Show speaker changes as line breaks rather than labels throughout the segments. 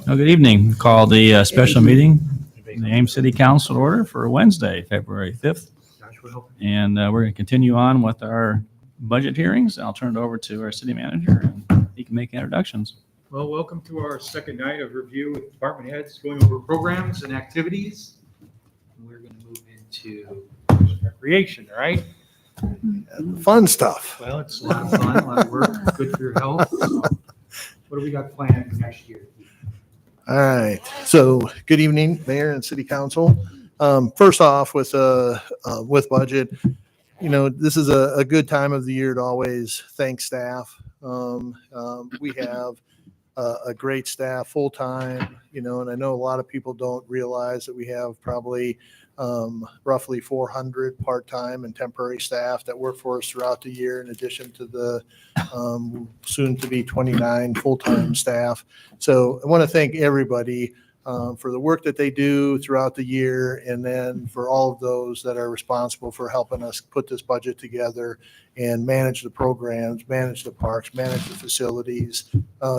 Well, good evening. Call the special meeting, the Ames City Council order for Wednesday, February 5th. And we're going to continue on with our budget hearings. I'll turn it over to our city manager and he can make introductions.
Well, welcome to our second night of review with department heads going over programs and activities. We're going to move into recreation, right?
Fun stuff.
Well, it's a lot of fun, a lot of work, good for your health. So what do we got planned for next year?
All right. So good evening, Mayor and City Council. First off, with budget, this is a good time of the year to always thank staff. We have a great staff full time, and I know a lot of people don't realize that we have probably roughly 400 part-time and temporary staff that work for us throughout the year, in addition to the soon to be 29 full-time staff. So I want to thank everybody for the work that they do throughout the year, and then for all of those that are responsible for helping us put this budget together and manage the programs, manage the parks, manage the facilities,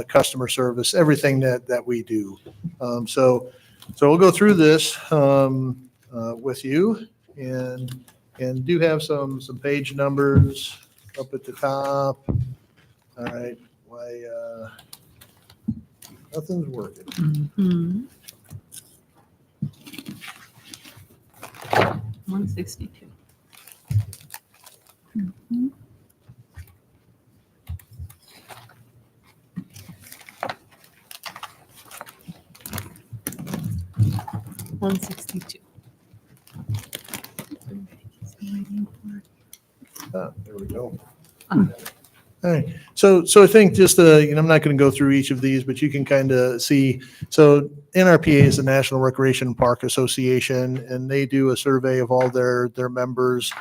customer service, everything that we do. So we'll go through this with you, and do have some page numbers up at the top. All right, nothing's working.
Mm-hmm. 162. Mm-hmm. $162.
There we go. All right. So I think just, I'm not going to go through each of these, but you can kind of see. So NRPA is the National Recreation Park Association, and they do a survey of all their members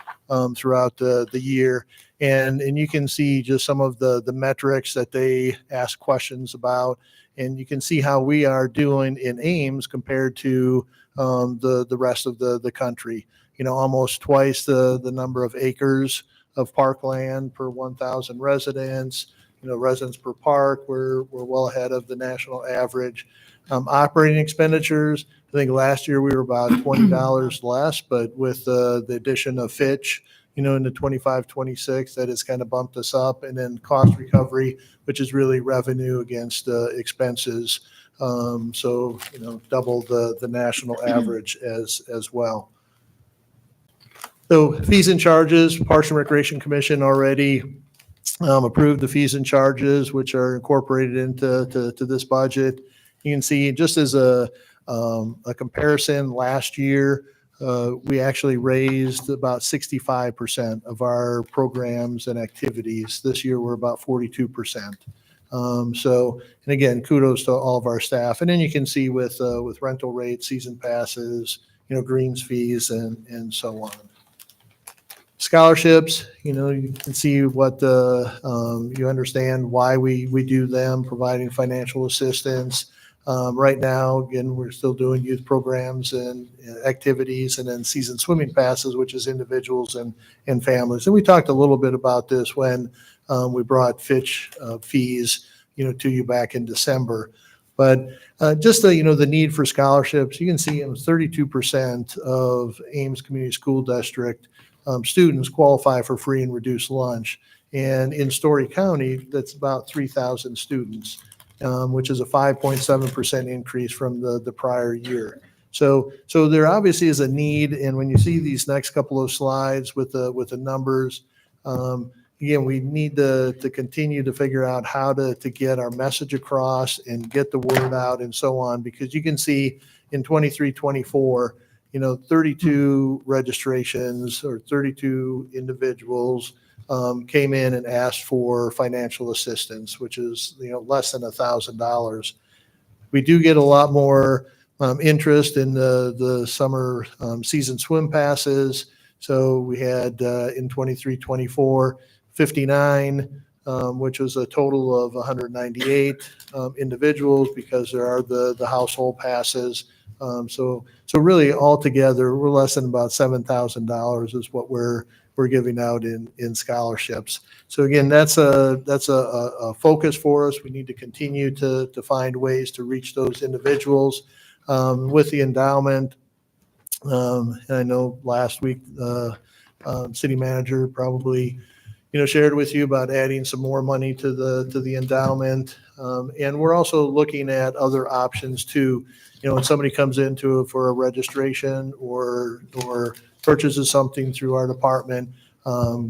throughout the year. And you can see just some of the metrics that they ask questions about. And you can see how we are doing in Ames compared to the rest of the country. Almost twice the number of acres of parkland per 1,000 residents. Residents per park, we're well ahead of the national average. Operating expenditures, I think last year we were about $20 less, but with the addition of Fitch, in the 25-26, that has kind of bumped us up. And then cost recovery, which is really revenue against expenses. So double the national average as well. So fees and charges, Parks and Recreation Commission already approved the fees and charges, which are incorporated into this budget. You can see, just as a comparison, last year we actually raised about 65% of our programs and activities. This year we're about 42%. And again, kudos to all of our staff. And then you can see with rental rates, season passes, greens fees, and so on. Scholarships, you can see what you understand why we do them, providing financial assistance. Right now, again, we're still doing youth programs and activities, and then season swimming passes, which is individuals and families. And we talked a little bit about this when we brought Fitch fees, to you back in December. But just the need for scholarships, you can see 32% of Ames Community School District students qualify for free and reduced lunch. And in Story County, that's about 3,000 students, which is a 5.7% increase from the prior year. So there obviously is a need. And when you see these next couple of slides with the numbers, again, we need to continue to figure out how to get our message across and get the word out and so on, because you can see in 23-24, 32 registrations or 32 individuals came in and asked for financial assistance, which is less than $1,000. We do get a lot more interest in the summer season swim passes. So we had in 23-24 59, which was a total of 198 individuals, because there are the household passes. So really altogether, we're less than about $7,000 is what we're we're giving out in scholarships. So again, that's a focus for us. We need to continue to find ways to reach those individuals with the endowment. And I know last week, city manager probably, shared with you about adding some more money to the endowment. And we're also looking at other options too. When somebody comes into for a registration or purchases something through our department,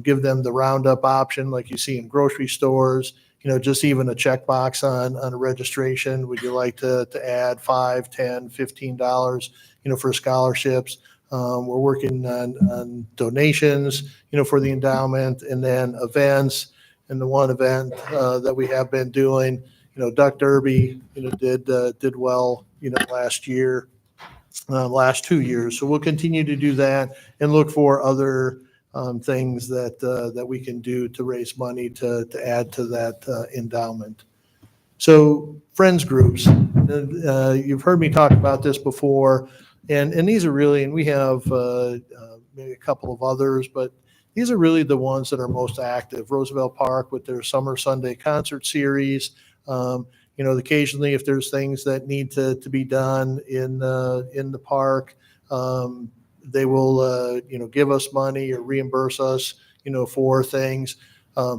give them the roundup option like you see in grocery stores. Just even a checkbox on a registration. Would you like to add $5, $10, $15, for scholarships? We're working on donations, for the endowment, and then events. And the one event that we have been doing, Duck Derby, did well, last year, last 2 years. So we'll continue to do that and look for other things that we can do to raise money to add to that endowment. So friends groups, you've heard me talk about this before, and these are really, and we have maybe a couple of others, but these are really the ones that are most active. Roosevelt Park with their Summer Sunday concert series. Occasionally if there's things that need to be done in the park, they will, give us money or reimburse us, for things.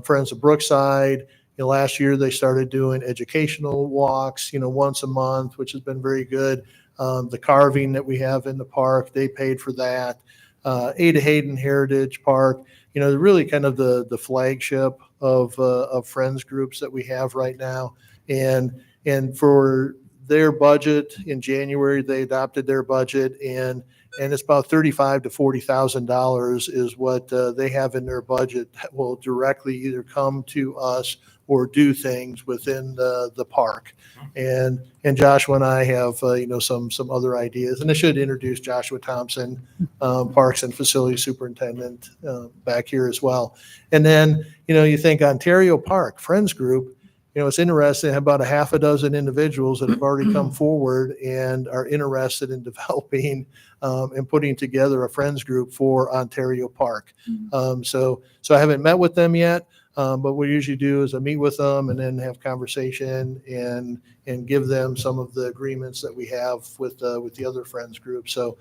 Friends of Brookside, last year they started doing educational walks, once a month, which has been very good. The carving that we have in the park, they paid for that. Ada Hayden Heritage Park, really kind of the flagship of friends groups that we have right now. And for their budget in January, they adopted their budget, and it's about $35,000 to $40,000 is what they have in their budget that will directly either come to us or do things within the park. And Joshua and I have some other ideas, and I should introduce Joshua Thompson, Parks and Facilities Superintendent, back here as well. And then you think Ontario Park Friends Group. It's interesting. About a half a dozen individuals that have already come forward and are interested in developing and putting together a friends group for Ontario Park. So I haven't met with them yet, but what we usually do is I meet with them and then have conversation and give them some of the agreements that we have with the other friends groups. So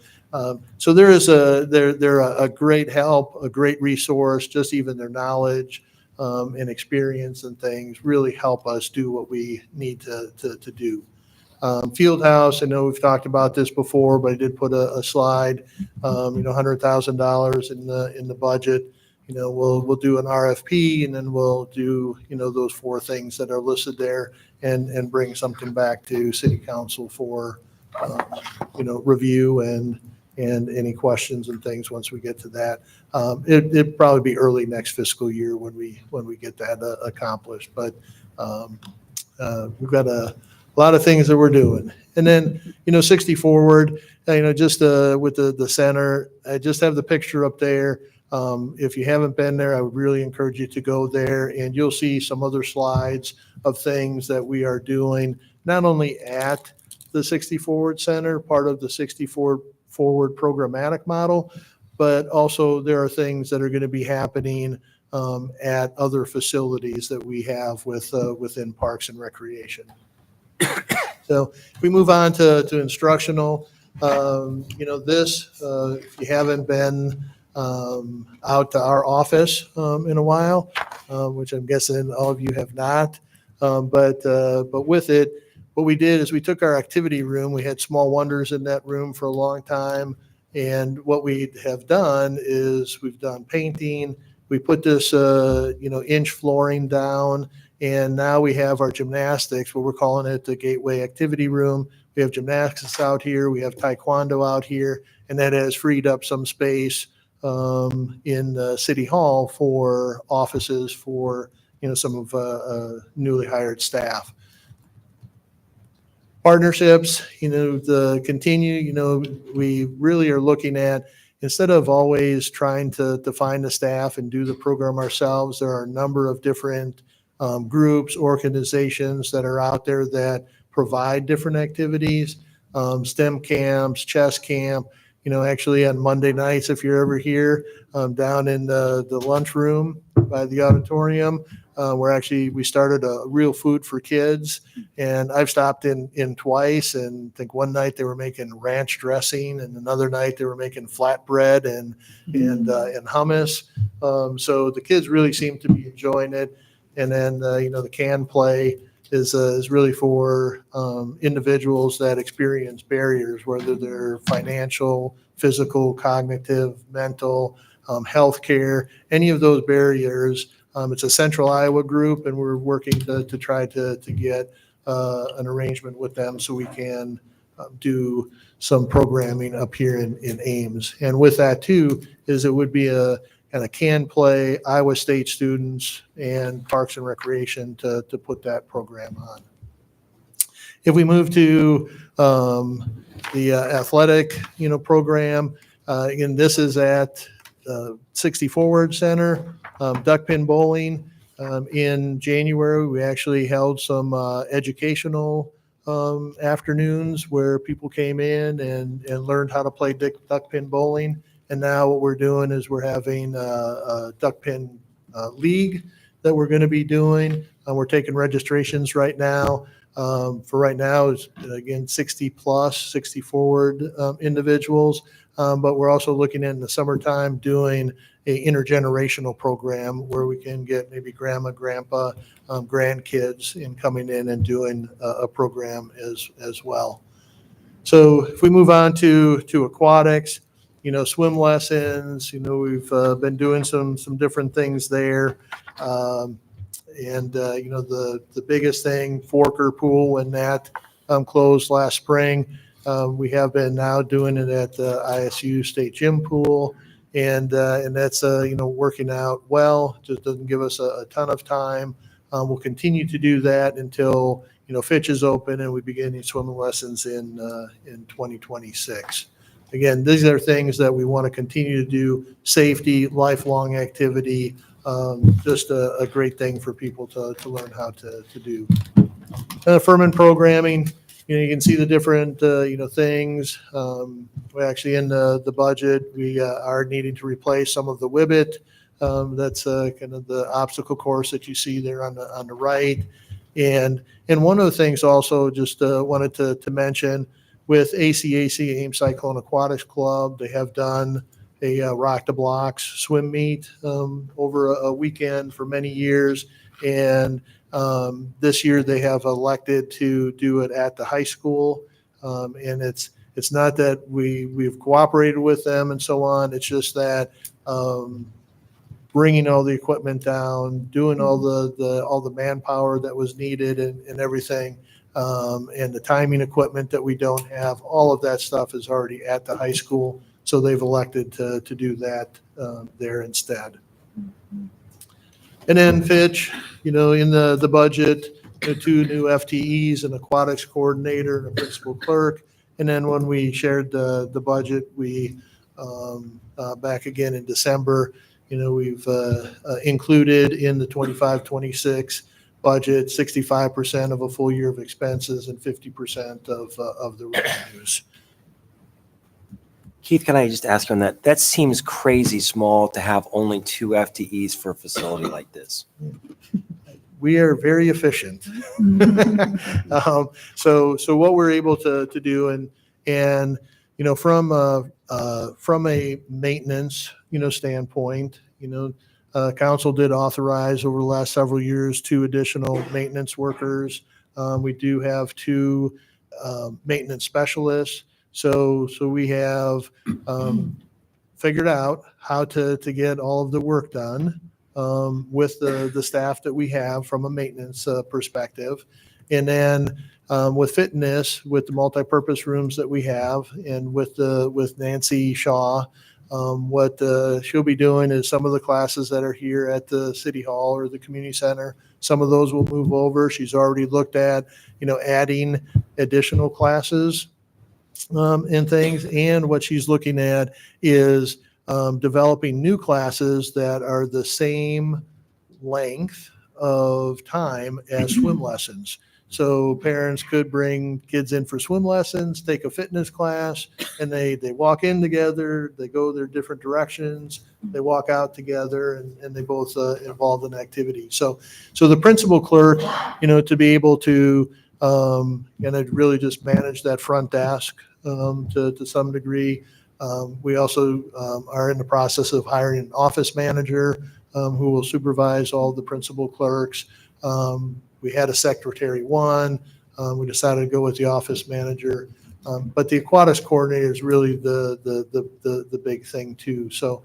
they're a great help, a great resource. Just even their knowledge and experience and things really help us do what we need to do. Fieldhouse, I know we've talked about this before, but I did put a slide, $100,000 in the budget. We'll do an RFP, and then we'll do, those 4 things that are listed there and bring something back to city council for, review and any questions and things once we get to that. It'd probably be early next fiscal year when we get that accomplished. But we've got a lot of things that we're doing. And then, 60 Forward, just with the center, I just have the picture up there. If you haven't been there, I would really encourage you to go there, and you'll see some other slides of things that we are doing, not only at the 60 Forward Center, part of the 60 Forward programmatic model, but also there are things that are going to be happening at other facilities that we have within Parks and Recreation. So if we move on to instructional, this, if you haven't been out to our office in a while, which I'm guessing all of you have not, but with it, what we did is we took our activity room. We had Small Wonders in that room for a long time. And what we have done is we've done painting. We put this, inch flooring down. And now we have our gymnastics, what we're calling it the Gateway Activity Room. We have gymnastics out here. We have taekwondo out here. And that has freed up some space in City Hall for offices for, some of newly hired staff. Partnerships, the continue, we really are looking at, instead of always trying to find the staff and do the program ourselves, there are a number of different groups, organizations that are out there that provide different activities, STEM camps, chess camp. actually on Monday nights, if you're ever here, down in the lunchroom by the auditorium, we started a real food for kids, and I've stopped in twice, and I think one night they were making ranch dressing, and another night they were making flatbread and hummus. So the kids really seem to be enjoying it. And then the can play is really for individuals that experience barriers, whether they're financial, physical, cognitive, mental, healthcare, any of those barriers. It's a Central Iowa group, and we're working to try to get an arrangement with them so we can do some programming up here in Ames. And with that too, it would be a kind of can play Iowa State students and Parks and Recreation to put that program on. If we move to the athletic, program, again, this is at 60 Forward Center, duck pin bowling. In January, we actually held some educational afternoons where people came in and learned how to play duck pin bowling. And now what we're doing is we're having a duck pin league that we're going to be doing. We're taking registrations right now. For right now, it's again 60 Forward individuals. But we're also looking in the summertime doing a intergenerational program where we can get maybe grandma, grandpa, grandkids in coming in and doing a program as well. So if we move on to aquatics, swim lessons, we've been doing some different things there. The biggest thing, Forker Pool, when that closed last spring, we have been now doing it at the ISU State Gym Pool, and that's working out well. Just doesn't give us a ton of time. We'll continue to do that until Fitch is open and we begin swimming lessons in 2026. Again, these are things that we want to continue to do. Safety, lifelong activity, just a great thing for people to learn how to do. Furman programming, you can see the different things. We actually in the budget, we are needing to replace some of the Wibbit. That's kind of the obstacle course that you see there on the right. And one of the things also just wanted to mention with ACAC, Ames Cyclone Aquatics Club, they have done a Rock the Blocks swim meet over a weekend for many years. And this year they have elected to do it at the high school. And it's not that we've cooperated with them and so on. It's just that bringing all the equipment down, doing all the manpower that was needed and everything, and the timing equipment that we don't have, all of that stuff is already at the high school. So they've elected to do that there instead. And then Fitch, in the budget, 2 new FTEs, an aquatics coordinator and a principal clerk. And then when we shared the budget, we back again in December, we've included in the 25-26 budget 65% of a full year of expenses and 50% of the revenues.
Keith, can I just ask you on that? That seems crazy small to have only 2 FTEs for a facility like this.
We are very efficient. So what we're able to do and from a maintenance standpoint, council did authorize over the last several years 2 additional maintenance workers. We do have 2 maintenance specialists. So we have figured out how to get all of the work done with the staff that we have from a maintenance perspective. And then with fitness, with the multipurpose rooms that we have, and with Nancy Shaw, what she'll be doing is some of the classes that are here at the City Hall or the community center, some of those will move over. She's already looked at, adding additional classes and things. And what she's looking at is developing new classes that are the same length of time as swim lessons. So parents could bring kids in for swim lessons, take a fitness class, and they walk in together, they go their different directions, they walk out together, and they both involved in activity. So the principal clerk, to be able to kind of really just manage that front desk to some degree. We also are in the process of hiring an office manager who will supervise all the principal clerks. We had a secretary one. We decided to go with the office manager. But the aquatics coordinator is really the big thing too. So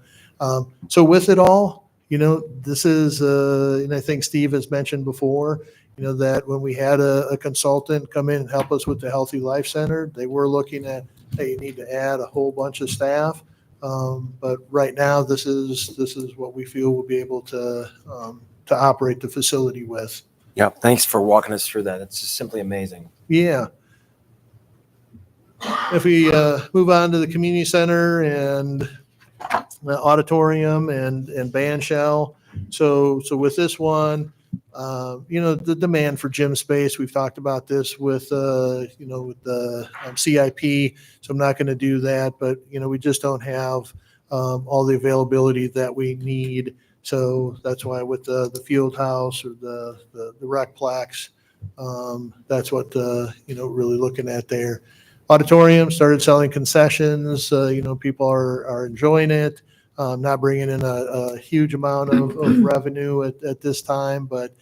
with it all, this is, and I think Steve has mentioned before, that when we had a consultant come in and help us with the Healthy Life Center, they were looking at, hey, you need to add a whole bunch of staff. But right now, this is what we feel we'll be able to operate the facility with.
Yeah, thanks for walking us through that. It's just simply amazing.
Yeah. If we move on to the community center and the auditorium and band shell. So with this one, the demand for gym space, we've talked about this with the CIP. So I'm not going to do that, but we just don't have all the availability that we need. So that's why with the field house or the recplex, that's what really looking at there. Auditorium started selling concessions. People are enjoying it. Not bringing in a huge amount of revenue at this time, but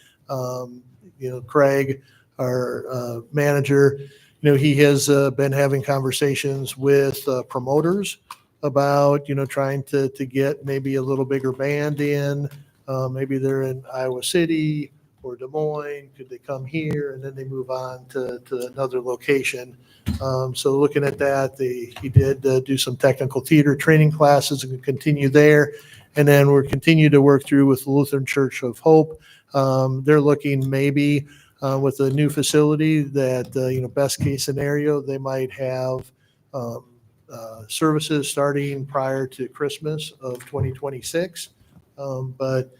Craig, our manager, he has been having conversations with promoters about trying to get maybe a little bigger band in. Maybe they're in Iowa City or Des Moines. Could they come here and then they move on to another location? So looking at that, he did do some technical theater training classes and continue there. And then we're continue to work through with the Lutheran Church of Hope. They're looking maybe with a new facility that, best case scenario, they might have services starting prior to Christmas of 2026. But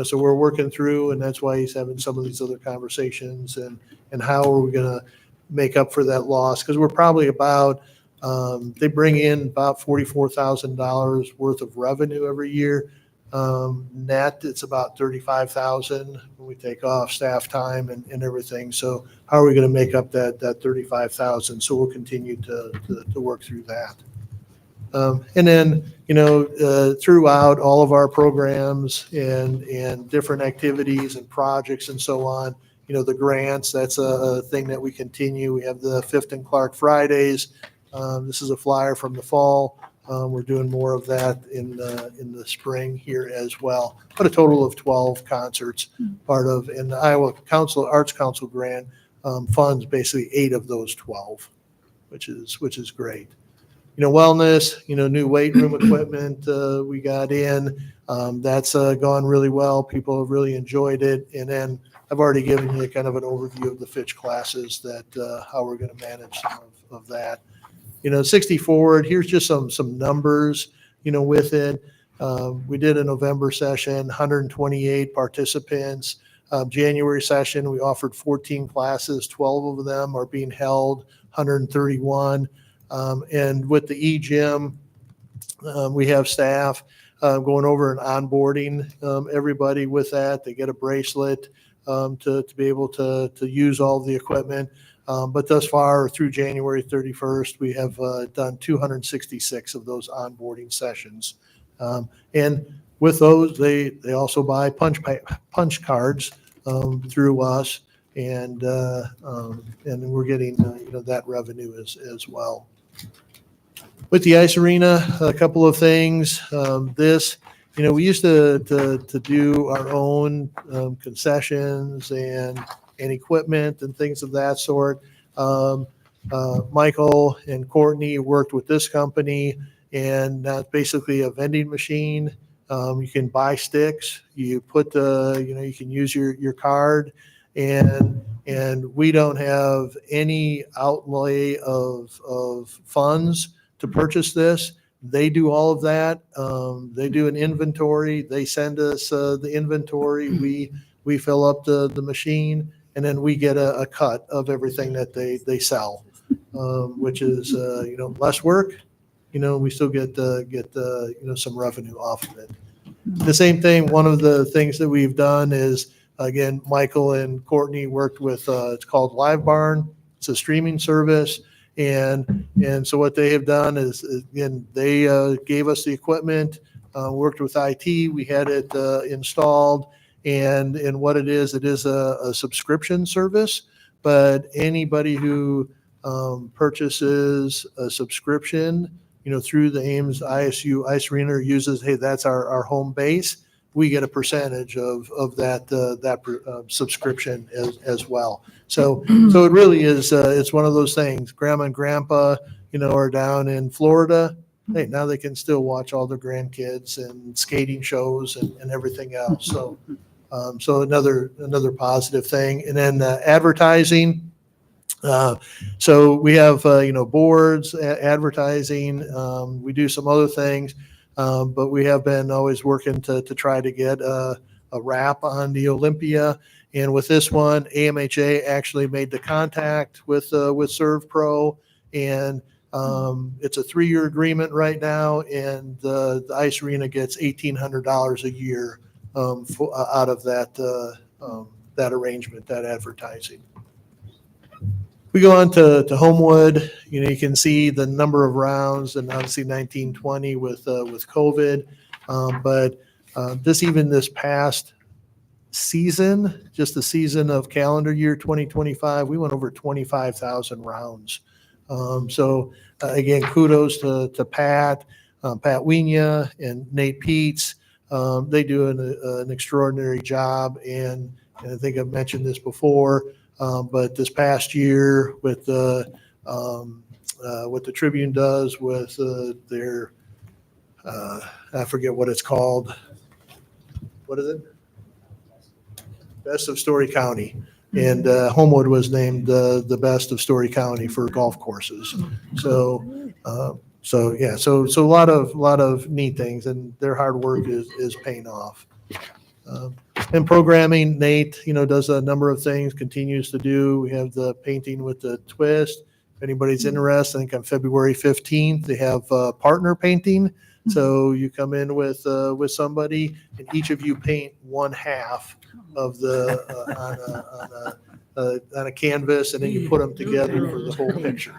so we're working through, and that's why he's having some of these other conversations and how are we going to make up for that loss? Because we're probably about, they bring in about $44,000 worth of revenue every year. Net, it's about $35,000 when we take off staff time and everything. So how are we going to make up that $35,000? So we'll continue to work through that. And then, throughout all of our programs and different activities and projects and so on, the grants, that's a thing that we continue. We have the Fifth and Clark Fridays. This is a flyer from the fall. We're doing more of that in the spring here as well. But a total of 12 concerts, part of, and the Iowa Arts Council grant funds basically 8 of those 12, which is great. Wellness, new weight room equipment we got in. That's gone really well. People have really enjoyed it. And then I've already given you kind of an overview of the Fitch classes that how we're going to manage some of that. 60 Forward, here's just some numbers, with it. We did a November session, 128 participants. January session, we offered 14 classes, 12 of them are being held, 131. And with the e-gym, we have staff going over and onboarding everybody with that. They get a bracelet to be able to use all the equipment. But thus far, through January 31st, we have done 266 of those onboarding sessions. And with those, they also buy punch cards through us, and we're getting that revenue as well. With the ice arena, a couple of things. We used to do our own concessions and equipment and things of that sort. Michael and Courtney worked with this company, and that's basically a vending machine. You can buy sticks. You put you can use your card, and we don't have any outlay of funds to purchase this. They do all of that. They do an inventory. They send us the inventory. We fill up the machine, and then we get a cut of everything that they sell, which is, less work. We still get some revenue off of it. The same thing, one of the things that we've done is, again, Michael and Courtney worked with, it's called Live Barn. It's a streaming service. And so what they have done is, again, they gave us the equipment, worked with IT. We had it installed. And what it is a subscription service. But anybody who purchases a subscription, through the Ames ISU Ice Arena uses, hey, that's our home base. We get a percentage of that subscription as well. So it really is, it's one of those things. Grandma and grandpa, are down in Florida. Hey, now they can still watch all their grandkids and skating shows and everything else. So another positive thing. And then advertising. So we have, boards, advertising. We do some other things, but we have been always working to try to get a wrap on the Olympia. And with this one, AMHA actually made the contact with ServPro, and it's a 3-year agreement right now, and the Ice Arena gets $1,800 a year out of that arrangement, that advertising. We go on to Homewood. You can see the number of rounds, and obviously 1920 with COVID. But this past season, just the season of calendar year 2025, we went over 25,000 rounds. So again, kudos to Pat Wienia and Nate Peets. They do an extraordinary job, and I think I've mentioned this before. But this past year, with what the Tribune does with their, I forget what it's called. What is it? Best of Story County, and Homewood was named the best of Story County for golf courses. So a lot of neat things, and their hard work is paying off. And programming, Nate, does a number of things, continues to do. We have the painting with the twist. If anybody's interested, I think on February 15th, they have partner painting. So you come in with somebody, and each of you paint one half of the on a canvas, and then you put them together for the whole picture.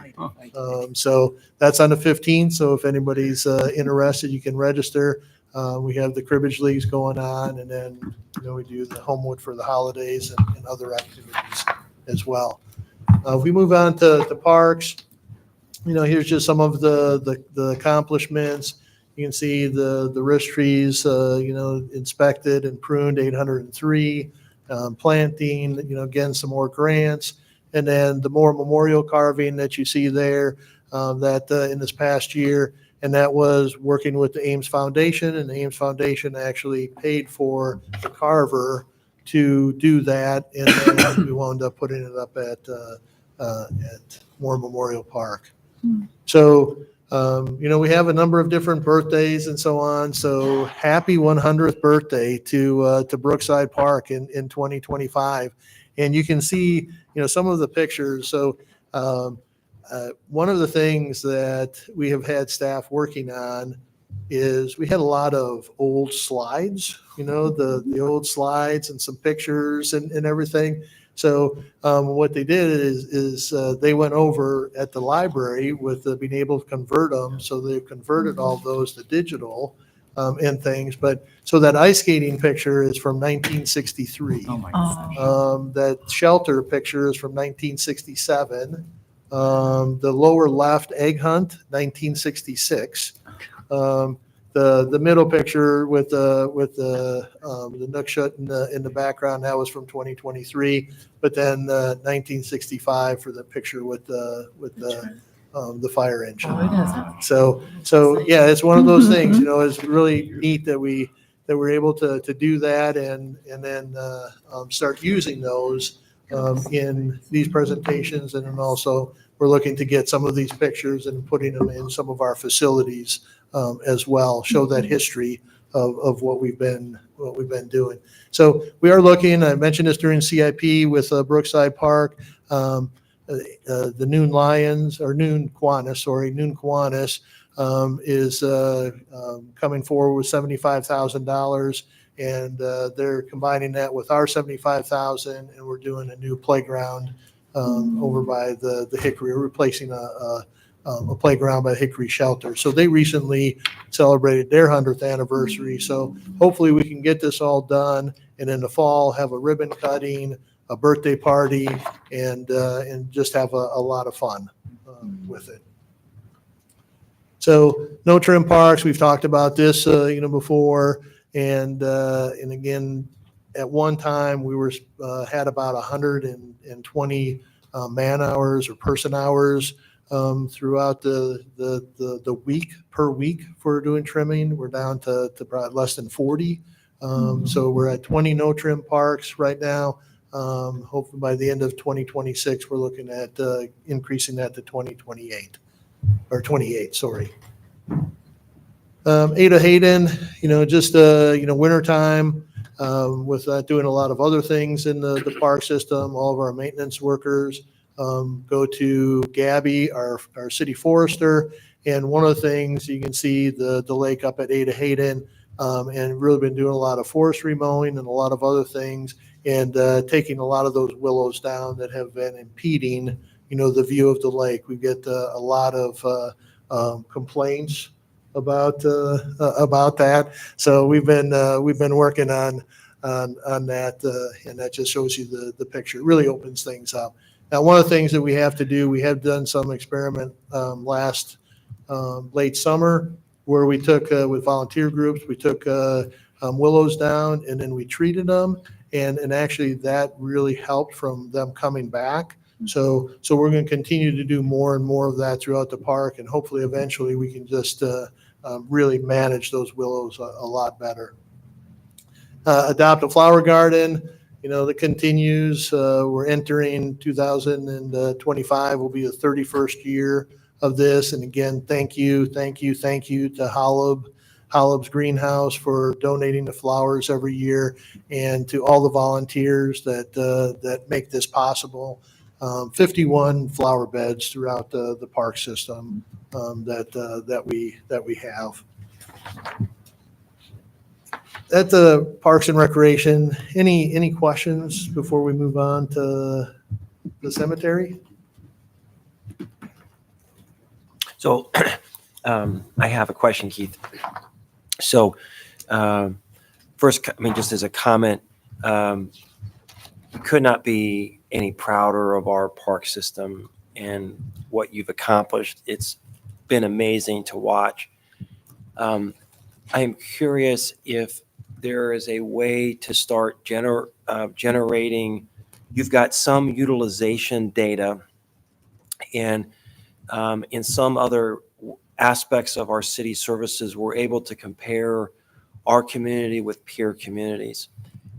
So that's on the 15th. So if anybody's interested, you can register. We have the cribbage leagues going on, and then we do the Homewood for the holidays and other activities as well. If we move on to parks, here's just some of the accomplishments. You can see the wrist trees, inspected and pruned, 803. Planting, again, some more grants, and then the more memorial carving that you see there that in this past year. And that was working with the Ames Foundation, and the Ames Foundation actually paid for the carver to do that, and then we wound up putting it up at Moore Memorial Park. So, we have a number of different birthdays and so on. So happy 100th birthday to Brookside Park in 2025, and you can see some of the pictures. So. One of the things that we have had staff working on is we had a lot of old slides, the old slides and some pictures and everything. So what they did is they went over at the library with being able to convert them. So they've converted all those to digital and things. But so that ice skating picture is from 1963.
Oh my gosh.
That shelter picture is from 1967. The lower left egg hunt, 1966. The middle picture with the Nookshut in the background, that was from 2023. But then 1965 for the picture with the fire engine. So yeah, it's one of those things. It's really neat that we're able to do that and then start using those in these presentations, and then also we're looking to get some of these pictures and putting them in some of our facilities as well, show that history of what we've been doing. So we are looking, I mentioned this during CIP with Brookside Park, the Noon Lions, or Noon Kiwanis, is coming forward with $75,000, and they're combining that with our $75,000, and we're doing a new playground over by the Hickory, replacing a playground by Hickory Shelter. So they recently celebrated their 100th anniversary. So hopefully we can get this all done, and in the fall have a ribbon cutting, a birthday party, and just have a lot of fun with it. So no trim parks, we've talked about this before, and again, at one time we had about 120 man hours or person hours throughout the week per week for doing trimming. We're down to probably less than 40. So we're at 20 no trim parks right now. Hopefully by the end of 2026, we're looking at increasing that to 2028 or 28, sorry. Ada Hayden, just wintertime, with doing a lot of other things in the park system. All of our maintenance workers go to Gabby, our city forester, and one of the things you can see the lake up at Ada Hayden, and really been doing a lot of forestry mowing and a lot of other things, and taking a lot of those willows down that have been impeding the view of the lake. We get a lot of complaints about that, so we've been working on that, and that just shows you the picture. It really opens things up. Now, one of the things that we have to do, we have done some experiment last late summer where we took with volunteer groups, we took willows down and then we treated them, and actually that really helped from them coming back. So we're going to continue to do more and more of that throughout the park, and hopefully eventually we can just really manage those willows a lot better. Adopt a Flower Garden, that continues. We're entering 2025 will be the 31st year of this. And again, thank you to Hollub's Greenhouse for donating the flowers every year, and to all the volunteers that make this possible. 51 flower beds throughout the park system that we have. At the Parks and Recreation, any questions before we move on to the cemetery?
So I have a question, Keith. So first, just as a comment, we could not be any prouder of our park system and what you've accomplished. It's been amazing to watch. I am curious if there is a way to start generating. You've got some utilization data, and in some other aspects of our city services, we're able to compare our community with peer communities.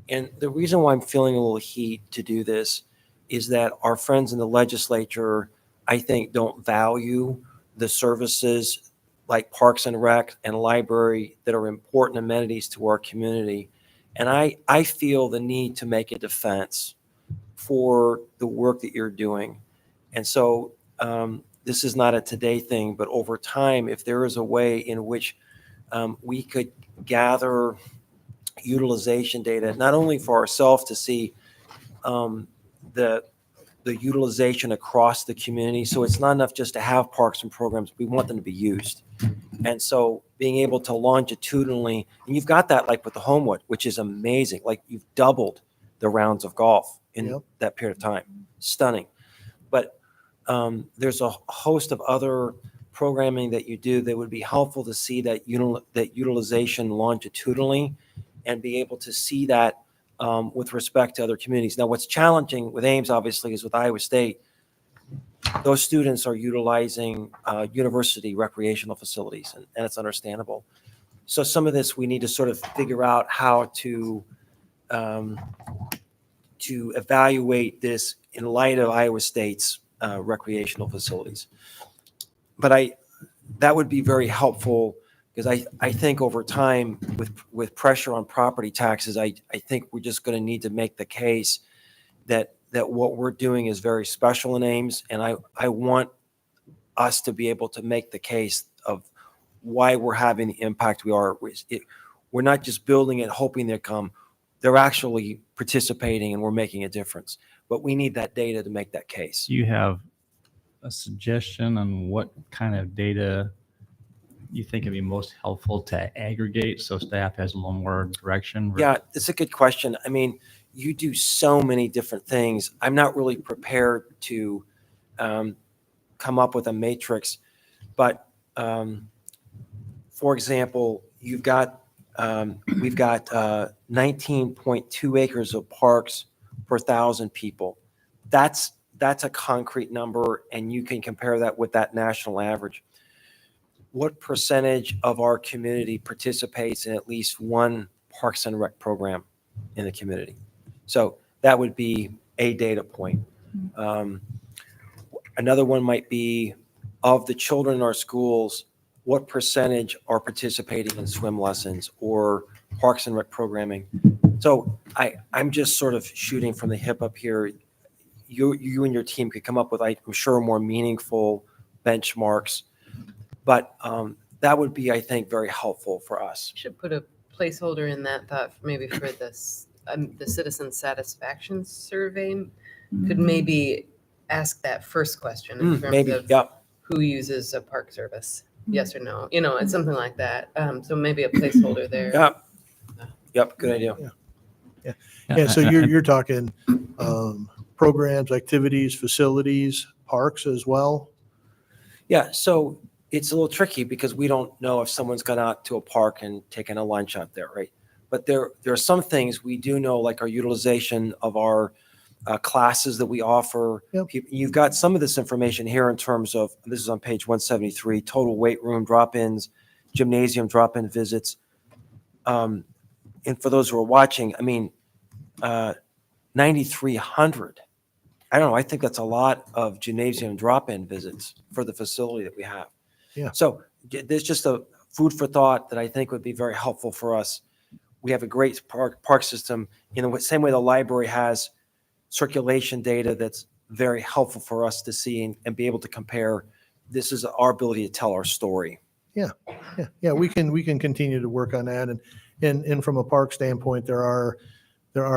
And the reason why I'm feeling a little heat to do this is that our friends in the legislature, I think, don't value the services like Parks and Rec and library that are important amenities to our community. And I feel the need to make a defense for the work that you're doing. And so this is not a today thing, but over time, if there is a way in which we could gather utilization data, not only for ourselves to see the utilization across the community. So it's not enough just to have parks and programs. We want them to be used. And so being able to longitudinally, and you've got that like with the Homewood, which is amazing. Like you've doubled the rounds of golf in that period of time. Stunning. But there's a host of other programming that you do that would be helpful to see that utilization longitudinally and be able to see that with respect to other communities. Now, what's challenging with Ames, obviously, is with Iowa State, those students are utilizing university recreational facilities, and it's understandable. So some of this, we need to sort of figure out how to evaluate this in light of Iowa State's recreational facilities. But that would be very helpful Because I think over time, with pressure on property taxes, I think we're just going to need to make the case that what we're doing is very special in Ames, and I want us to be able to make the case of why we're having the impact we are. We're not just building it, hoping they come. They're actually participating, and we're making a difference. But we need that data to make that case.
Do you have a suggestion on what kind of data you think would be most helpful to aggregate so staff has a little more direction?
Yeah, it's a good question. I mean, you do so many different things. I'm not really prepared to come up with a matrix, but for example, we've got 19.2 acres of parks per 1,000 people. That's a concrete number, and you can compare that with that national average. What percentage of our community participates in at least one Parks and Rec program in the community? So that would be a data point. Another one might be, of the children in our schools, what percentage are participating in swim lessons or Parks and Rec programming? So I'm just sort of shooting from the hip up here. You and your team could come up with, I'm sure, more meaningful benchmarks. But that would be, I think, very helpful for us.
Should put a placeholder in that thought maybe for this, the citizen satisfaction survey. Could maybe ask that first question in terms
Maybe,
of
yep.
who uses a park service, yes or no, it's something like that. So maybe a placeholder there.
Yep, good idea.
Yeah, so you're talking programs, activities, facilities, parks as well?
Yeah, so it's a little tricky because we don't know if someone's gone out to a park and taken a lunch out there, right? But there are some things we do know, like our utilization of our classes that we offer.
Yep.
You've got some of this information here in terms of, this is on page 173, total weight room drop-ins, gymnasium drop-in visits. And for those who are watching, I mean, 9,300. I don't know. I think that's a lot of gymnasium drop-in visits for the facility that we have.
Yeah.
So there's just a food for thought that I think would be very helpful for us. We have a great park system in the same way the library has circulation data that's very helpful for us to see and be able to compare. This is our ability to tell our story.
Yeah, we can continue to work on that. And from a park standpoint, there are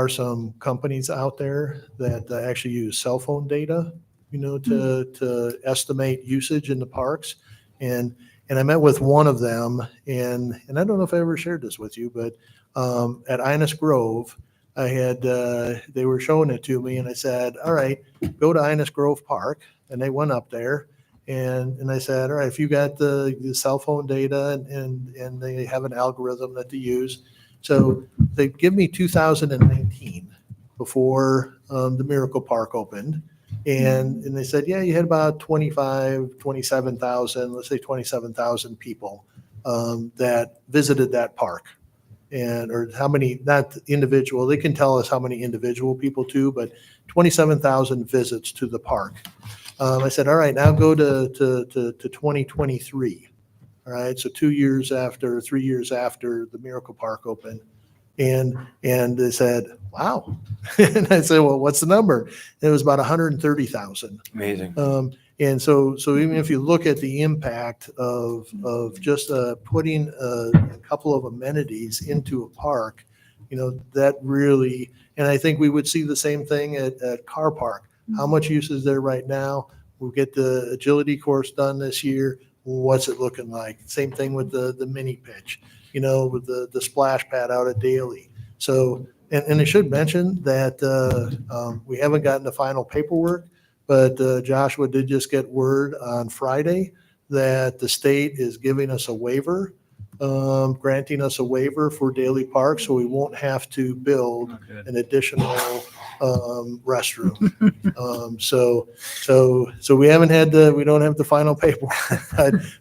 some companies out there that actually use cell phone data, to estimate usage in the parks. And I met with one of them, and I don't know if I ever shared this with you, but at Innis Grove, they were showing it to me, and I said, all right, go to Innis Grove Park. And they went up there, and I said, all right, if you got the cell phone data, and they have an algorithm that they use. So they give me 2019 before the Miracle Park opened. And they said, yeah, you had about 27,000, let's say 27,000 people that visited that park. Or how many, not individual, they can tell us how many individual people too, but 27,000 visits to the park. I said, all right, now go to 2023. All right, so 3 years after the Miracle Park opened. And they said, wow. And I said, well, what's the number? And it was about 130,000.
Amazing.
And so even if you look at the impact of just putting a couple of amenities into a park, that really, and I think we would see the same thing at Car Park. How much use is there right now? We'll get the agility course done this year. What's it looking like? Same thing with the mini pitch, with the splash pad out at Daly. So, and I should mention that we haven't gotten the final paperwork, but Joshua did just get word on Friday that the state is giving us a waiver, granting us a waiver for Daly Park, so we won't have to build an additional restroom. So we haven't had we don't have the final paperwork,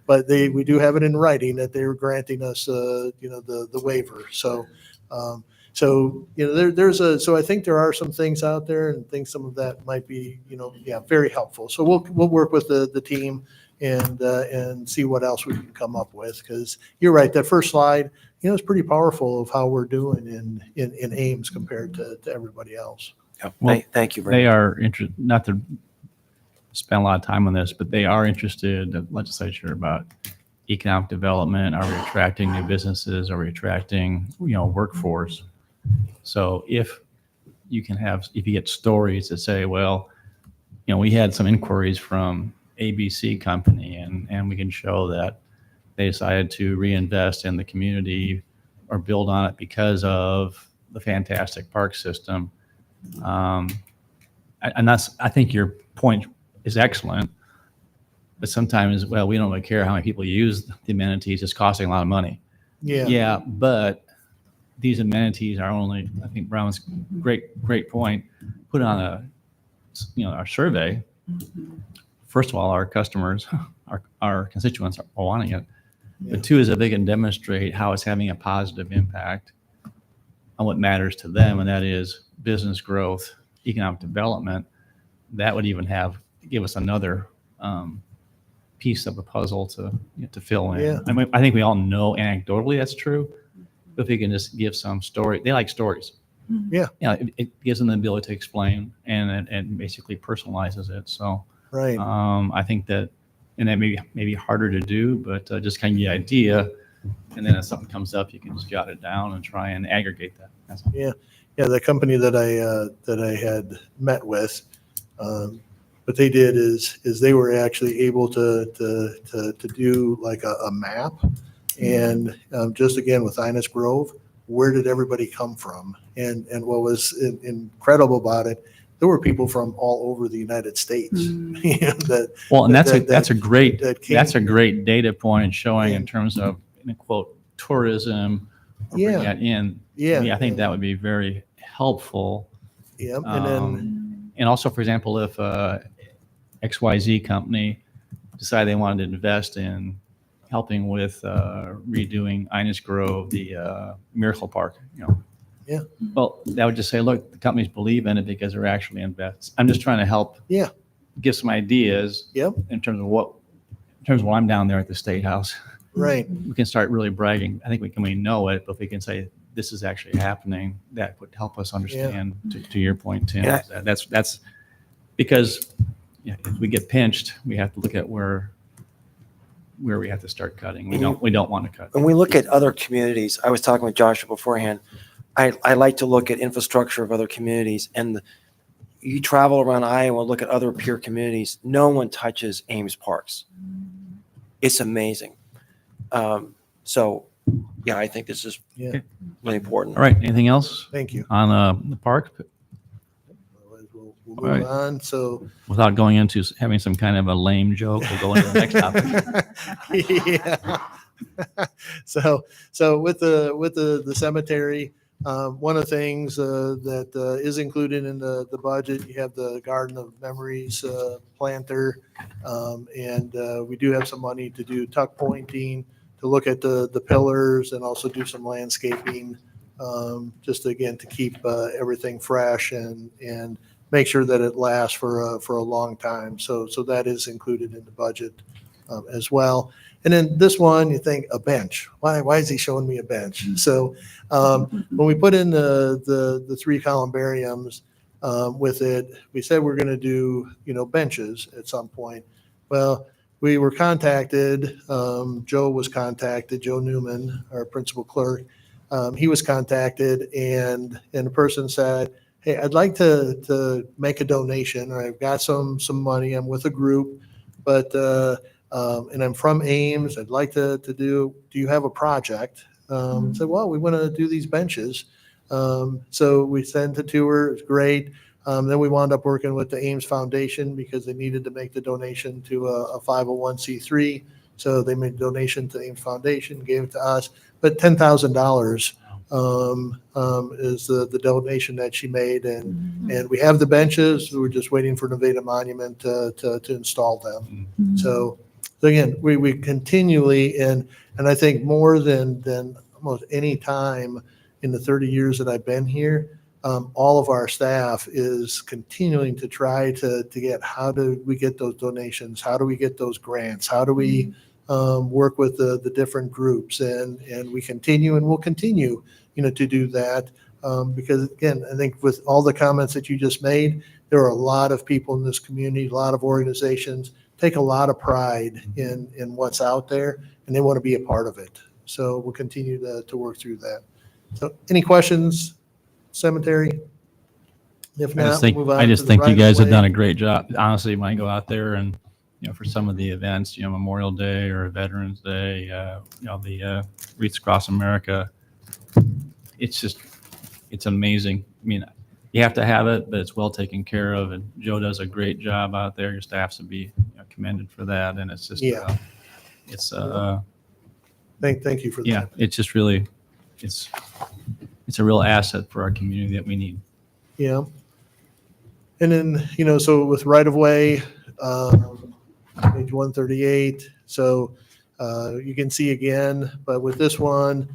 but we do have it in writing that they were granting us, the waiver. So I think there are some things out there, and think some of that might be, very helpful. So we'll work with the team and see what else we can come up with. Because you're right, that first slide, it's pretty powerful of how we're doing in Ames compared to everybody else.
Yeah.
Well,
Thank you very
They
much.
are interested, not to spend a lot of time on this, but they are interested, the legislature, about economic development. Are we attracting new businesses? Are we attracting, workforce? So if you get stories that say, well, we had some inquiries from ABC company and we can show that they decided to reinvest in the community or build on it because of the fantastic park system. I think your point is excellent, but sometimes, well, we don't really care how many people use the amenities. It's costing a lot of money.
Yeah.
Yeah, but these amenities are only, I think Brown's great point, put on our survey. First of all, our customers, our constituents are wanting it.
Yeah.
But two is that they can demonstrate how it's having a positive impact on what matters to them, and that is business growth, economic development. That would even give us another piece of the puzzle to fill in.
Yeah.
I think we all know anecdotally that's true, but if we can just give some story, they like stories.
Yeah.
It gives them the ability to explain, and it basically personalizes it. So
Right.
I think that, and that may be harder to do, but just kind of the idea, and then if something comes up, you can just jot it down and try and aggregate that. That's all.
Yeah, the company that I had met with, what they did is they were actually able to do like a map, and just again with Innis Grove, where did everybody come from? And what was incredible about it, there were people from all over the United States.
Well, and that's
that
a great
came-
data point showing in
Yeah.
terms of, quote, tourism. Or
Yeah.
bringing that in.
Yeah.
To me, I think that would be very helpful.
Yeah, and then
And also, for example, if XYZ company decided they wanted to invest in helping with redoing Innis Grove, the Miracle Park,
Yeah.
Well, that would just say, look, the companies believe in it because they're actually investing. I'm just trying to help.
Yeah.
Give some ideas.
Yep.
In terms of what I'm down there at the State House,
right.
we can start really bragging. I think we know it, but if we can say this is actually happening, that would help us understand. To your point, Tim,
Yeah.
that's because if we get pinched, we have to look at where we have to start cutting. We don't want to cut.
When we look at other communities, I was talking with Joshua beforehand. I like to look at infrastructure of other communities, and you travel around Iowa, look at other peer communities. No one touches Ames Parks. It's amazing. So, yeah, I think this is
Yeah.
really important.
All right. Anything else
Thank you.
on the park
Otherwise, we'll move
All right.
on. So.
without going into having some kind of a lame joke? We'll go into the next topic.
Yeah. So with the cemetery, one of the things that is included in the budget, you have the Garden of Memories planter, and we do have some money to do tuck pointing, to look at the pillars, and also do some landscaping, just again to keep everything fresh and make sure that it lasts for a long time. So that is included in the budget as well. And then this one, you think a bench. Why is he showing me a bench? So when we put in the 3 columbariums with it, we said we're going to do benches at some point. Well, we were contacted. Joe was contacted. Joe Newman, our principal clerk, he was contacted, and the person said, "Hey, I'd like to make a donation. Or I've got some money. I'm with a group, but and I'm from Ames. I'd like to do you have a project?" Said, "Well, we want to do these benches." So we sent it to her. It was great. Then we wound up working with the Ames Foundation because they needed to make the donation to a 501c3. So they made a donation to the Ames Foundation, gave it to us. But $10,000 is the donation that she made, and we have the benches. We're just waiting for Nevada Monument to install them. So again, we continually and I think more than almost any time in the 30 years that I've been here, all of our staff is continuing to try to get, how do we get those donations? How do we get those grants? How do we work with the different groups? And we continue and will continue, to do that. Because again, I think with all the comments that you just made, there are a lot of people in this community, a lot of organizations take a lot of pride in what's out there, and they want to be a part of it. So we'll continue to work through that. So any questions, cemetery? If not, we'll move on.
I just
to the
think you guys have
right-of-way.
done a great job. Honestly, when I go out there and, for some of the events, Memorial Day or Veterans Day, the Wreaths Across America, it's amazing. I mean, you have to have it, but it's well taken care of. And Joe does a great job out there. Your staff should be commended for that. And it's just,
Yeah. Thank you for that.
yeah, it's just really, it's a real asset for our community that we need.
Yeah. And then, so with right of way, page 138. So you can see again, but with this one,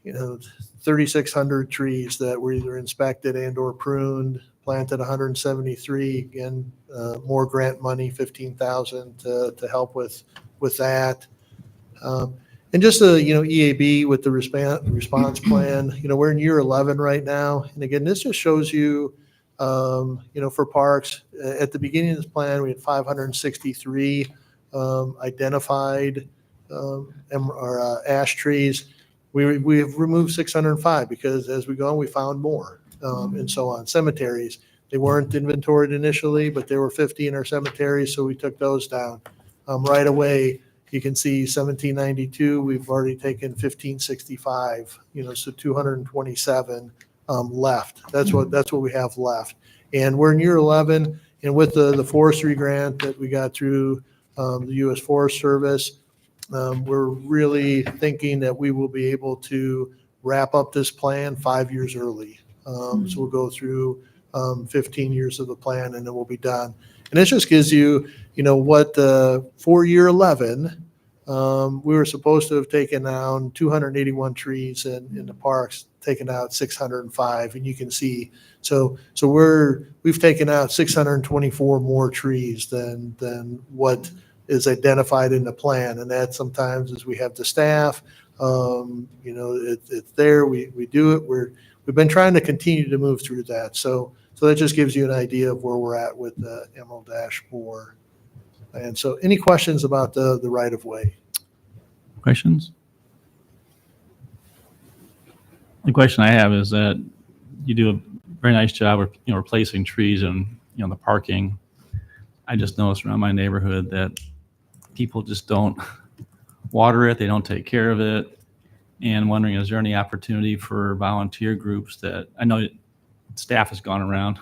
3,600 trees that were either inspected and or pruned, planted 173, again, more grant money, 15,000 to help with that. And just EAB with the response plan, we're in year 11 right now. And again, this just shows you, for parks, at the beginning of this plan, we had 563 identified ash trees. We have removed 605 because as we go on, we found more, and so on. Cemeteries, they weren't inventoried initially, but there were 50 in our cemeteries, so we took those down. Right away, you can see 1792, we've already taken 1565, so 227 left. That's what we have left. And we're in year 11, and with the forestry grant that we got through the U.S. Forest Service, we're really thinking that we will be able to wrap up this plan 5 years early. So we'll go through 15 years of the plan, and then we'll be done. And this just gives you, what for year 11, we were supposed to have taken down 281 trees in the parks, taken out 605, and you can see. So we've taken out 624 more trees than what is identified in the plan, and that sometimes as we have the staff, it's there. We do it. We've been trying to continue to move through that. So that just gives you an idea of where we're at with the Emerald-4. And so, any questions about the right of way?
Questions? The question I have is that you do a very nice job of replacing trees and the parking. I just noticed around my neighborhood that people just don't water it, they don't take care of it, and wondering, is there any opportunity for volunteer groups that, I know staff has gone around,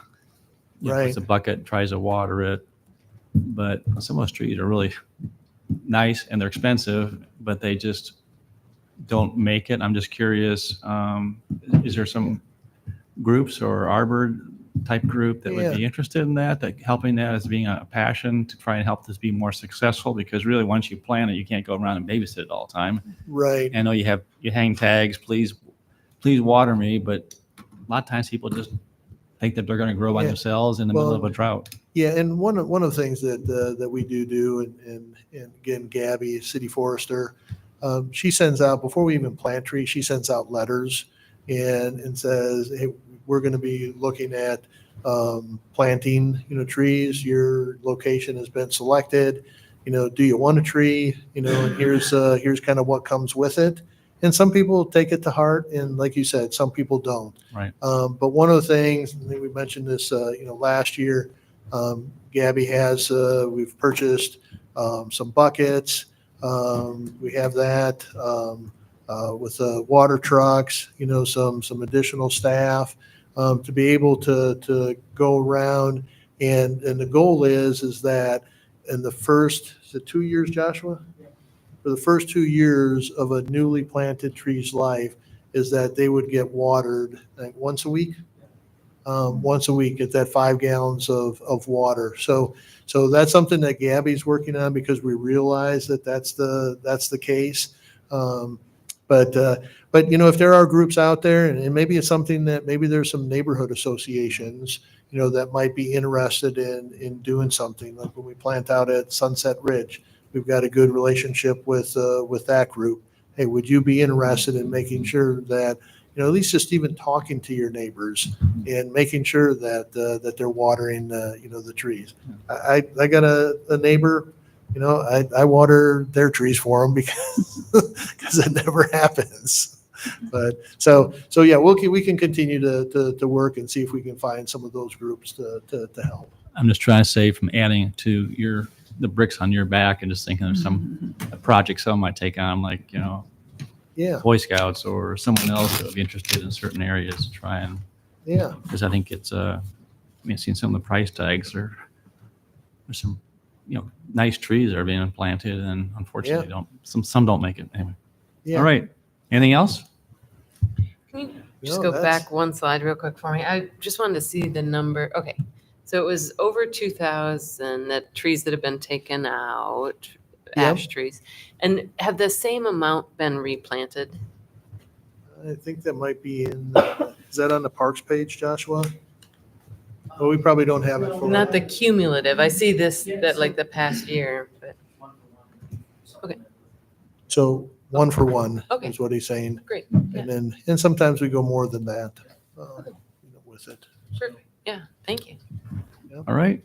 Right.
puts a bucket, tries to water it, but some of those trees are really nice and they're expensive, but they just don't make it. I'm just curious, is there some groups or arbor type group that would be interested in that helping that as being a passion to try and help this be more successful? Because really, once you plant it, you can't go around and babysit it all the time.
Right.
I know you hang tags, please water me, but a lot of times people just think that they're going to grow by themselves in the middle of a drought.
Yeah, and one of the things that we do, and again, Gabby, city forester, she sends out, before we even plant trees, she sends out letters and says, hey, we're going to be looking at planting, trees. Your location has been selected. Do you want a tree? And here's kind of what comes with it. And some people take it to heart, and like you said, some people don't.
Right.
But one of the things, I think we mentioned this, last year, Gabby has, we've purchased some buckets. We have that with water trucks, some additional staff to be able to go around. And the goal is that in the first, is it 2 years, Joshua? For the first 2 years of a newly planted tree's life is that they would get watered like once a week. Get that 5 gallons of water. So that's something that Gabby's working on because we realize that that's the case. But if there are groups out there, and maybe it's something that maybe there's some neighborhood associations, that might be interested in doing something. Like when we plant out at Sunset Ridge, we've got a good relationship with that group. Hey, would you be interested in making sure that, at least just even talking to your neighbors and making sure that they're watering the trees. I got a neighbor, I water their trees for them because it never happens. But so yeah, we can continue to work and see if we can find some of those groups to help.
I'm just trying to say from adding to the bricks on your back and just thinking of some project someone might take on, like,
Yeah,
Boy Scouts or someone else that would be interested in certain areas to try and,
yeah,
because I think it's, seeing some of the price tags there's some, nice trees that are being planted and unfortunately some don't make it anyway.
yeah.
All right. Anything else?
Can you just
No,
go
that's-
back one slide real quick for me? I just wanted to see the number. Okay. So it was over 2,000 that trees that have been taken out, ash trees. And have the same amount been replanted?
I think that might be is that on the parks page, Joshua? Well, we probably don't have it for.
Not the cumulative. I see this, that like the past year, but
So 1 for 1
Okay.
is what he's saying.
great. Yeah,
And sometimes we go more than that with it.
perfect. Yeah, thank you.
All right.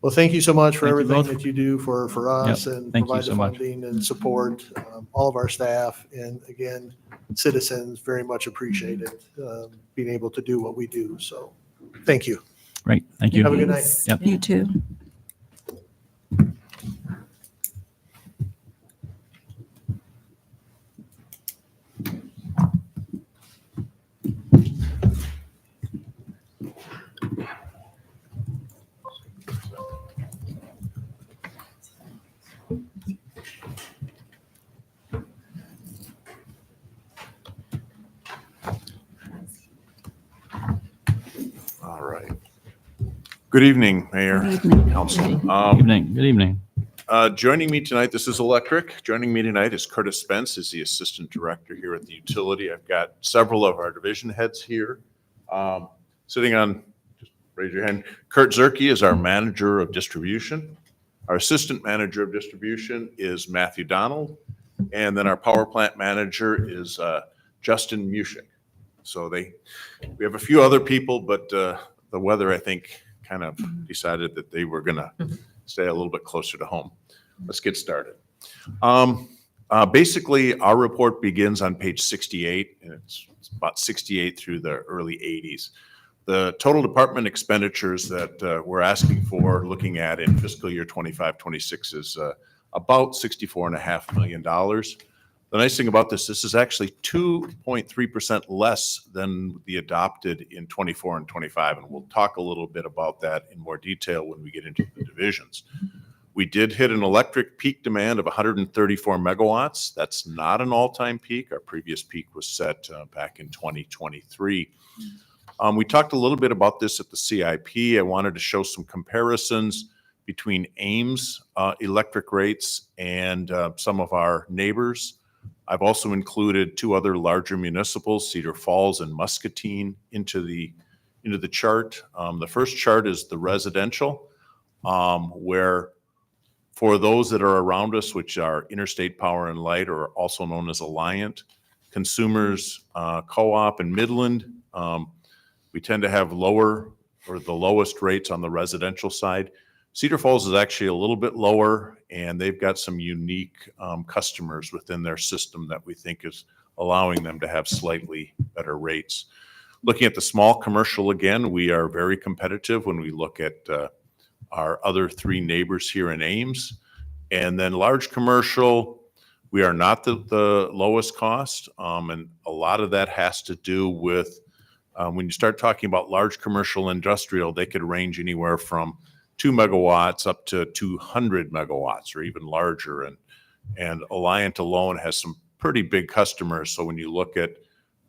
Well, thank you so much for
Thank you
everything
both.
that you do for us and
thank you
provide
so
the
much.
funding and support, all of our staff. And again, citizens very much appreciate it, being able to do what we do. So thank you.
Great. Thank you.
Have a good night.
Yep.
You too.
All right. Good evening, Mayor, Council.
Evening. Good evening.
Joining me tonight, this is Electric. Joining me tonight is Curtis Spence, is the Assistant Director here at the utility. I've got several of our division heads here. Sitting on, just raise your hand, Kurt Zerke is our Manager of Distribution. Our Assistant Manager of Distribution is Matthew Donald. And then our Power Plant Manager is Justin Mushik. So we have a few other people, but the weather, I think, kind of decided that they were going to stay a little bit closer to home. Let's get started. Basically, our report begins on page 68, and it's about 68 through the early 80s. The total department expenditures that we're asking for, looking at in fiscal year 25-26 is about $64.5 million. The nice thing about this is actually 2.3% less than the adopted in 24 and 25, and we'll talk a little bit about that in more detail when we get into the divisions. We did hit an electric peak demand of 134 megawatts. That's not an all-time peak. Our previous peak was set back in 2023. We talked a little bit about this at the CIP. I wanted to show some comparisons between Ames electric rates and some of our neighbors. I've also included two other larger municipals, Cedar Falls and Muscatine, into the chart. The first chart is the residential, where for those that are around us, which are Interstate Power and Light, or also known as Alliant, Consumers, Co-op, and Midland, we tend to have lower or the lowest rates on the residential side. Cedar Falls is actually a little bit lower, and they've got some unique customers within their system that we think is allowing them to have slightly better rates. Looking at the small commercial again, we are very competitive when we look at our other three neighbors here in Ames. And then large commercial, we are not the lowest cost, and a lot of that has to do with when you start talking about large commercial industrial, they could range anywhere from 2 megawatts up to 200 megawatts or even larger. And Alliant alone has some pretty big customers. So when you look at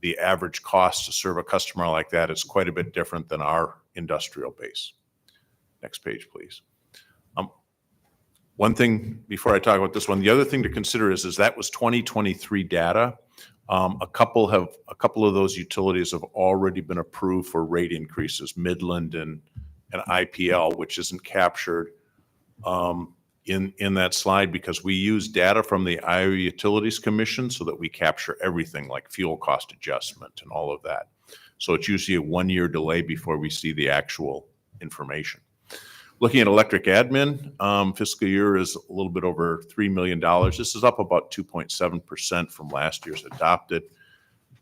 the average cost to serve a customer like that, it's quite a bit different than our industrial base. Next page, please. One thing before I talk about this one, the other thing to consider is that was 2023 data. A couple of those utilities have already been approved for rate increases, Midland and IPL, which isn't captured in that slide because we use data from the Iowa Utilities Commission so that we capture everything like fuel cost adjustment and all of that. So it's usually a 1-year delay before we see the actual information. Looking at electric admin, fiscal year is a little bit over $3 million. This is up about 2.7% from last year's adopted.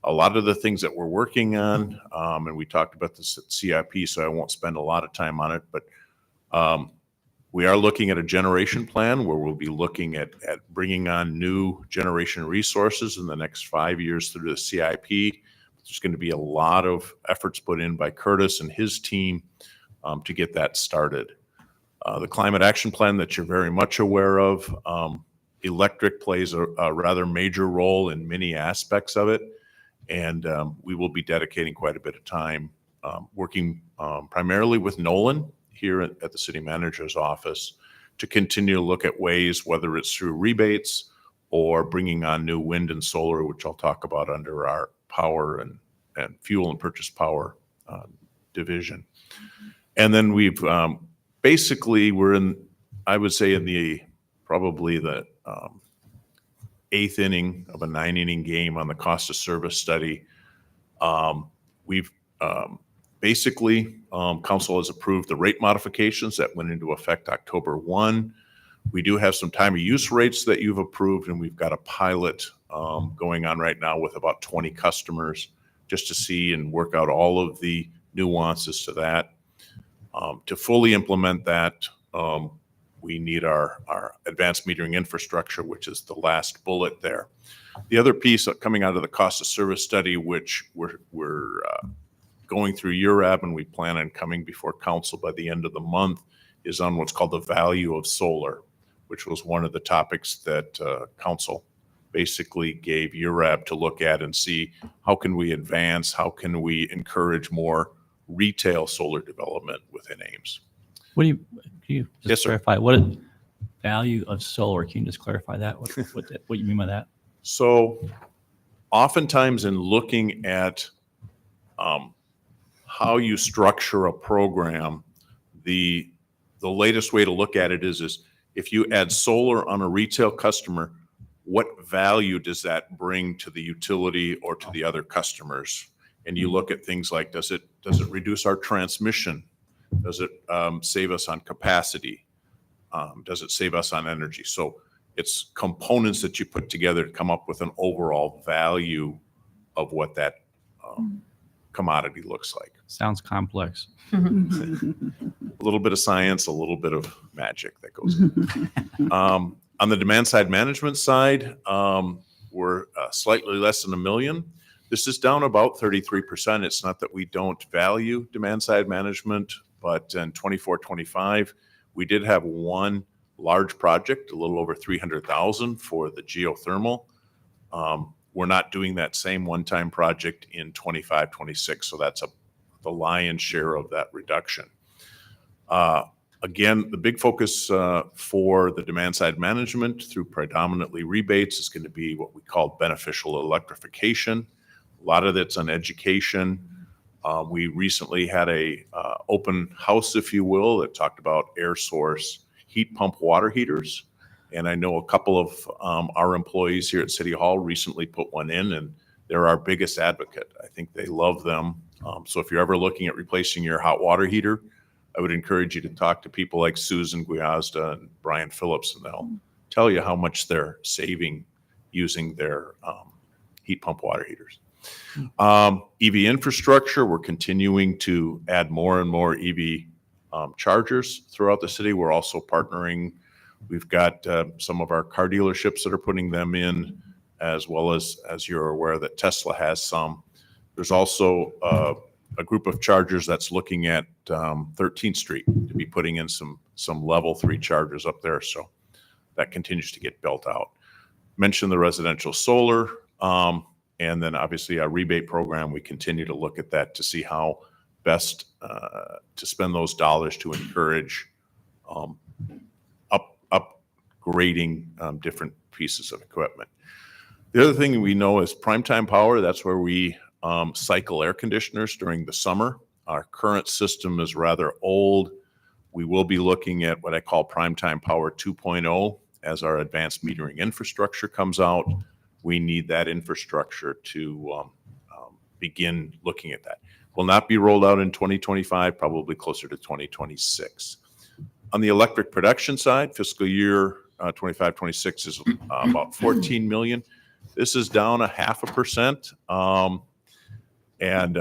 A lot of the things that we're working on, and we talked about this at CIP, so I won't spend a lot of time on it, but we are looking at a generation plan where we'll be looking at bringing on new generation resources in the next 5 years through the CIP. There's going to be a lot of efforts put in by Curtis and his team to get that started. The climate action plan that you're very much aware of, electric plays a rather major role in many aspects of it. And we will be dedicating quite a bit of time working primarily with Nolan here at the city manager's office to continue to look at ways, whether it's through rebates or bringing on new wind and solar, which I'll talk about under our power and fuel and purchase power division. And then we've basically, we're in, I would say, in probably the 8th inning of a 9-inning game on the cost of service study. We've basically, council has approved the rate modifications that went into effect October 1. We do have some time of use rates that you've approved, and we've got a pilot going on right now with about 20 customers just to see and work out all of the nuances to that. To fully implement that, we need our advanced metering infrastructure, which is the last bullet there. The other piece coming out of the cost of service study, which we're going through URAB and we plan on coming before council by the end of the month, is on what's called the value of solar, which was one of the topics that council basically gave URAB to look at and see how can we advance, how can we encourage more retail solar development within Ames.
What do you, can you
Yes,
just
sir.
clarify, what is value of solar? Can you just clarify that? What you mean by that?
So oftentimes in looking at how you structure a program, the latest way to look at it is if you add solar on a retail customer, what value does that bring to the utility or to the other customers? And you look at things like, does it reduce our transmission? Does it save us on capacity? Does it save us on energy? So it's components that you put together to come up with an overall value of what that commodity looks like.
Sounds complex.
A little bit of science, a little bit of magic that goes in. On the demand side management side, we're slightly less than $1 million. This is down about 33%. It's not that we don't value demand side management, but in 24-25, we did have one large project, a little over 300,000 for the geothermal. We're not doing that same one-time project in 25-26, so that's the lion's share of that reduction. Again, the big focus for the demand side management through predominantly rebates is going to be what we call beneficial electrification. A lot of it's on education. We recently had a open house, if you will, that talked about air source heat pump water heaters. And I know a couple of our employees here at City Hall recently put one in, and they're our biggest advocate. I think they love them. So if you're ever looking at replacing your hot water heater, I would encourage you to talk to people like Susan Guiazda and Brian Phillips, and they'll tell you how much they're saving using their heat pump water heaters. EV infrastructure, we're continuing to add more and more EV chargers throughout the city. We're also partnering. We've got some of our car dealerships that are putting them in, as well as you're aware that Tesla has some. There's also a group of chargers that's looking at 13th Street to be putting in some level 3 chargers up there. So that continues to get built out. Mentioned the residential solar, and then obviously our rebate program. We continue to look at that to see how best to spend those dollars to encourage upgrading different pieces of equipment. The other thing we know is primetime power. That's where we cycle air conditioners during the summer. Our current system is rather old. We will be looking at what I call primetime power 2.0 as our advanced metering infrastructure comes out. We need that infrastructure to begin looking at that. Will not be rolled out in 2025, probably closer to 2026. On the electric production side, fiscal year 25-26 is about 14 million. This is down 0.5%. And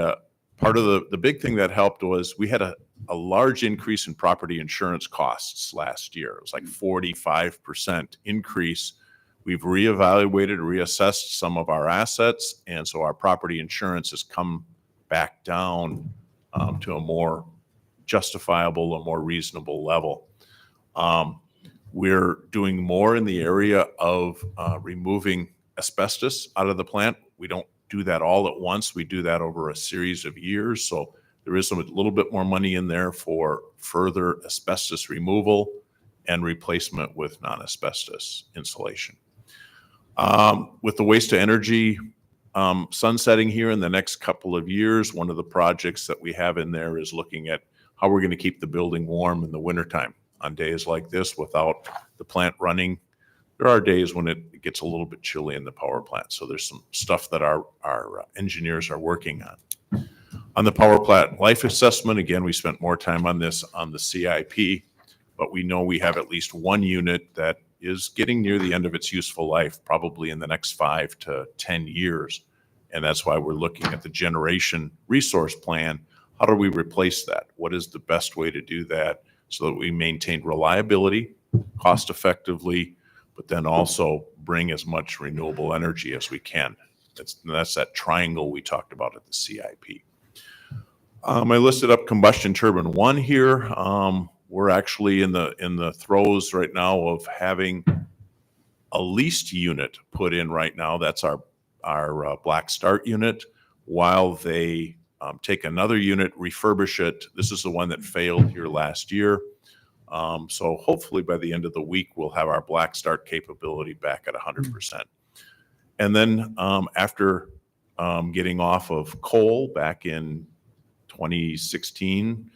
part of the big thing that helped was we had a large increase in property insurance costs last year. It was like 45% increase. We've reevaluated, reassessed some of our assets, and so our property insurance has come back down to a more justifiable, a more reasonable level. We're doing more in the area of removing asbestos out of the plant. We don't do that all at once. We do that over a series of years. So there is a little bit more money in there for further asbestos removal and replacement with non-asbestos insulation. With the waste to energy sunsetting here in the next couple of years, one of the projects that we have in there is looking at how we're going to keep the building warm in the wintertime. On days like this, without the plant running, there are days when it gets a little bit chilly in the power plant. So there's some stuff that our engineers are working on. On the power plant life assessment, again, we spent more time on this on the CIP, but we know we have at least one unit that is getting near the end of its useful life, probably in the next 5 to 10 years. And that's why we're looking at the generation resource plan. How do we replace that? What is the best way to do that so that we maintain reliability, cost effectively, but then also bring as much renewable energy as we can? That's that triangle we talked about at the CIP. I listed up combustion turbine 1 here. We're actually in the throes right now of having a leased unit put in right now. That's our Black Start unit, while they take another unit, refurbish it. This is the one that failed here last year. So hopefully by the end of the week, we'll have our Black Start capability back at 100%. And then after getting off of coal back in 2016,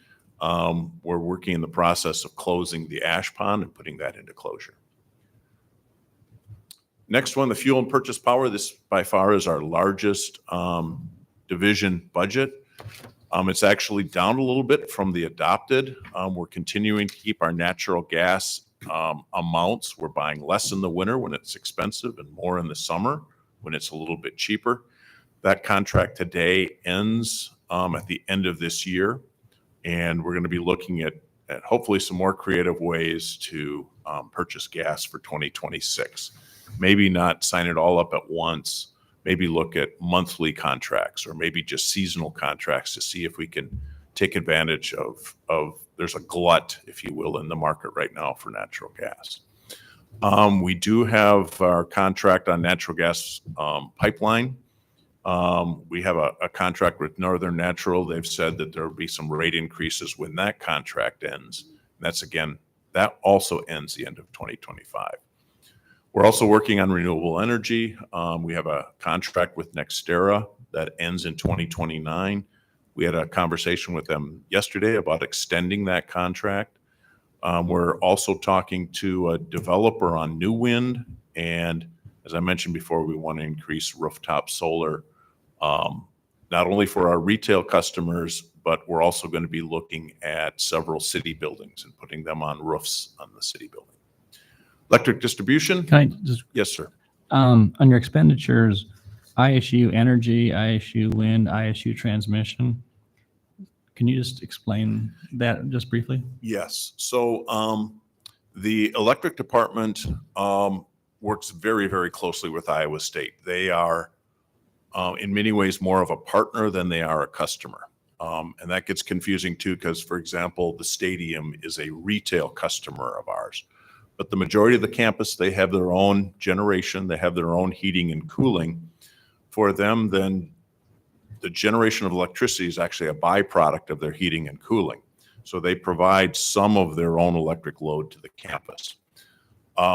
we're working in the process of closing the ash pond and putting that into closure. Next one, the fuel and purchase power. This by far is our largest division budget. It's actually down a little bit from the adopted. We're continuing to keep our natural gas amounts. We're buying less in the winter when it's expensive and more in the summer when it's a little bit cheaper. That contract today ends at the end of this year, and we're going to be looking at hopefully some more creative ways to purchase gas for 2026. Maybe not sign it all up at once. Maybe look at monthly contracts or maybe just seasonal contracts to see if we can take advantage of there's a glut, if you will, in the market right now for natural gas. We do have our contract on natural gas pipeline. We have a contract with Northern Natural. They've said that there will be some rate increases when that contract ends. And that also ends the end of 2025. We're also working on renewable energy. We have a contract with NextEra that ends in 2029. We had a conversation with them yesterday about extending that contract. We're also talking to a developer on new wind. And as I mentioned before, we want to increase rooftop solar, not only for our retail customers, but we're also going to be looking at several city buildings and putting them on roofs on the city building. Electric distribution?
Can I just,
Yes, sir.
on your expenditures, ISU energy, ISU wind, ISU transmission, can you just explain that just briefly?
Yes. So the electric department works very, very closely with Iowa State. They are in many ways more of a partner than they are a customer. And that gets confusing too, because, for example, the stadium is a retail customer of ours. But the majority of the campus, they have their own generation. They have their own heating and cooling. For them, then the generation of electricity is actually a byproduct of their heating and cooling. So they provide some of their own electric load to the campus.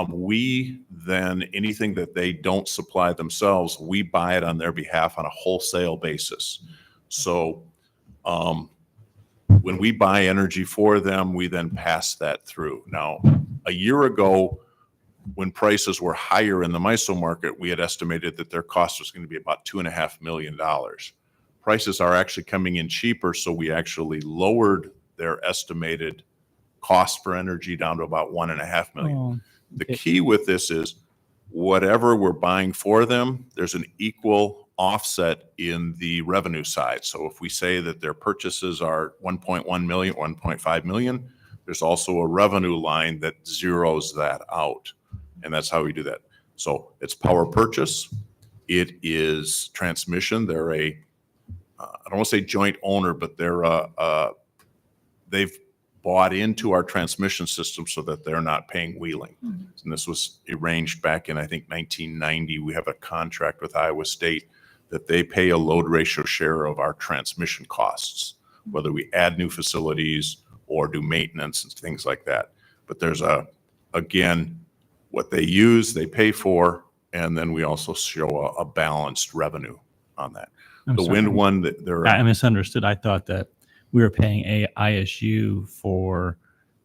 We then, anything that they don't supply themselves, we buy it on their behalf on a wholesale basis. So when we buy energy for them, we then pass that through. Now, a year ago, when prices were higher in the MISO market, we had estimated that their cost was going to be about $2.5 million. Prices are actually coming in cheaper, so we actually lowered their estimated cost for energy down to about $1.5 million.
Oh,
The key with this is whatever we're buying for them, there's an equal offset in the revenue side. So if we say that their purchases are 1.1 million, 1.5 million, there's also a revenue line that zeroes that out. And that's how we do that. So it's power purchase. It is transmission. They're I don't want to say joint owner, but they've bought into our transmission system so that they're not paying wheeling. And this was arranged back in, I think, 1990. We have a contract with Iowa State that they pay a load ratio share of our transmission costs, whether we add new facilities or do maintenance and things like that. But there's again, what they use, they pay for, and then we also show a balanced revenue on that.
I'm
The
sorry.
wind one, that they're
I misunderstood. I thought that we were paying a ISU for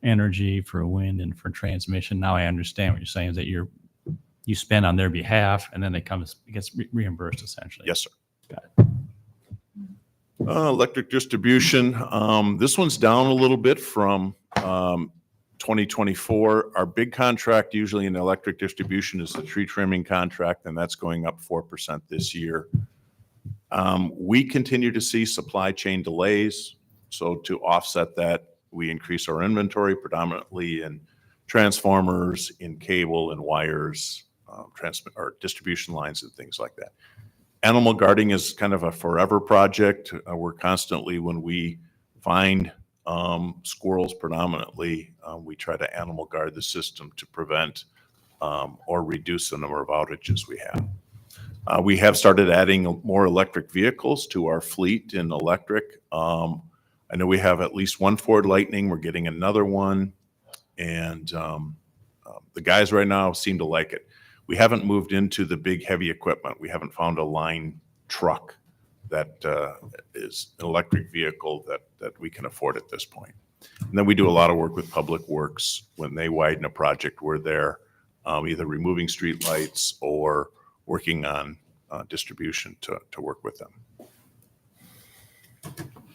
energy, for wind, and for transmission. Now I understand what you're saying is that you spend on their behalf, and then it gets reimbursed essentially.
yes, sir.
Got it.
Electric distribution. This one's down a little bit from 2024. Our big contract usually in electric distribution is the tree trimming contract, and that's going up 4% this year. We continue to see supply chain delays. So to offset that, we increase our inventory predominantly in transformers, in cable and wires, or distribution lines and things like that. Animal guarding is kind of a forever project. We're constantly, when we find squirrels predominantly, we try to animal guard the system to prevent or reduce the number of outages we have. We have started adding more electric vehicles to our fleet in electric. I know we have at least one Ford Lightning. We're getting another one. And the guys right now seem to like it. We haven't moved into the big heavy equipment. We haven't found a line truck that is an electric vehicle that we can afford at this point. And then we do a lot of work with Public Works. When they widen a project, we're there either removing street lights or working on distribution to work with them.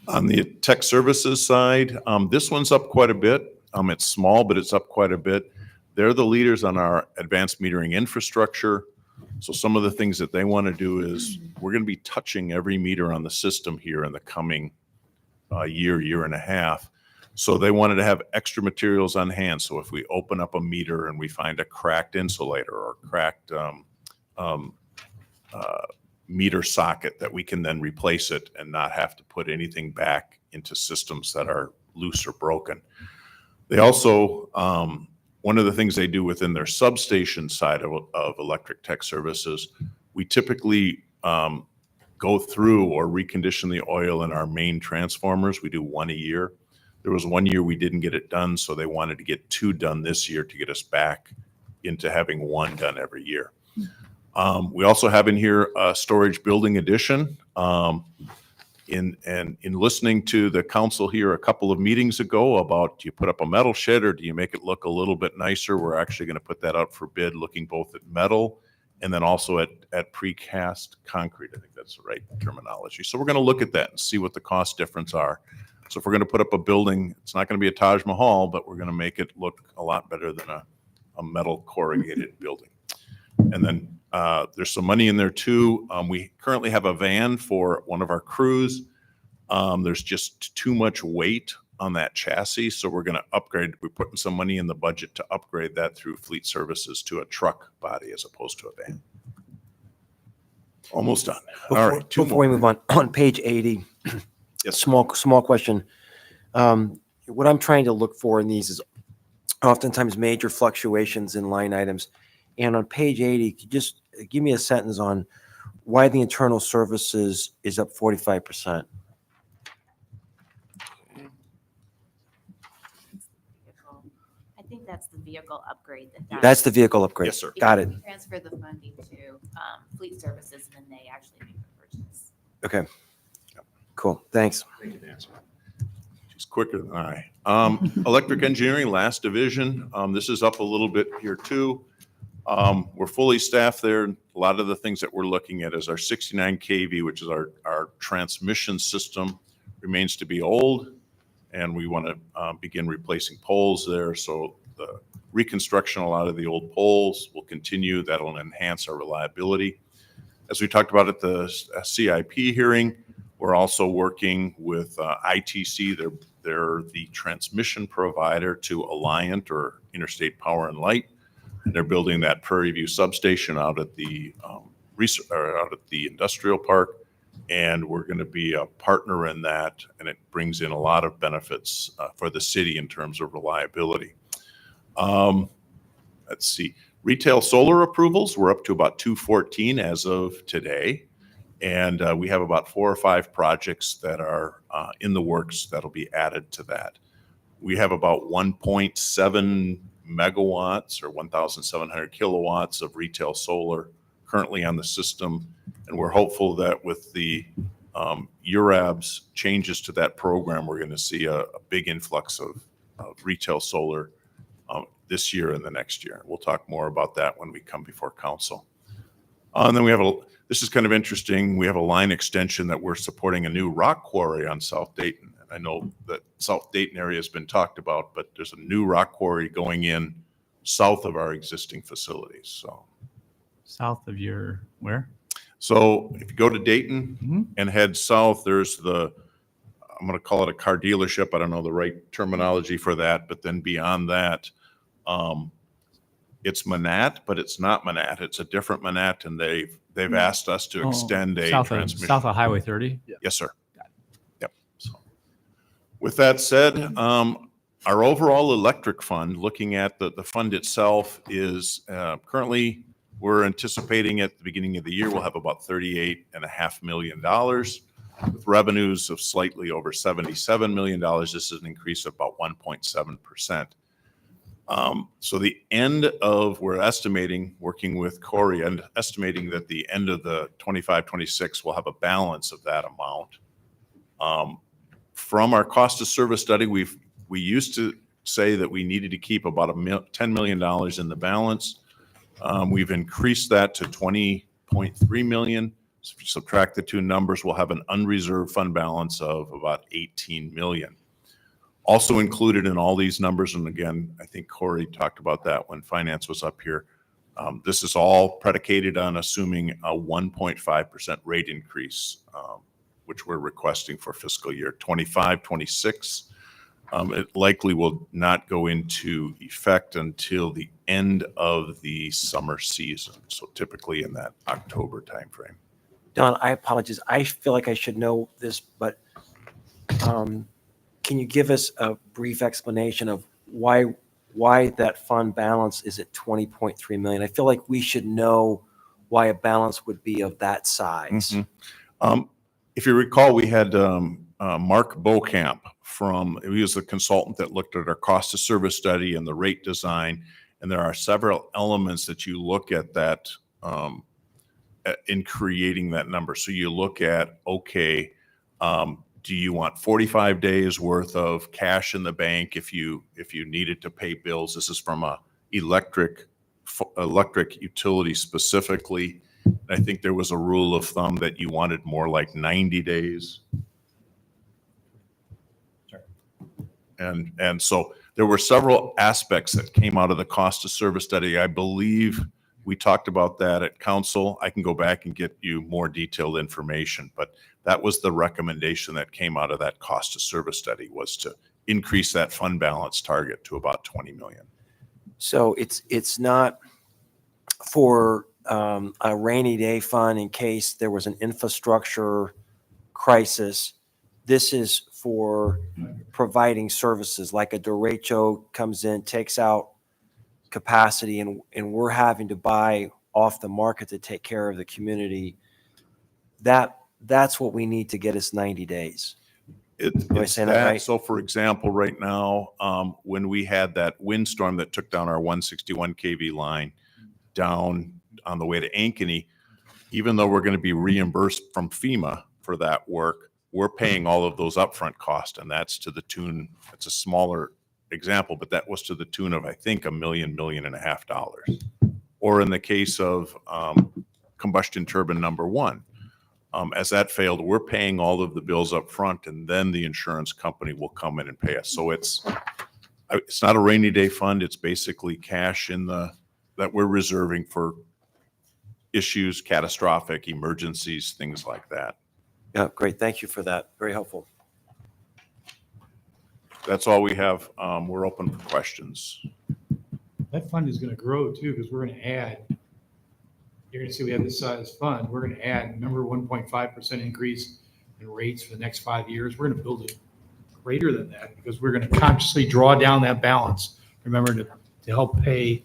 On the tech services side, this one's up quite a bit. It's small, but it's up quite a bit. They're the leaders on our advanced metering infrastructure. So some of the things that they want to do is we're going to be touching every meter on the system here in the coming year and a half. So they wanted to have extra materials on hand. So if we open up a meter and we find a cracked insulator or cracked meter socket, that we can then replace it and not have to put anything back into systems that are loose or broken. They also, one of the things they do within their substation side of electric tech services, we typically go through or recondition the oil in our main transformers. We do one a year. There was 1 year we didn't get it done, so they wanted to get 2 done this year to get us back into having 1 done every year. We also have in here a storage building addition. In listening to the council here a couple of meetings ago about, do you put up a metal shed or do you make it look a little bit nicer? We're actually going to put that out for bid, looking both at metal and then also at precast concrete. I think that's the right terminology. So we're going to look at that and see what the cost difference are. So if we're going to put up a building, it's not going to be a Taj Mahal, but we're going to make it look a lot better than a metal corrugated building. And then there's some money in there too. We currently have a van for one of our crews. There's just too much weight on that chassis, so we're going to upgrade. We're putting some money in the budget to upgrade that through fleet services to a truck body as opposed to a van. Almost done. All right, two
Before
more.
we move on page 80,
Yes.
small question. What I'm trying to look for in these is oftentimes major fluctuations in line items. And on page 80, could you just give me a sentence on why the internal services is up 45%?
I think that's the vehicle upgrade.
That's the vehicle upgrade.
Yes, sir.
Got it.
Transfer the funding to fleet services, and then they actually make the purchase.
Okay. Cool. Thanks.
Thank you, Nancy. She's quicker than I. Electric engineering, last division. This is up a little bit here too. We're fully staffed there. A lot of the things that we're looking at is our 69 kV, which is our transmission system, remains to be old, and we want to begin replacing poles there. So the reconstruction, a lot of the old poles will continue. That'll enhance our reliability. As we talked about at the CIP hearing, we're also working with ITC. They're the transmission provider to Alliant or Interstate Power and Light. And they're building that Prairie View substation out at the industrial park. And we're going to be a partner in that. And it brings in a lot of benefits for the city in terms of reliability. Let's see. Retail solar approvals, we're up to about 214 as of today. And we have about 4 or 5 projects that are in the works that'll be added to that. We have about 1.7 megawatts or 1,700 kilowatts of retail solar currently on the system. And we're hopeful that with the URAB's changes to that program, we're going to see a big influx of retail solar this year and the next year. We'll talk more about that when we come before council. And then we have this is kind of interesting. We have a line extension that we're supporting a new rock quarry on South Dayton. And I know that South Dayton area has been talked about, but there's a new rock quarry going in south of our existing facilities. So
South of your, where?
So if you go to Dayton and head south, there's I'm going to call it a car dealership. I don't know the right terminology for that. But then beyond that, it's Manat, but it's not Manat. It's a different Manat, and they've asked us to extend a transmission.
South of Highway 30?
Yes, sir. Yep. So, with that said, our overall electric fund, looking at the fund itself, is currently we're anticipating at the beginning of the year we'll have about $38.5 million with revenues of slightly over $77 million. This is an increase of about 1.7%. So the end of, we're estimating, working with Corey, and estimating that the end of the 25-26 will have a balance of that amount. From our cost of service study, we used to say that we needed to keep about $10 million in the balance. We've increased that to $20.3 million. So if you subtract the two numbers, we'll have an unreserved fund balance of about $18 million. Also included in all these numbers, and again, I think Corey talked about that when finance was up here. This is all predicated on assuming a 1.5% rate increase, which we're requesting for fiscal year 25-26. It likely will not go into effect until the end of the summer season, so typically in that October timeframe.
Don, I apologize. I feel like I should know this, but can you give us a brief explanation of why that fund balance is at 20.3 million? I feel like we should know why a balance would be of that size.
If you recall, we had Mark Bokamp he was the consultant that looked at our cost of service study and the rate design. And there are several elements that you look at that in creating that number. So you look at, okay, do you want 45 days worth of cash in the bank if you needed to pay bills? This is from a electric utility specifically. I think there was a rule of thumb that you wanted more like 90 days. And so there were several aspects that came out of the cost of service study. I believe we talked about that at council. I can go back and get you more detailed information, but that was the recommendation that came out of that cost of service study, was to increase that fund balance target to about 20 million.
So it's not for a rainy day fund in case there was an infrastructure crisis. This is for providing services, like a derecho comes in, takes out capacity, and we're having to buy off the market to take care of the community. That's what we need to get us 90 days. I
It's
saying that right?
So for example, right now, when we had that windstorm that took down our 161 kV line down on the way to Ankeny, even though we're going to be reimbursed from FEMA for that work, we're paying all of those upfront costs. And that's to the tune, it's a smaller example, but that was to the tune of, I think, $1.5 million. Or in the case of combustion turbine number one, as that failed, we're paying all of the bills up front, and then the insurance company will come in and pay us. So it's not a rainy day fund. It's basically cash that we're reserving for issues, catastrophic emergencies, things like that.
Yeah, great. Thank you for that. Very helpful.
That's all we have. We're open for questions.
That fund is going to grow too, because we're going to add, you're going to see we have this size fund. We're going to add, remember, 1.5% increase in rates for the next 5 years. We're going to build it greater than that because we're going to consciously draw down that balance. Remember, to help pay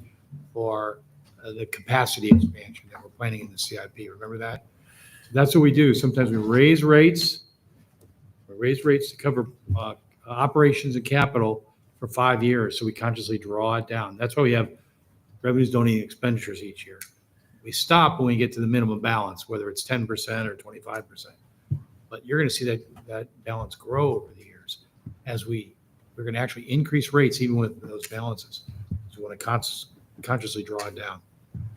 for the capacity expansion that we're planning in the CIP. Remember that? So that's what we do. Sometimes we raise rates. We raise rates to cover operations and capital for 5 years. So we consciously draw it down. That's why we have revenues don't eat expenditures each year. We stop when we get to the minimum balance, whether it's 10% or 25%. But you're going to see that balance grow over the years as we're going to actually increase rates even with those balances. So we want to consciously draw it down.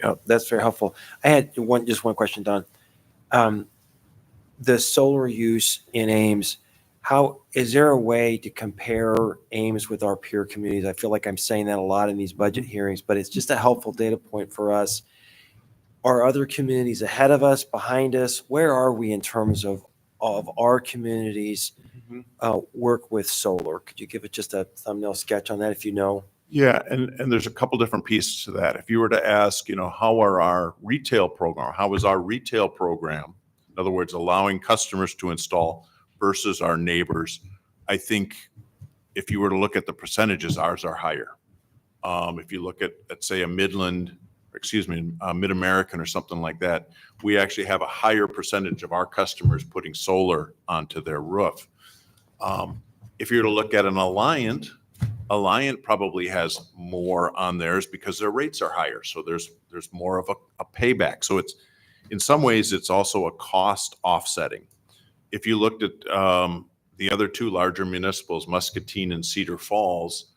Yeah, that's very helpful. I had just one question, Don. The solar use in Ames, how is there a way to compare Ames with our peer communities? I feel like I'm saying that a lot in these budget hearings, but it's just a helpful data point for us. Are other communities ahead of us, behind us? Where are we in terms of our communities work with solar? Could you give it just a thumbnail sketch on that if you know?
Yeah, and there's a couple different pieces to that. If you were to ask, how are our retail program, how is our retail program, in other words, allowing customers to install versus our neighbors, I think if you were to look at the percentages, ours are higher. If you look at, let's say, a Mid-American or something like that, we actually have a higher percentage of our customers putting solar onto their roof. If you were to look at an Alliant probably has more on theirs because their rates are higher. So there's more of a payback. So it's, in some ways, it's also a cost offsetting. If you looked at the other two larger municipals, Muscatine and Cedar Falls,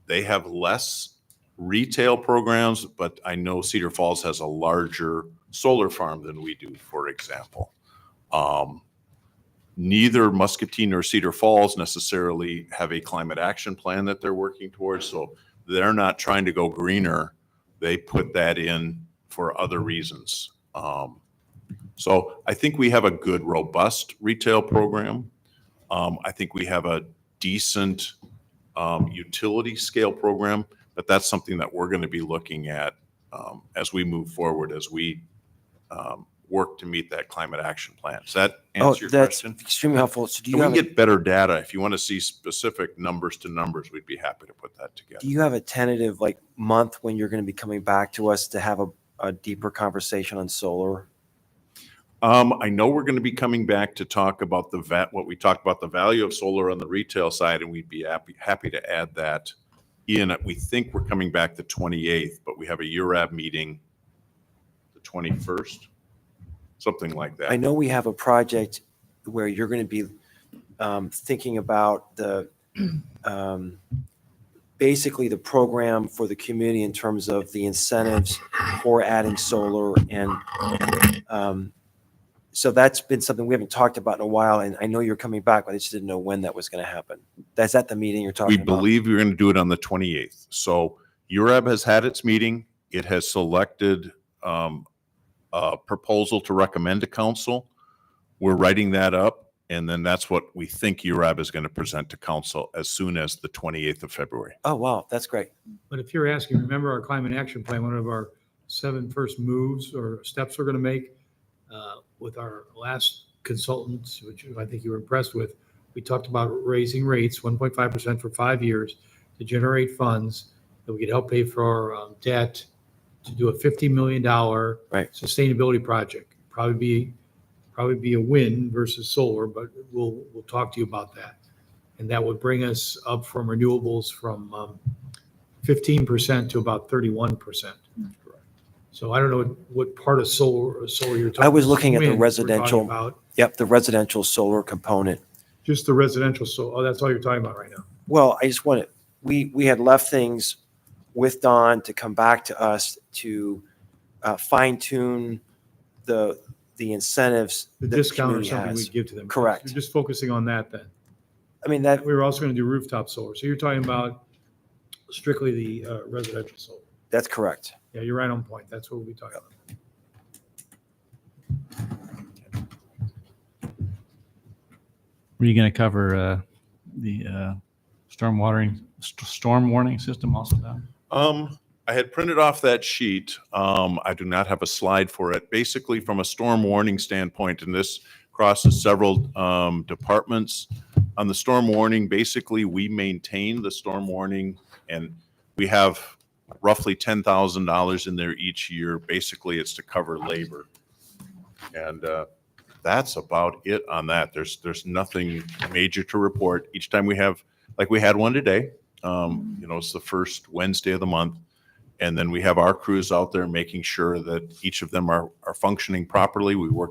they have less retail programs, but I know Cedar Falls has a larger solar farm than we do, for example. Neither Muscatine nor Cedar Falls necessarily have a climate action plan that they're working towards, so they're not trying to go greener. They put that in for other reasons. So I think we have a good, robust retail program. I think we have a decent utility scale program, but that's something that we're going to be looking at as we move forward, as we work to meet that climate action plan. Does that answer your
that's
question?
extremely helpful. So do you
And we
have
can get better data. If you want to see specific numbers to numbers, we'd be happy to put that together.
do you have a tentative month when you're going to be coming back to us to have a deeper conversation on solar?
I know we're going to be coming back to talk about what we talked about, the value of solar on the retail side, and we'd be happy to add that in. We think we're coming back the 28th, but we have a URAB meeting the 21st, something like that.
I know we have a project where you're going to be thinking about the basically the program for the community in terms of the incentives for adding solar, and so that's been something we haven't talked about in a while, and I know you're coming back, but I just didn't know when that was going to happen. That's the meeting you're talking
We
about?
believe we're going to do it on the 28th. So URAB has had its meeting. It has selected a proposal to recommend to council. We're writing that up, and then that's what we think URAB is going to present to council as soon as the 28th of February.
Oh, wow, that's great.
But if you're asking, remember our climate action plan, one of our 7 first moves or steps we're going to make with our last consultants, which I think you were impressed with, we talked about raising rates 1.5% for 5 years to generate funds that we could help pay for our debt to do a $50 million sustainability project. Probably be a win versus solar, but we'll talk to you about that. And that would bring us up from renewables from 15% to about 31%. So I don't know what part of solar you're talking.
I was looking at the
winds we're talking
residential.
about.
Yep, the residential solar component.
Just the residential solar. Oh, that's all you're talking about right now.
Well, I just wanted, we had left things with Don to come back to us to fine tune the incentives.
The
that
discount or
community
something
has.
we give to them.
Correct.
You're just focusing on that then.
I mean, that,
We were also going to do rooftop solar. So you're talking about strictly the residential solar.
that's correct.
Yeah, you're right on point. That's what we'll be talking about.
Were you going to cover the storm warning system also, Don?
I had printed off that sheet. I do not have a slide for it. Basically, from a storm warning standpoint, and this crosses several departments. On the storm warning, basically, we maintain the storm warning, and we have roughly $10,000 in there each year. Basically, it's to cover labor. And that's about it on that. There's nothing major to report. Each time we have, like we had one today, it's the first Wednesday of the month. And then we have our crews out there making sure that each of them are functioning properly. We work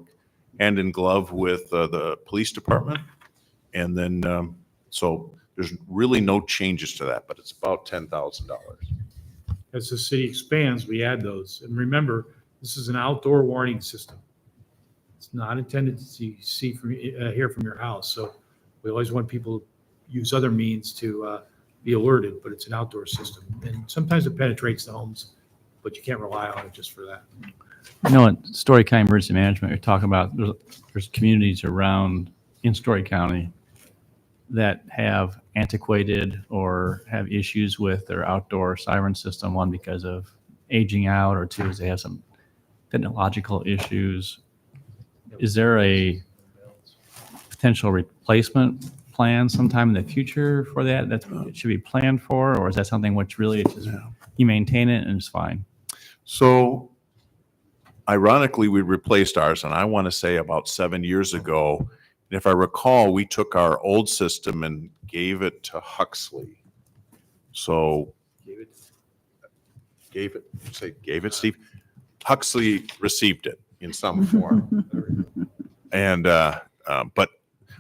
hand in glove with the police department. And then, so there's really no changes to that, but it's about $10,000.
As the city expands, we add those. And remember, this is an outdoor warning system. It's not intended to hear from your house. So we always want people to use other means to be alerted, but it's an outdoor system. And sometimes it penetrates the homes, but you can't rely on it just for that.
In Story County Emergency Management, you're talking about there's communities around in Story County that have antiquated or have issues with their outdoor siren system. One, because of aging out, or two, is they have some technological issues. Is there a potential replacement plan sometime in the future for that it should be planned for, or is that something which really it's just you maintain it and it's fine?
So ironically, we replaced ours, and I want to say about 7 years ago. And if I recall, we took our old system and gave it to Huxley. So gave it, Steve? Huxley received it in some form. And, but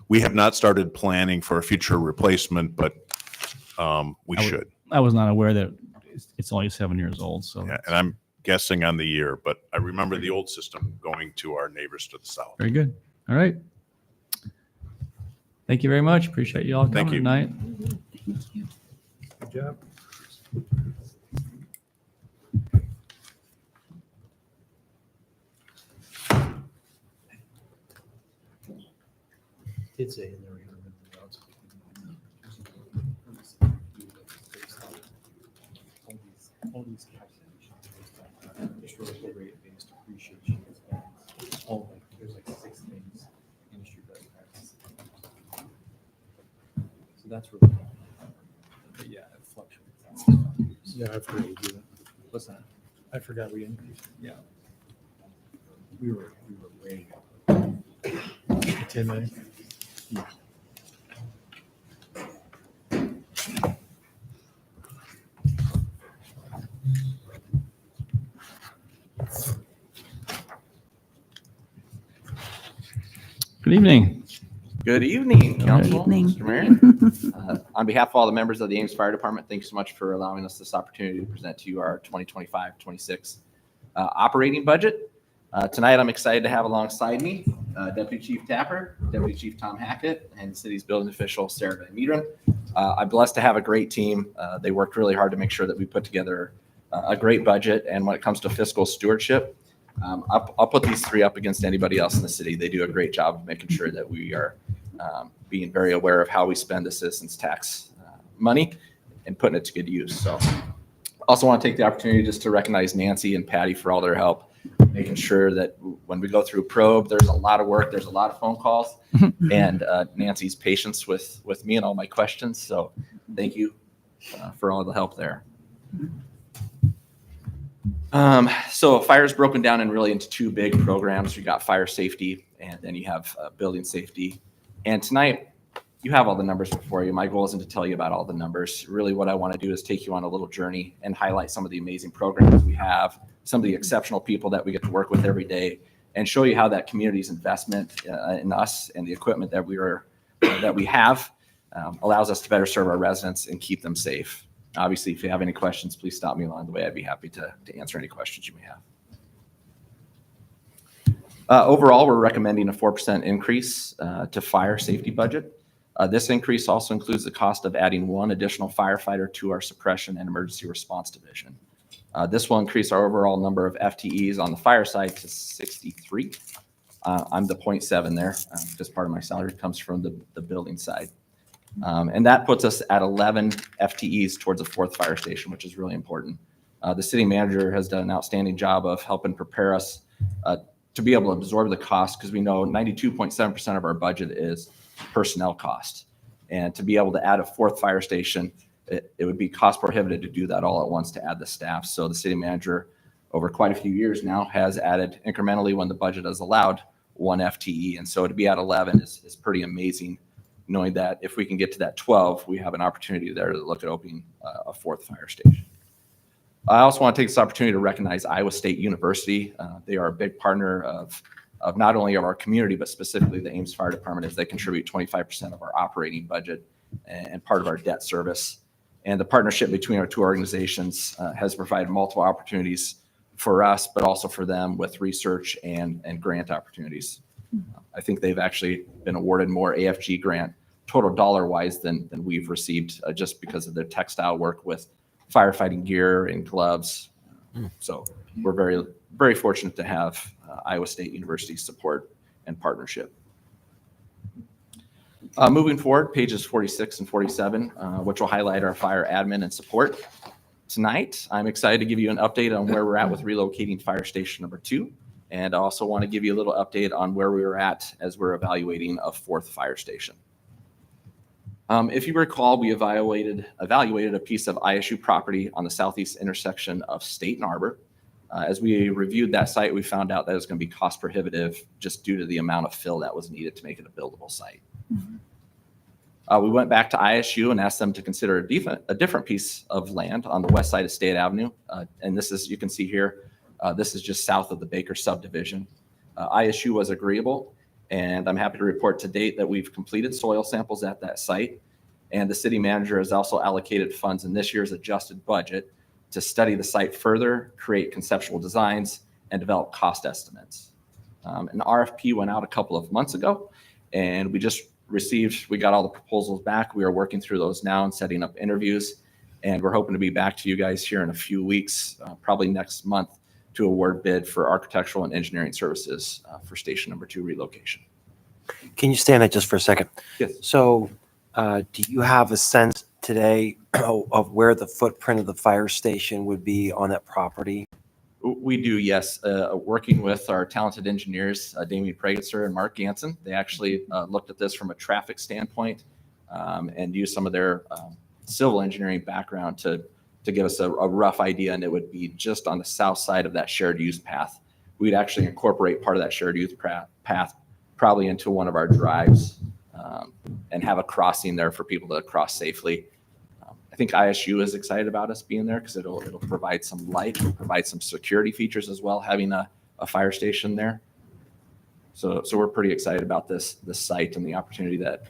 we have not started planning for a future replacement, but we should.
I was not aware that it's only 7 years old. So
Yeah, and I'm guessing on the year, but I remember the old system going to our neighbors to the south.
very good. All right. Thank you very much. Appreciate you all coming
Thank you.
tonight.
Thank you.
Good job. Did say in there. we're gonna remove the doubts.
All these calculations, historical rate-based appreciation is all like, there's like 6 things industry best practice. So that's really, but yeah, it fluctuates.
Yeah, I forgot to do that.
What's that?
I forgot we increased.
Yeah. We were way.
10 million.
Good evening.
Good evening, Council.
evening.
Mr. Mayor. On behalf of all the members of the Ames Fire Department, thank you so much for allowing us this opportunity to present to you our 2025-26 operating budget. Tonight, I'm excited to have alongside me Deputy Chief Tapper, Deputy Chief Tom Hackett, and the city's building official, Sarah Van Meederen. I'm blessed to have a great team. They worked really hard to make sure that we put together a great budget. And when it comes to fiscal stewardship, I'll put these three up against anybody else in the city. They do a great job of making sure that we are being very aware of how we spend the citizens' tax money and putting it to good use. So also want to take the opportunity just to recognize Nancy and Patty for all their help, making sure that when we go through probe, there's a lot of work, there's a lot of phone calls, and Nancy's patience with me and all my questions. So thank you for all the help there. So fire is broken down into two big programs. You got fire safety, and then you have building safety. And tonight, you have all the numbers before you. My goal isn't to tell you about all the numbers. Really, what I want to do is take you on a little journey and highlight some of the amazing programs we have, some of the exceptional people that we get to work with every day, and show you how that community's investment in us and the equipment that we have allows us to better serve our residents and keep them safe. Obviously, if you have any questions, please stop me along the way. I'd be happy to answer any questions you may have. Overall, we're recommending a 4% increase to fire safety budget. This increase also includes the cost of adding one additional firefighter to our suppression and emergency response division. This will increase our overall number of FTEs on the fire side to 63. I'm the 0.7 there because part of my salary comes from the building side. And that puts us at 11 FTEs towards a fourth fire station, which is really important. The city manager has done an outstanding job of helping prepare us to be able to absorb the cost, because we know 92.7% of our budget is personnel cost. And to be able to add a fourth fire station, it would be cost prohibitive to do that all at once to add the staff. So the city manager, over quite a few years now, has added incrementally when the budget has allowed 1 FTE. And so to be at 11 is pretty amazing, knowing that if we can get to that 12, we have an opportunity there to look at opening a fourth fire station. I also want to take this opportunity to recognize Iowa State University. They are a big partner of not only of our community, but specifically the Ames Fire Department, as they contribute 25% of our operating budget and part of our debt service. And the partnership between our two organizations has provided multiple opportunities for us, but also for them with research and grant opportunities. I think they've actually been awarded more AFG grant total dollar-wise than we've received just because of their textile work with firefighting gear and gloves. So we're very, very fortunate to have Iowa State University's support and partnership. Moving forward, pages 46 and 47, which will highlight our fire admin and support. Tonight, I'm excited to give you an update on where we're at with relocating fire station number 2. And I also want to give you a little update on where we were at as we're evaluating a fourth fire station. If you recall, we evaluated a piece of ISU property on the southeast intersection of State and Arbor. As we reviewed that site, we found out that it was going to be cost prohibitive just due to the amount of fill that was needed to make it a buildable site. We went back to ISU and asked them to consider a different piece of land on the west side of State Avenue. And this is, you can see here, this is just south of the Baker subdivision. ISU was agreeable, and I'm happy to report to date that we've completed soil samples at that site. And the city manager has also allocated funds in this year's adjusted budget to study the site further, create conceptual designs, and develop cost estimates. An RFP went out a couple of months ago, and we got all the proposals back. We are working through those now and setting up interviews. And we're hoping to be back to you guys here in a few weeks, probably next month, to award bid for architectural and engineering services for station number 2 relocation.
Can you stand that just for a second?
Yes.
So do you have a sense today of where the footprint of the fire station would be on that property?
We do, yes. Working with our talented engineers, Damien Pragetzer and Mark Ganson, they actually looked at this from a traffic standpoint and used some of their civil engineering background to give us a rough idea, and it would be just on the south side of that shared use path. We'd actually incorporate part of that shared use path probably into one of our drives and have a crossing there for people to cross safely. I think ISU is excited about us being there because it'll provide some light, it'll provide some security features as well, having a fire station there. So we're pretty excited about this site and the opportunity that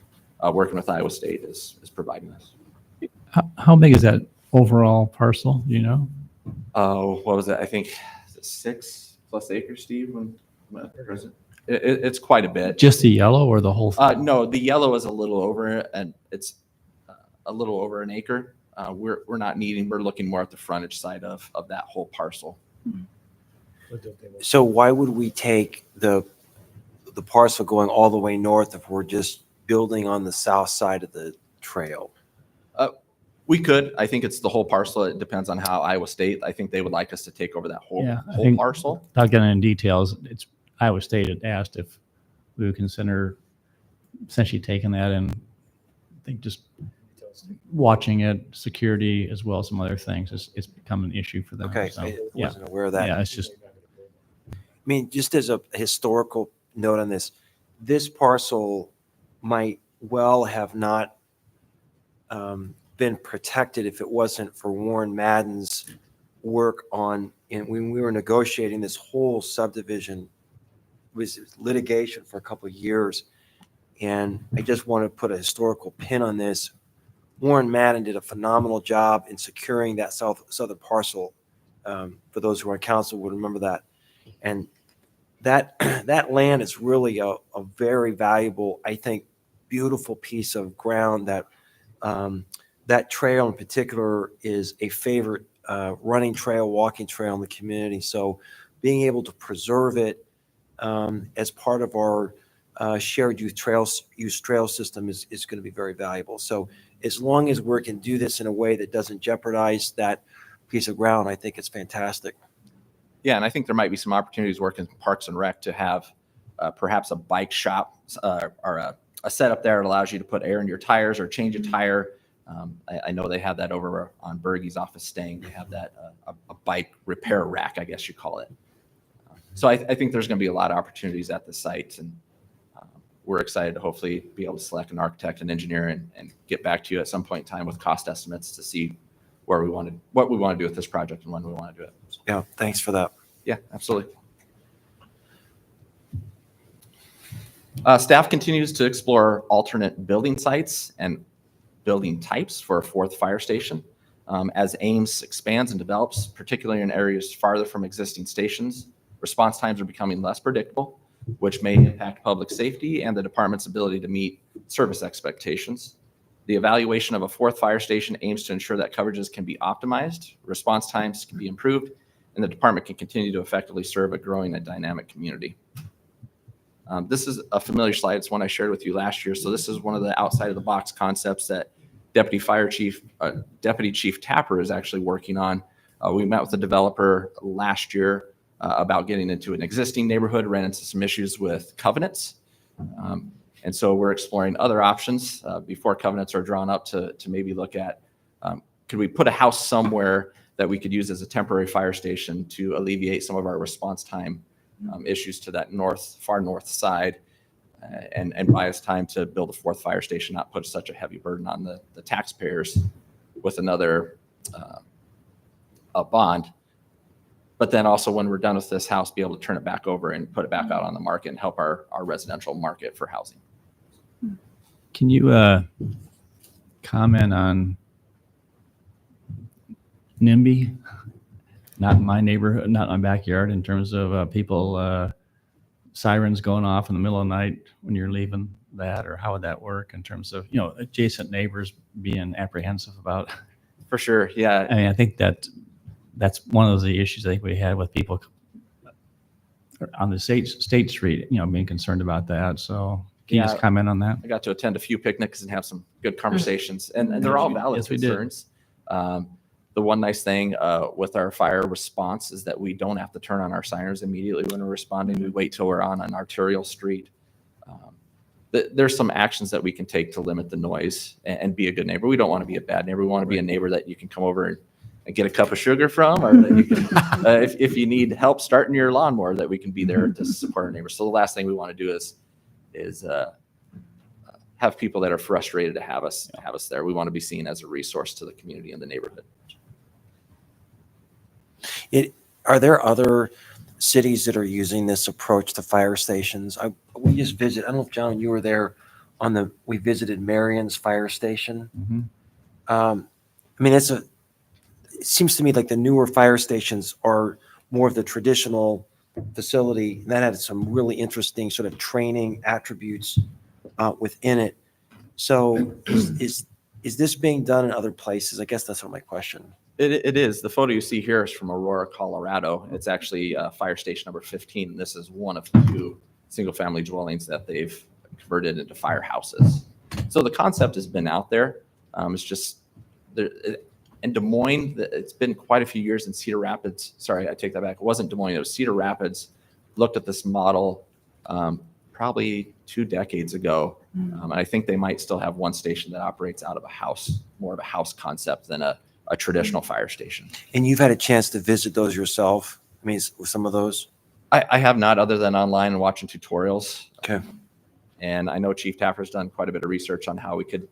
working with Iowa State is providing us.
How big is that overall parcel, do you know?
Oh, what was that? I think 6+ acres, Steve. It's quite a bit.
Just the yellow or the whole thing?
No, the yellow is a little over, and it's a little over an acre. We're not needing. We're looking more at the frontage side of that whole parcel.
So why would we take the parcel going all the way north if we're just building on the south side of the trail?
We could. I think it's the whole parcel. It depends on how Iowa State. I think they would like us to take over that whole parcel.
Without getting into details, it's Iowa State had asked if we would consider essentially taking that, and I think just watching it, security as well as some other things, it's become an issue for them.
Okay,
So,
I
yeah.
wasn't aware of that.
Yeah, it's just,
I mean, just as a historical note on this parcel might well have not been protected if it wasn't for Warren Madden's work on, and when we were negotiating this whole subdivision, was litigation for a couple of years. And I just want to put a historical pin on this. Warren Madden did a phenomenal job in securing that southern parcel. For those who are on council would remember that. And that land is really a very valuable, I think, beautiful piece of ground that that trail in particular is a favorite running trail, walking trail in the community. So being able to preserve it as part of our shared use trail system is going to be very valuable. So as long as we can do this in a way that doesn't jeopardize that piece of ground, I think it's fantastic.
Yeah, and I think there might be some opportunities working Parks and Rec to have perhaps a bike shop or a setup there that allows you to put air in your tires or change a tire. I know they have that over on Bergie's office staying. They have that a bike repair rack, I guess you call it. So I think there's going to be a lot of opportunities at the site, and we're excited to hopefully be able to select an architect and engineer and get back to you at some point in time with cost estimates to see what we want to do with this project and when we want to do it. So,
Yeah, thanks for that.
yeah, absolutely. Staff continues to explore alternate building sites and building types for a fourth fire station. As Ames expands and develops, particularly in areas farther from existing stations, response times are becoming less predictable, which may impact public safety and the department's ability to meet service expectations. The evaluation of a fourth fire station aims to ensure that coverages can be optimized, response times can be improved, and the department can continue to effectively serve a growing and dynamic community. This is a familiar slide. It's one I shared with you last year. So this is one of the outside of the box concepts that Deputy Chief Tapper is actually working on. We met with the developer last year about getting into an existing neighborhood, ran into some issues with covenants. And so we're exploring other options before covenants are drawn up to maybe look at, could we put a house somewhere that we could use as a temporary fire station to alleviate some of our response time issues to that far north side and buy us time to build a fourth fire station, not put such a heavy burden on the taxpayers with another a bond. But then also when we're done with this house, be able to turn it back over and put it back out on the market and help our residential market for housing.
Can you comment on NIMBY? Not in my neighborhood, not in my backyard, in terms of people, sirens going off in the middle of the night when you're leaving that, or how would that work in terms of, adjacent neighbors being apprehensive about?
For sure, yeah.
I mean, I think that's one of the issues I think we had with people on the State Street, being concerned about that. So can you just comment on that?
I got to attend a few picnics and have some good conversations, and they're all valid
Yes, we did.
concerns. The one nice thing with our fire response is that we don't have to turn on our sirens immediately when we're responding. We wait till we're on an arterial street. There's some actions that we can take to limit the noise and be a good neighbor. We don't want to be a bad neighbor. We want to be a neighbor that you can come over and get a cup of sugar from, or that you can, if you need help starting your lawnmower, that we can be there to support our neighbors. So the last thing we want to do is have people that are frustrated to have us there. We want to be seen as a resource to the community and the neighborhood.
Are there other cities that are using this approach to fire stations? We just visited, I don't know if, John, you were there we visited Marion's fire station.
Mm-hmm.
I mean, it seems to me like the newer fire stations are more of the traditional facility that had some really interesting sort of training attributes within it. So is this being done in other places? I guess that's what my question.
It is. The photo you see here is from Aurora, Colorado. It's actually fire station number 15. This is one of 2 single-family dwellings that they've converted into firehouses. So the concept has been out there. It's just in Des Moines. It's been quite a few years in Cedar Rapids. Sorry, I take that back. It wasn't Des Moines. It was Cedar Rapids. Looked at this model probably 2 decades ago. And I think they might still have one station that operates out of a house, more of a house concept than a traditional fire station.
And you've had a chance to visit those yourself? I mean, with some of those?
I have not, other than online and watching tutorials.
Okay.
And I know Chief Taffer's done quite a bit of research on how we could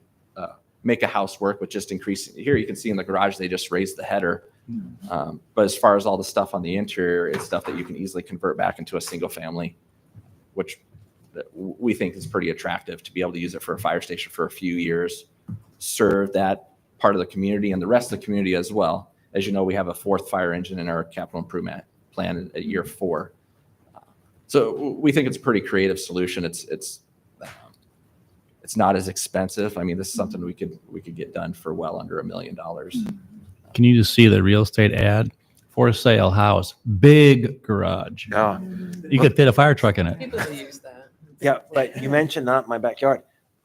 make a house work with just increasing. Here you can see in the garage, they just raised the header. But as far as all the stuff on the interior, it's stuff that you can easily convert back into a single family, which we think is pretty attractive to be able to use it for a fire station for a few years, serve that part of the community and the rest of the community as well. As you know, we have a 4th fire engine in our capital improvement plan at year 4. So we think it's a pretty creative solution. It's not as expensive. I mean, this is something we could get done for well under $1 million.
Can you just see the real estate ad? For sale house, big garage.
Yeah.
You could fit a fire truck in it.
People will use that.
Yeah, but you mentioned not in my backyard.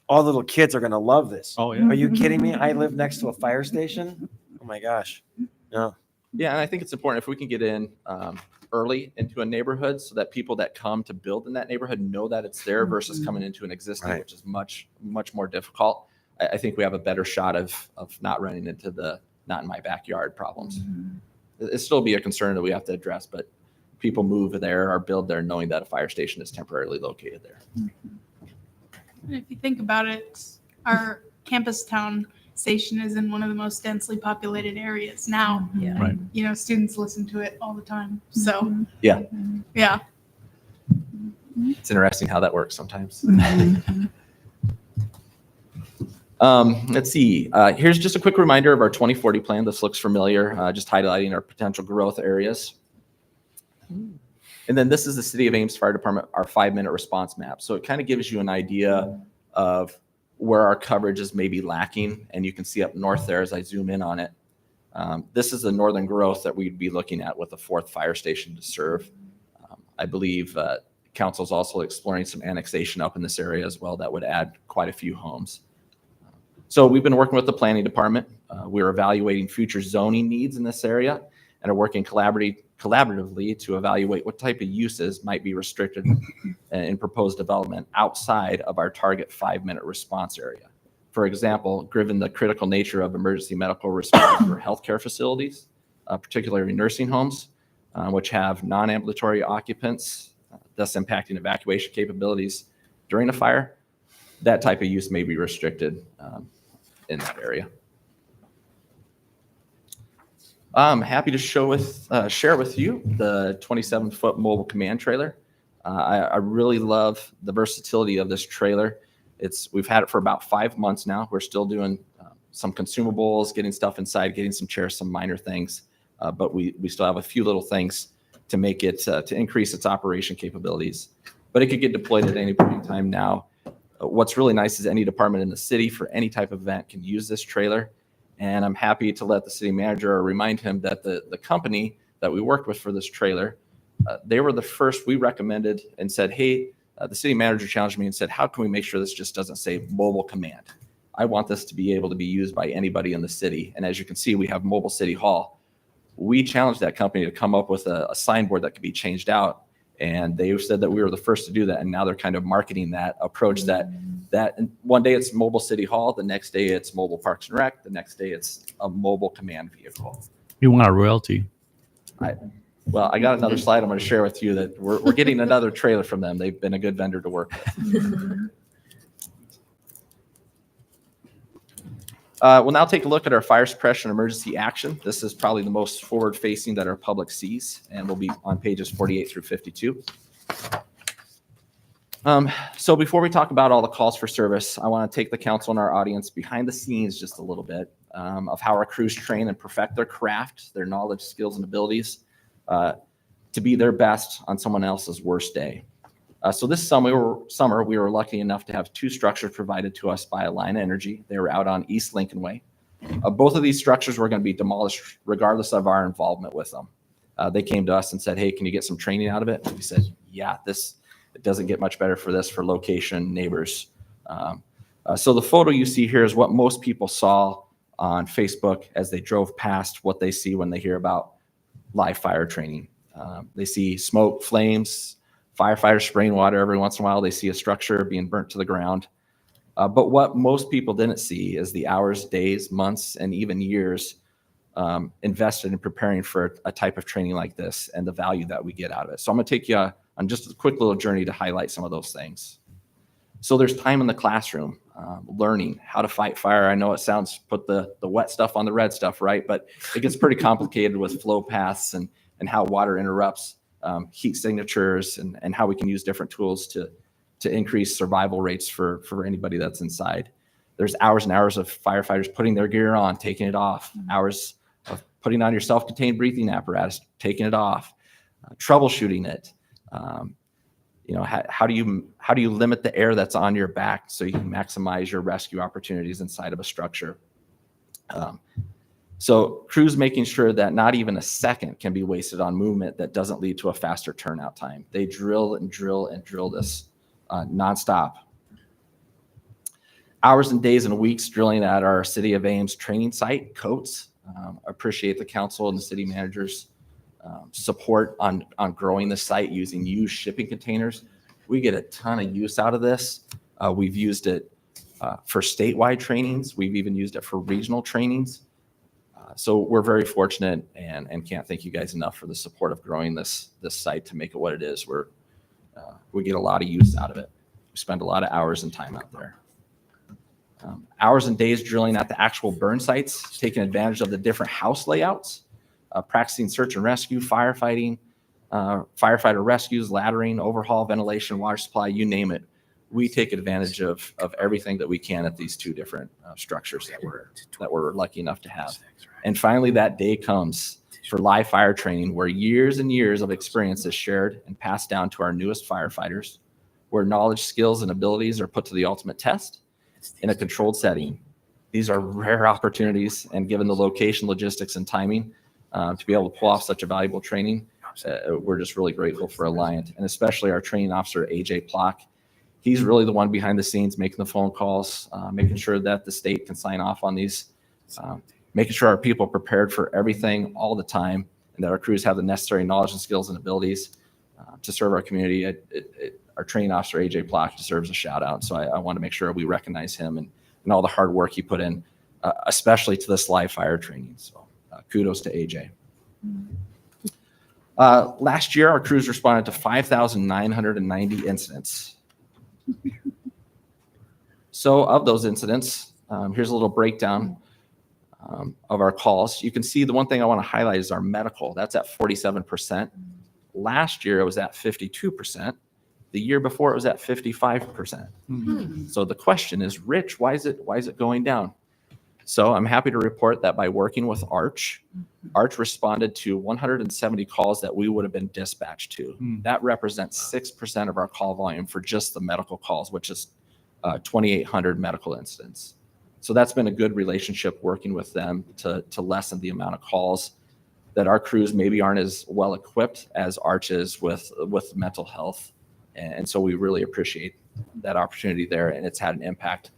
All the little kids are going to love this.
Oh, yeah.
Are you kidding me? I live next to a fire station. Oh my gosh. No.
Yeah, and I think it's important if we can get in early into a neighborhood so that people that come to build in that neighborhood know that it's there versus coming into an existing,
Right.
which is much more difficult. I think we have a better shot of not running into the not in my backyard problems. It'll still be a concern that we have to address, but people move there or build there knowing that a fire station is temporarily located there.
And if you think about it, our campus town station is in one of the most densely populated areas now.
Yeah.
Right.
You know, students listen to it all the time. So,
Yeah.
yeah.
It's interesting how that works sometimes. Let's see. Here's just a quick reminder of our 2040 plan. This looks familiar, just highlighting our potential growth areas. And then this is the City of Ames Fire Department, our 5-minute response map. So it kind of gives you an idea of where our coverage is maybe lacking. And you can see up north there as I zoom in on it. This is the northern growth that we'd be looking at with a 4th fire station to serve. I believe council's also exploring some annexation up in this area as well that would add quite a few homes. So we've been working with the planning department. We're evaluating future zoning needs in this area and are working collaboratively to evaluate what type of uses might be restricted in proposed development outside of our target 5-minute response area. For example, given the critical nature of emergency medical response for healthcare facilities, particularly nursing homes, which have non-ambulatory occupants, thus impacting evacuation capabilities during a fire, that type of use may be restricted in that area. I'm happy to share with you the 27-foot mobile command trailer. I really love the versatility of this trailer. We've had it for about 5 months now. We're still doing some consumables, getting stuff inside, getting some chairs, some minor things, but we still have a few little things to make it to increase its operation capabilities. But it could get deployed at any point in time now. What's really nice is any department in the city for any type of event can use this trailer. And I'm happy to let the city manager remind him that the company that we worked with for this trailer, they were the first we recommended and said, hey, the city manager challenged me and said, how can we make sure this just doesn't say mobile command? I want this to be able to be used by anybody in the city. And as you can see, we have mobile city hall. We challenged that company to come up with a signboard that could be changed out. And they said that we were the first to do that. And now they're kind of marketing that approach that one day it's mobile city hall, the next day it's mobile parks and rec, the next day it's a mobile command vehicle.
You want a royalty.
Well, I got another slide I'm going to share with you that we're getting another trailer from them. They've been a good vendor to work with. We'll now take a look at our fire suppression emergency action. This is probably the most forward-facing that our public sees, and will be on pages 48 through 52. So before we talk about all the calls for service, I want to take the council and our audience behind the scenes just a little bit of how our crews train and perfect their craft, their knowledge, skills, and abilities to be their best on someone else's worst day. So this summer, we were lucky enough to have 2 structures provided to us by Alliant Energy. They were out on East Lincoln Way. Both of these structures were going to be demolished regardless of our involvement with them. They came to us and said, hey, can you get some training out of it? We said, yeah, it doesn't get much better for this, for location, neighbors. So the photo you see here is what most people saw on Facebook as they drove past what they see when they hear about live fire training. They see smoke, flames, firefighters spraying water every once in a while. They see a structure being burnt to the ground. But what most people didn't see is the hours, days, months, and even years invested in preparing for a type of training like this and the value that we get out of it. So I'm going to take you on just a quick little journey to highlight some of those things. So there's time in the classroom, learning how to fight fire. I know it sounds put the wet stuff on the red stuff, right? But it gets pretty complicated with flow paths and how water interrupts heat signatures and how we can use different tools to increase survival rates for anybody that's inside. There's hours and hours of firefighters putting their gear on, taking it off, hours of putting on your self-contained breathing apparatus, taking it off, troubleshooting it. How do you limit the air that's on your back so you can maximize your rescue opportunities inside of a structure? So crews making sure that not even a second can be wasted on movement that doesn't lead to a faster turnout time. They drill and drill and drill this nonstop. Hours and days and weeks drilling at our City of Ames training site, COATS. Appreciate the council and the city managers' support on growing the site using used shipping containers. We get a ton of use out of this. We've used it for statewide trainings. We've even used it for regional trainings. So we're very fortunate and can't thank you guys enough for the support of growing this site to make it what it is. We get a lot of use out of it. We spend a lot of hours and time out there. Hours and days drilling at the actual burn sites, taking advantage of the different house layouts, practicing search and rescue, firefighting, firefighter rescues, laddering, overhaul, ventilation, water supply, you name it. We take advantage of everything that we can at these two different structures that we're lucky enough to have. And finally, that day comes for live fire training, where years and years of experience is shared and passed down to our newest firefighters, where knowledge, skills, and abilities are put to the ultimate test in a controlled setting. These are rare opportunities, and given the location, logistics, and timing, to be able to pull off such a valuable training, we're just really grateful for Alliant, and especially our training officer, AJ Plock. He's really the one behind the scenes making the phone calls, making sure that the state can sign off on these, making sure our people are prepared for everything all the time, and that our crews have the necessary knowledge and skills and abilities to serve our community. Our training officer, AJ Plock, deserves a shout out. So I want to make sure we recognize him and all the hard work he put in, especially to this live fire training. So kudos to AJ. Last year, our crews responded to 5,990 incidents. So of those incidents, here's a little breakdown of our calls. You can see the one thing I want to highlight is our medical. That's at 47%. Last year, it was at 52%. The year before, it was at 55%. So the question is, Rich, why is it going down? So I'm happy to report that by working with Arch responded to 170 calls that we would have been dispatched to. That represents 6% of our call volume for just the medical calls, which is 2,800 medical incidents. So that's been a good relationship working with them to lessen the amount of calls that our crews maybe aren't as well equipped as Arch is with mental health. And so we really appreciate that opportunity there, and it's had an impact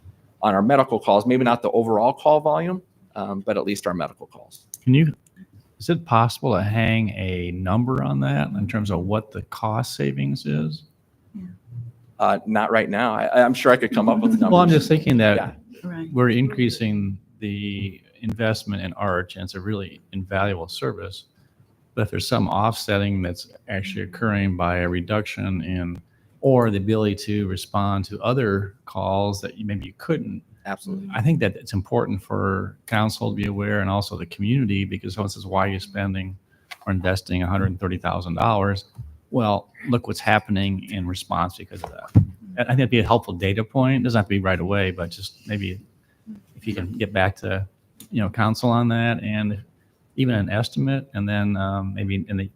on our medical calls, maybe not the overall call volume, but at least our medical calls.
Is it possible to hang a number on that in terms of what the cost savings is?
Not right now. I'm sure I could come up with numbers.
Well, I'm just thinking that
Yeah.
we're increasing the investment in Arch, and it's a really invaluable service. But if there's some offsetting that's actually occurring by a reduction in, or the ability to respond to other calls that maybe you couldn't.
Absolutely.
I think that it's important for council to be aware, and also the community, because someone says, why are you spending or investing $130,000? Well, look what's happening in response because of that. I think it'd be a helpful data point. It doesn't have to be right away, but just maybe if you can get back to, council on that, and even an estimate, and then maybe in the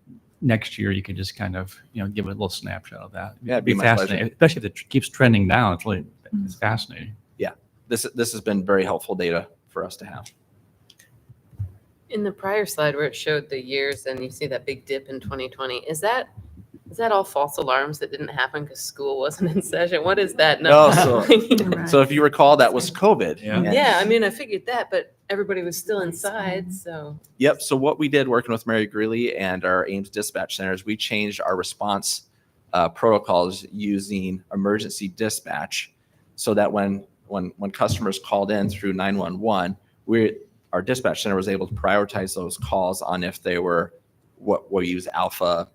next year you could just kind of give a little snapshot of that.
Yeah, it'd be my
fascinating,
pleasure.
especially if it keeps trending down. It's fascinating.
Yeah, this has been very helpful data for us to have.
In the prior slide where it showed the years and you see that big dip in 2020, is that all false alarms that didn't happen because school wasn't in session? What is that
No,
number?
so if you recall, that was COVID.
Yeah.
Yeah, I mean, I figured that, but everybody was still inside, so.
Yep. So what we did working with Mary Greeley and our Ames dispatch centers, we changed our response protocols using emergency dispatch, so that when customers called in through 911, our dispatch center was able to prioritize those calls on if they were what we use alpha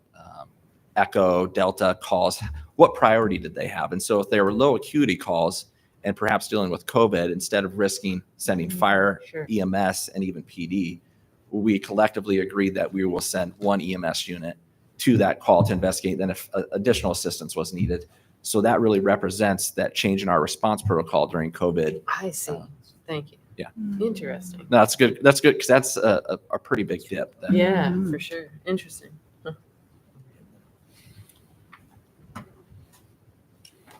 Echo, Delta calls, what priority did they have? And so if they were low acuity calls and perhaps dealing with COVID, instead of risking sending fire,
Sure.
EMS, and even PD, we collectively agreed that we will send one EMS unit to that call to investigate, then if additional assistance was needed. So that really represents that change in our response protocol during COVID.
I see. Thank you.
Yeah.
Interesting.
No, that's good. That's good because that's a pretty big dip. Then.
Yeah, for sure. Interesting.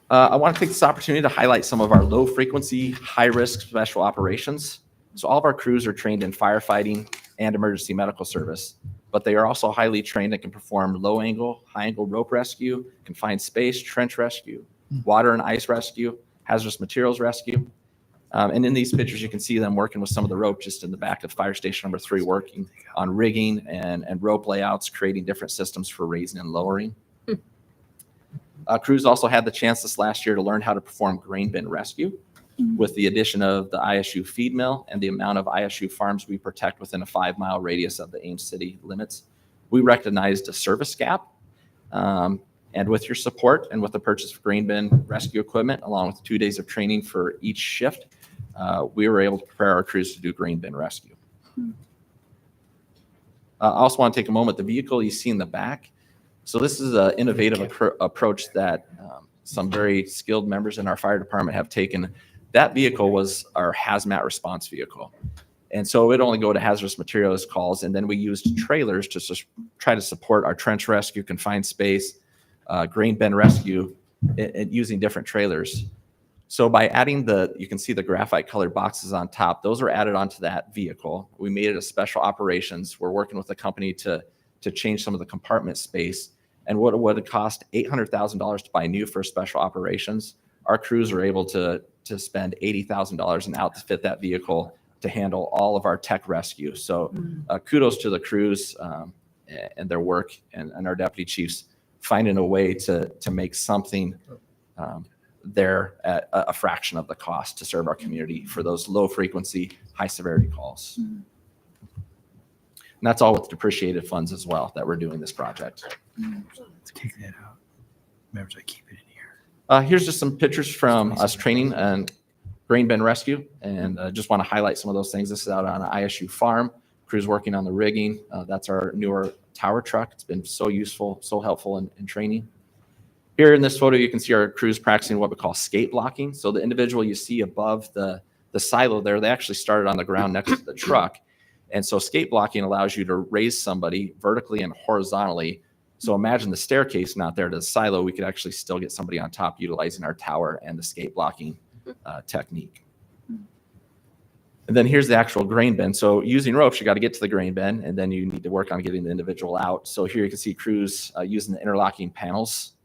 I want to take this opportunity to highlight some of our low frequency, high risk special operations. So all of our crews are trained in firefighting and emergency medical service, but they are also highly trained and can perform low angle, high angle rope rescue, confined space, trench rescue, water and ice rescue, hazardous materials rescue. And in these pictures, you can see them working with some of the rope just in the back of fire station number 3, working on rigging and rope layouts, creating different systems for raising and lowering. Crews also had the chance this last year to learn how to perform grain bin rescue with the addition of the ISU feed mill and the amount of ISU farms we protect within a 5-mile radius of the Ames city limits. We recognized a service gap. And with your support and with the purchase of grain bin rescue equipment, along with 2 days of training for each shift, we were able to prepare our crews to do grain bin rescue. I also want to take a moment, the vehicle you see in the back. So this is an innovative approach that some very skilled members in our fire department have taken. That vehicle was our hazmat response vehicle. And so it would only go to hazardous materials calls. And then we used trailers to try to support our trench rescue, confined space, grain bin rescue, using different trailers. So by adding you can see the graphite colored boxes on top, those are added onto that vehicle. We made it a special operations. We're working with a company to change some of the compartment space. And what it would cost $800,000 to buy new for special operations, our crews are able to spend $80,000 and outfit that vehicle to handle all of our tech rescue. So kudos to the crews and their work and our deputy chiefs finding a way to make something there at a fraction of the cost to serve our community for those low frequency, high severity calls. And that's all with depreciated funds as well that we're doing this project.
Let's take that out. Remember to keep it in here.
Here's just some pictures from us training and grain bin rescue. And just want to highlight some of those things. This is out on an ISU farm. Crews working on the rigging. That's our newer tower truck. It's been so useful, so helpful in training. Here in this photo, you can see our crews practicing what we call skate blocking. So the individual you see above the silo there, they actually started on the ground next to the truck. And so skate blocking allows you to raise somebody vertically and horizontally. So imagine the staircase not there to the silo. We could actually still get somebody on top utilizing our tower and the skate blocking technique. And then here's the actual grain bin. So using ropes, you got to get to the grain bin, and then you need to work on getting the individual out. So here you can see crews using the interlocking panels.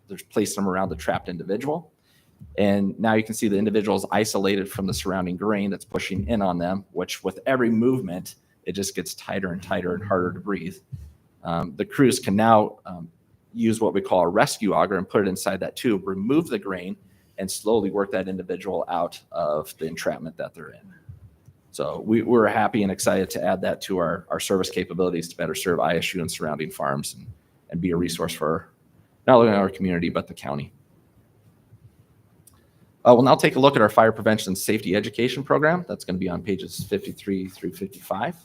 They're placing them around the trapped individual. And now you can see the individual is isolated from the surrounding grain that's pushing in on them, which with every movement, it just gets tighter and tighter and harder to breathe. The crews can now use what we call a rescue auger and put it inside that tube, remove the grain, and slowly work that individual out of the entrapment that they're in. So we're happy and excited to add that to our service capabilities to better serve ISU and surrounding farms and be a resource for not only our community, but the county. We'll now take a look at our fire prevention and safety education program. That's going to be on pages 53 through 55.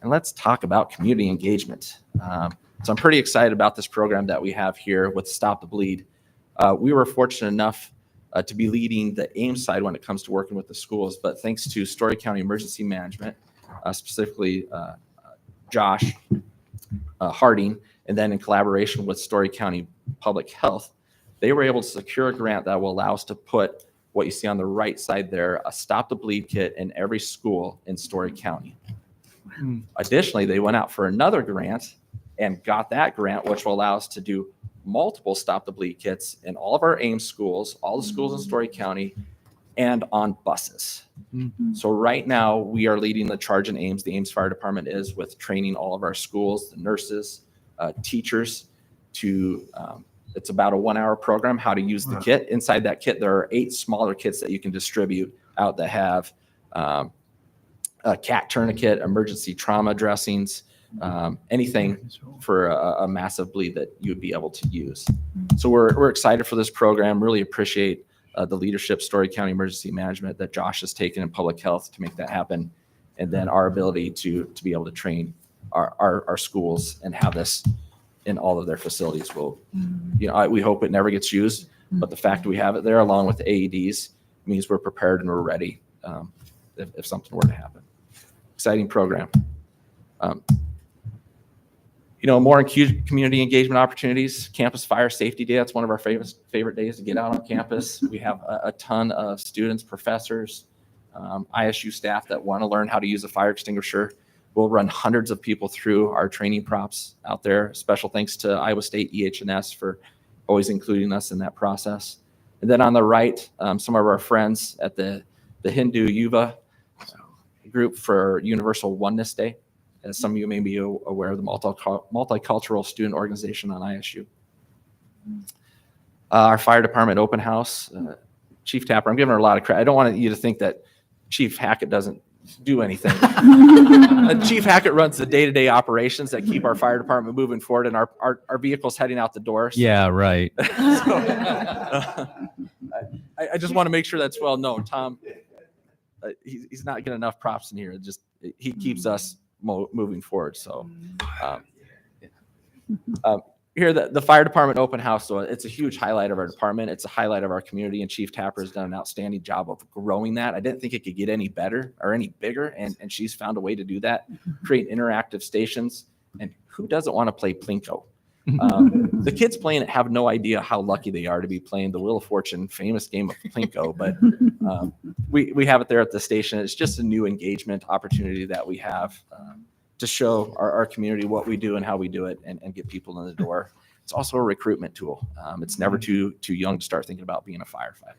And let's talk about community engagement. So I'm pretty excited about this program that we have here with Stop the Bleed. We were fortunate enough to be leading the Ames side when it comes to working with the schools, but thanks to Story County Emergency Management, specifically Josh Harding, and then in collaboration with Story County Public Health, they were able to secure a grant that will allow us to put what you see on the right side there, a Stop the Bleed kit in every school in Story County. Additionally, they went out for another grant and got that grant, which will allow us to do multiple Stop the Bleed kits in all of our Ames schools, all the schools in Story County, and on buses. So right now, we are leading the charge in Ames. The Ames Fire Department is with training all of our schools, the nurses, teachers to it's about a 1-hour program, how to use the kit. Inside that kit, there are 8 smaller kits that you can distribute out that have a cat tourniquet, emergency trauma dressings, anything for a massive bleed that you would be able to use. So we're excited for this program. Really appreciate the leadership, Story County Emergency Management, that Josh has taken in public health to make that happen, and then our ability to be able to train our schools and have this in all of their facilities. Will, we hope it never gets used, but the fact we have it there along with the AEDs means we're prepared and we're ready if something were to happen. Exciting program. More community engagement opportunities. Campus Fire Safety Day. That's one of our favorite days to get out on campus. We have a ton of students, professors, ISU staff that want to learn how to use a fire extinguisher. We'll run hundreds of people through our training props out there. Special thanks to Iowa State EH&S for always including us in that process. And then on the right, some of our friends at the Hindu Yuva group for Universal Oneness Day. As some of you may be aware of the multicultural student organization on ISU. Our fire department open house, Chief Tapper, I'm giving her a lot of credit. I don't want you to think that Chief Hackett doesn't do anything. Chief Hackett runs the day-to-day operations that keep our fire department moving forward and our vehicles heading out the doors.
Yeah, right.
I just want to make sure that's well known. Tom, he's not getting enough props in here. He keeps us moving forward. So here, the fire department open house. So it's a huge highlight of our department. It's a highlight of our community, and Chief Tapper has done an outstanding job of growing that. I didn't think it could get any better or any bigger, and she's found a way to do that, create interactive stations. And who doesn't want to play Plinko? The kids playing it have no idea how lucky they are to be playing the Wheel of Fortune famous game of Plinko, but we have it there at the station. It's just a new engagement opportunity that we have to show our community what we do and how we do it and get people in the door. It's also a recruitment tool. It's never too young to start thinking about being a firefighter.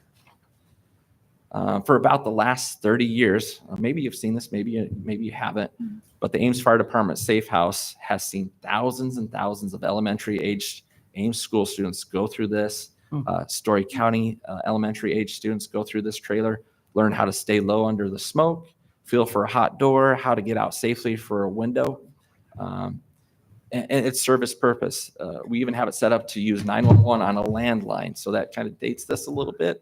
For about the last 30 years, maybe you've seen this, maybe you haven't, but the Ames Fire Department Safe House has seen thousands and thousands of elementary-aged Ames school students go through this. Story County elementary-aged students go through this trailer, learn how to stay low under the smoke, feel for a hot door, how to get out safely for a window. And its service purpose. We even have it set up to use 911 on a landline, so that kind of dates this a little bit.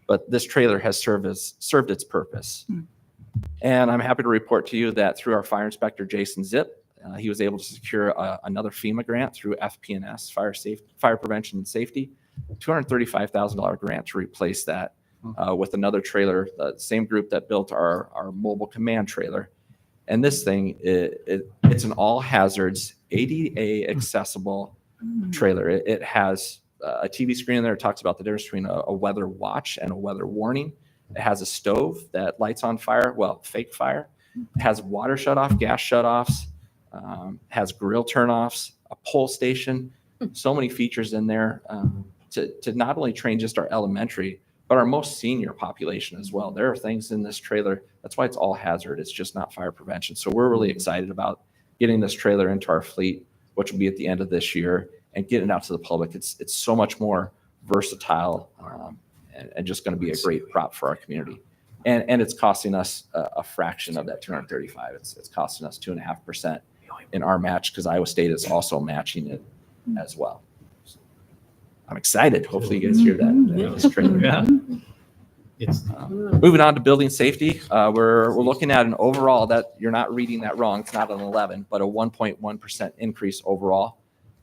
But this trailer has served its purpose. And I'm happy to report to you that through our fire inspector, Jason Zip, he was able to secure another FEMA grant through FP&S, Fire Prevention and Safety, $235,000 grant to replace that with another trailer, the same group that built our mobile command trailer. And this thing, it's an all hazards, ADA accessible trailer. It has a TV screen in there. It talks about the difference between a weather watch and a weather warning. It has a stove that lights on fire, well, fake fire. It has water shutoff, gas shutoffs, has grill turnoffs, a pole station. So many features in there to not only train just our elementary, but our most senior population as well. There are things in this trailer. That's why it's all hazard. It's just not fire prevention. So we're really excited about getting this trailer into our fleet, which will be at the end of this year, and getting it out to the public. It's so much more versatile and just going to be a great prop for our community. And it's costing us a fraction of that 235. It's costing us 2.5% in our match, because Iowa State is also matching it as well. I'm excited. Hopefully you guys hear that. This trailer.
Yeah.
Moving on to building safety, we're looking at an overall, that you're not reading that wrong. It's not an 11, but a 1.1% increase overall.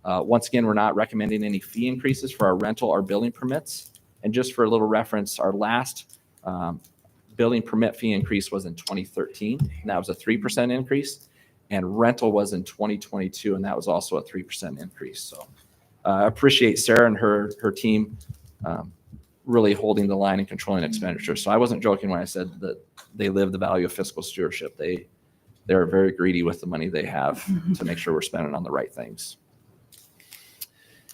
Once again, we're not recommending any fee increases for our rental or building permits. And just for a little reference, our last building permit fee increase was in 2013, and that was a 3% increase. And rental was in 2022, and that was also a 3% increase. So I appreciate Sarah and her team really holding the line and controlling expenditures. So I wasn't joking when I said that they live the value of fiscal stewardship. They're very greedy with the money they have to make sure we're spending on the right things.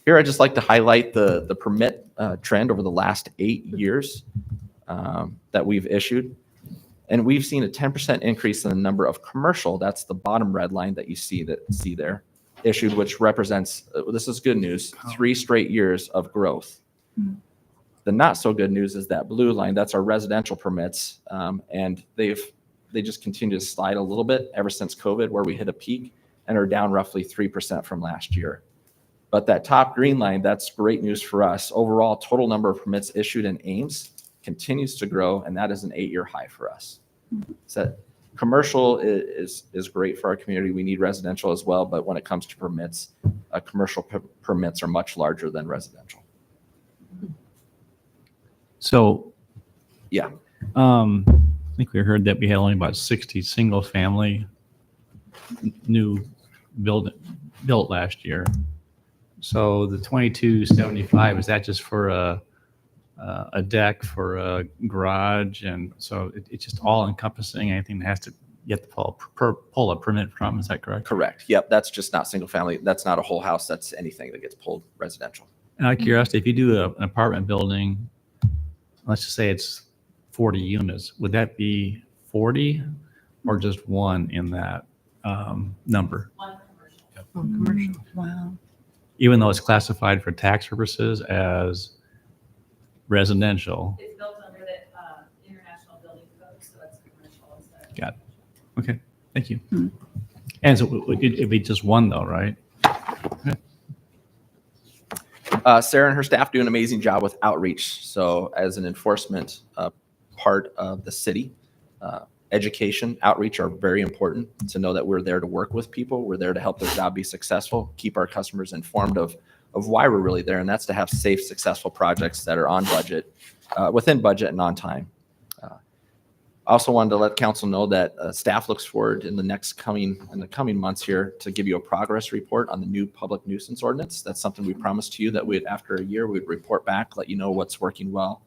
Here, I'd just like to highlight the permit trend over the last 8 years that we've issued. And we've seen a 10% increase in the number of commercial, that's the bottom red line that you see there, issued, which represents, this is good news, 3 straight years of growth. The not so good news is that blue line, that's our residential permits. And they just continue to slide a little bit ever since COVID, where we hit a peak. and are down roughly 3% from last year. But that top green line, that's great news for us. Overall, total number of permits issued in Ames continues to grow, and that is an 8-year high for us. So commercial is great for our community. We need residential as well, but when it comes to permits, commercial permits are much larger than residential.
So,
Yeah.
I think we heard that we had only about 60 single-family new built last year. So the 2275, is that just for a deck, for a garage? And so it's just all encompassing anything that has to, you have to pull a permit from, is that correct?
Correct. Yep. That's just not single family. That's not a whole house. That's anything that gets pulled residential.
And out of curiosity, if you do an apartment building, let's just say it's 40 units, would that be 40 or just one in that number?
One commercial.
Commercial. Wow.
Even though it's classified for tax purposes as residential?
It's built under the International Building Code, so it's commercial instead of.
Got it. Okay, thank you. And so it'd be just one though, right?
Sarah and her staff do an amazing job with outreach. So as an enforcement part of the city, education, outreach are very important to know that we're there to work with people. We're there to help their job be successful, keep our customers informed of why we're really there. And that's to have safe, successful projects that are on budget, within budget and on time. Also wanted to let council know that staff looks forward in the coming months here to give you a progress report on the new public nuisance ordinance. That's something we promised to you that after a year, we'd report back, let you know what's working well,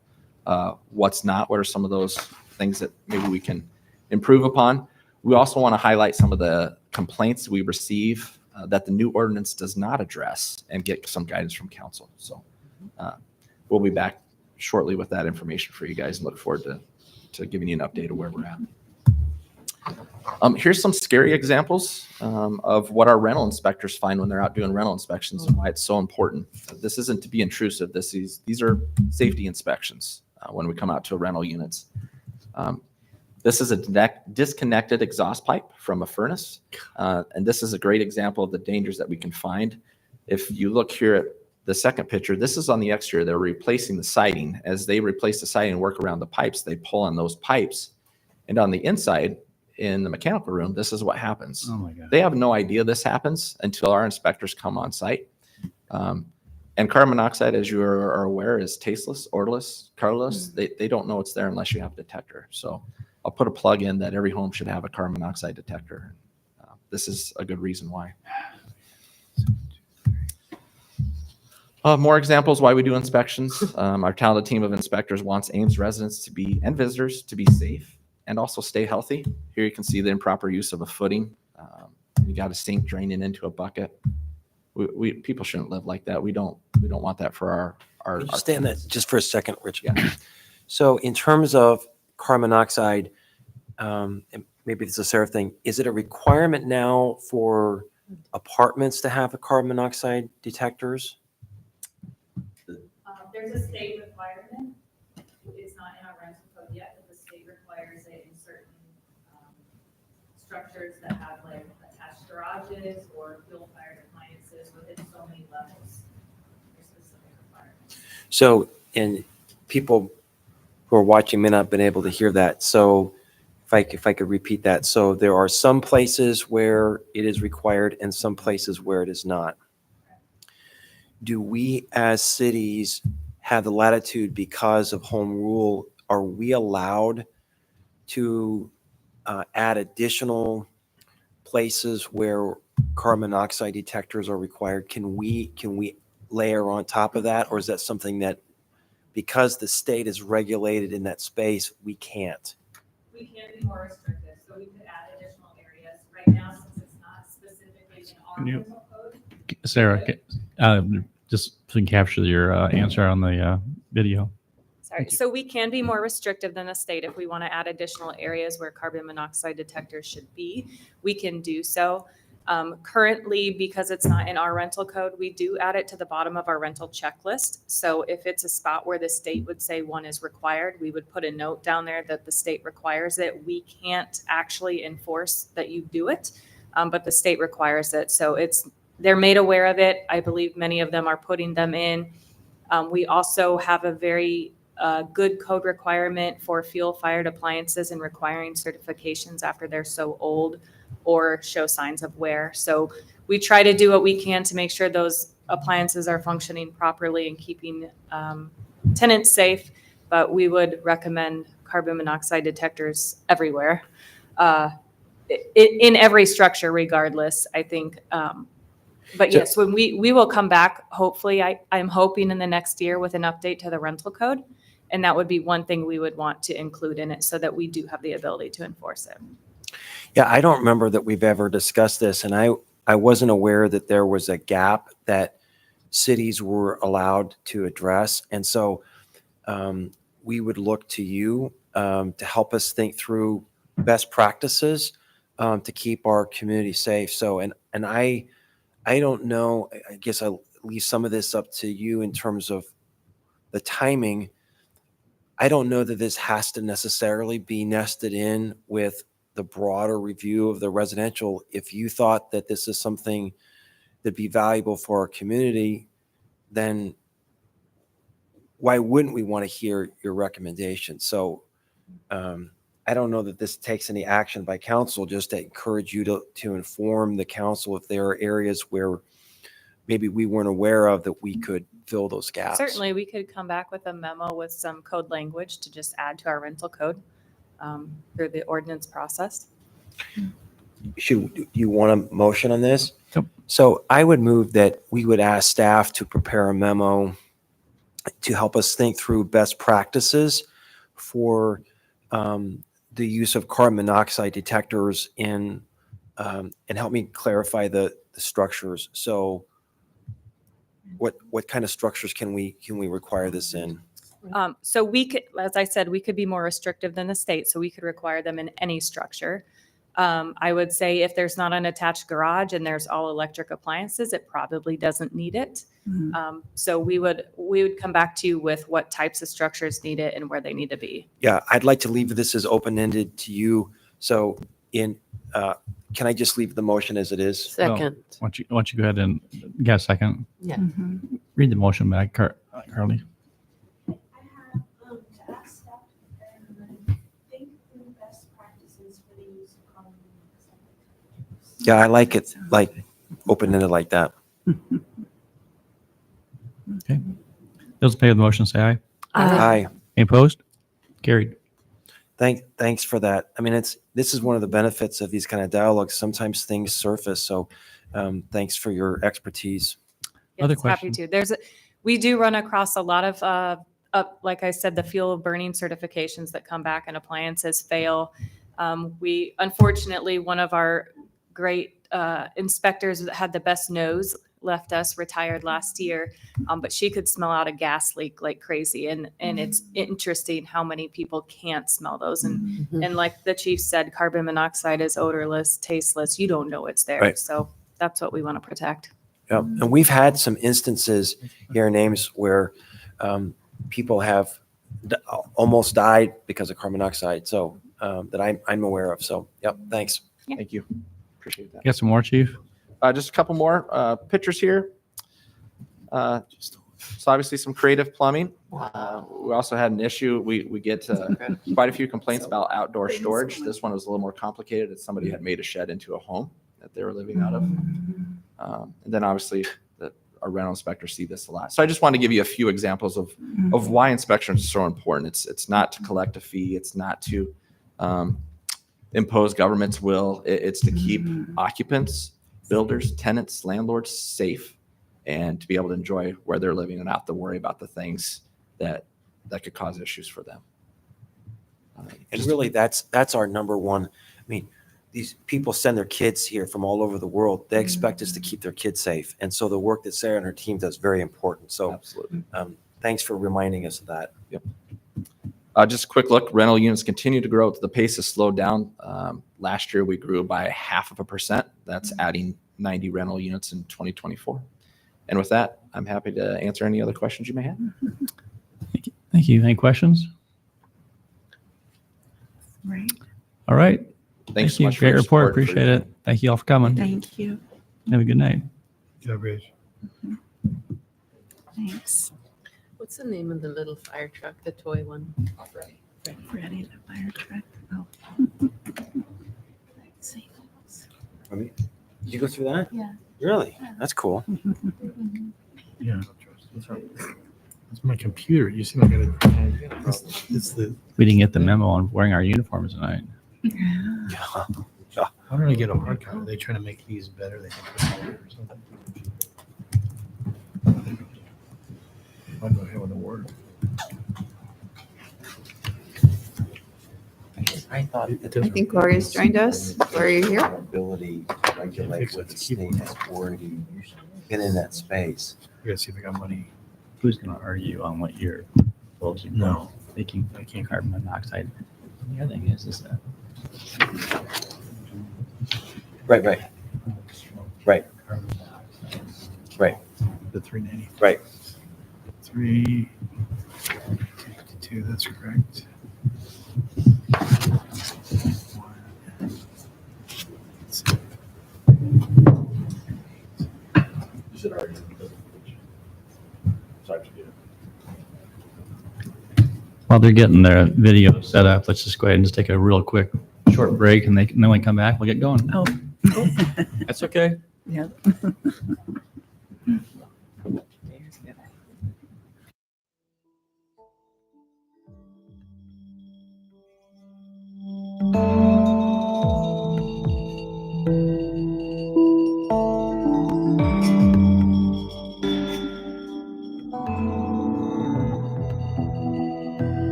what's not, what are some of those things that maybe we can improve upon. We also want to highlight some of the complaints we receive that the new ordinance does not address and get some guidance from council. So we'll be back shortly with that information for you guys and look forward to giving you an update of where we're at. Here's some scary examples of what our rental inspectors find when they're out doing rental inspections and why it's so important. This isn't to be intrusive. These are safety inspections when we come out to rental units. This is a disconnected exhaust pipe from a furnace. And this is a great example of the dangers that we can find. If you look here at the second picture, this is on the exterior. They're replacing the siding. As they replace the siding and work around the pipes, they pull on those pipes. And on the inside, in the mechanical room, this is what happens.
Oh my God.
They have no idea this happens until our inspectors come on site. And carbon monoxide, as you are aware, is tasteless, odorless, colorless. They don't know it's there unless you have a detector. So I'll put a plug in that every home should have a carbon monoxide detector. This is a good reason why. More examples why we do inspections. Our talented team of inspectors wants Ames residents and visitors to be safe and also stay healthy. Here you can see the improper use of a footing. You got a sink draining into a bucket. People shouldn't live like that. We don't want that for our
Understand that just for a second, Rich.
Yeah.
So in terms of carbon monoxide, and maybe it's a Sarah thing, is it a requirement now for apartments to have a carbon monoxide detectors?
There's a state requirement. It's not in our rental code yet, but the state requires it in certain structures that have like attached garages or fuel-fired appliances within so many levels. There's specific requirements.
So, and people who are watching may not have been able to hear that. So if I could repeat that. So there are some places where it is required and some places where it is not. Do we as cities have the latitude because of home rule? Are we allowed to add additional places where carbon monoxide detectors are required? Can we layer on top of that? Or is that something that because the state is regulated in that space, we can't?
We can be more restrictive, so we could add additional areas. Right now, since it's not specifically in our
Can you-
rental code.
Sarah, just to capture your answer on the video.
Sorry. So we can be more restrictive than the state if we want to add additional areas where carbon monoxide detectors should be. We can do so. Currently, because it's not in our rental code, we do add it to the bottom of our rental checklist. So if it's a spot where the state would say one is required, we would put a note down there that the state requires it. We can't actually enforce that you do it. but the state requires it. So they're made aware of it. I believe many of them are putting them in. We also have a very good code requirement for fuel-fired appliances and requiring certifications after they're so old or show signs of wear. So we try to do what we can to make sure those appliances are functioning properly and keeping tenants safe, but we would recommend carbon monoxide detectors everywhere, in every structure regardless, I think. But
So-
yes, when we will come back, hopefully, I'm hoping in the next year with an update to the rental code. And that would be one thing we would want to include in it so that we do have the ability to enforce it.
Yeah, I don't remember that we've ever discussed this, and I wasn't aware that there was a gap that cities were allowed to address. And so we would look to you to help us think through best practices to keep our community safe. So, and I don't know, I guess I'll leave some of this up to you in terms of the timing. I don't know that this has to necessarily be nested in with the broader review of the residential. If you thought that this is something that'd be valuable for our community, then why wouldn't we want to hear your recommendation? So I don't know that this takes any action by council, just to encourage you to inform the council if there are areas where maybe we weren't aware of that we could fill those gaps.
Certainly, we could come back with a memo with some code language to just add to our rental code through the ordinance process.
Do you want a motion on this?
Yep.
So I would move that we would ask staff to prepare a memo to help us think through best practices for the use of carbon monoxide detectors and help me clarify the structures. So what kind of structures can we require this in?
So we could, as I said, we could be more restrictive than the state, so we could require them in any structure. I would say if there's not an attached garage and there's all electric appliances, it probably doesn't need it. So we would come back to you with what types of structures need it and where they need to be.
Yeah, I'd like to leave this as open-ended to you. So can I just leave the motion as it is?
Second.
Why don't you go ahead and get a second?
Yeah.
Read the motion back, Carly.
I have to ask staff and think through best practices for the use of carbon monoxide.
Yeah, I like it like open-ended like that.
Okay. Those in favor of the motion, say aye.
Aye.
Any opposed? Carried.
Thanks for that. I mean, this is one of the benefits of these kind of dialogues. Sometimes things surface. So thanks for your expertise.
Other
Yes, happy to. We do run across a lot of, like I said, the fuel burning certifications that come back and appliances fail. Unfortunately, one of our great inspectors that had the best nose left us, retired last year, but she could smell out a gas leak like crazy. And it's interesting how many people can't smell those. And like the chief said, carbon monoxide is odorless, tasteless. You don't know it's there.
Right.
So that's what we want to protect.
Yep. And we've had some instances here in Ames where people have almost died because of carbon monoxide. So that I'm aware of. So, yep. Thanks.
Thank you. Appreciate that.
Got some more, Chief?
Just a couple more pictures here. So obviously some creative plumbing. We also had an issue. We get quite a few complaints about outdoor storage. This one was a little more complicated. It's somebody had made a shed into a home that they were living out of. And then obviously our rental inspectors see this a lot. So I just want to give you a few examples of why inspections are so important. It's not to collect a fee. It's not to impose government's will. It's to keep occupants, builders, tenants, landlords safe, and to be able to enjoy where they're living and not have to worry about the things that could cause issues for them.
And really, that's our number one. I mean, these people send their kids here from all over the world. They expect us to keep their kids safe. And so the work that Sarah and her team does is very important. So
Absolutely.
Thanks for reminding us of that.
Yep. Just a quick look, rental units continue to grow. The pace has slowed down. Last year, we grew by 0.5%. That's adding 90 rental units in 2024. And with that, I'm happy to answer any other questions you may have.
Thank you. Any questions?
Right.
All right.
Thanks so
you.
much for
Great
your
report.
support for
Appreciate
your-
it. Thank you all for coming.
Thank you.
Have a good night.
Yeah, Rich.
Thanks.
What's the name of the little fire truck, the toy one?
Freddie, the fire truck. Oh. Let's see.
Did you go through that?
Yeah.
Really? That's cool.
Yeah. It's my computer. You see, I got it. It's the,
We didn't get the memo on wearing our uniforms tonight.
how did I get a hard copy? Are they trying to make these better? They can put it or something. I'll go ahead with the word.
I thought
It
that
does-
I think Gloria's joined us. Gloria, you here?
ability to regulate what the state has already been in that space.
I gotta see if I got money.
Who's going to argue on what you're proposing?
No.
Making
I can't.
carbon monoxide. The other thing is that
Right, right. Right. Right.
The 390.
Right.
352, that's correct.
while they're getting their video set up, let's just go ahead and just take a real quick short break and then when we come back, we'll get going.
Oh.
That's okay.
Yep.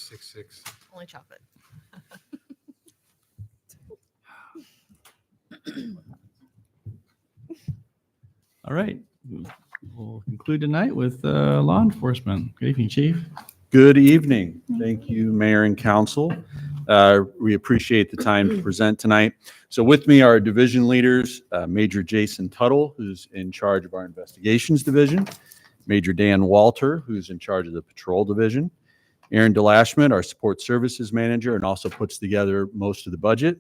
666.
Only chocolate.
All right. We'll conclude tonight with law enforcement. Good evening, Chief.
Good evening. Thank you, Mayor and Council. We appreciate the time to present tonight. So with me are division leaders, Major Jason Tuttle, who's in charge of our investigations division, Major Dan Walter, who's in charge of the patrol division, Aaron DeLashman, our support services manager, and also puts together most of the budget,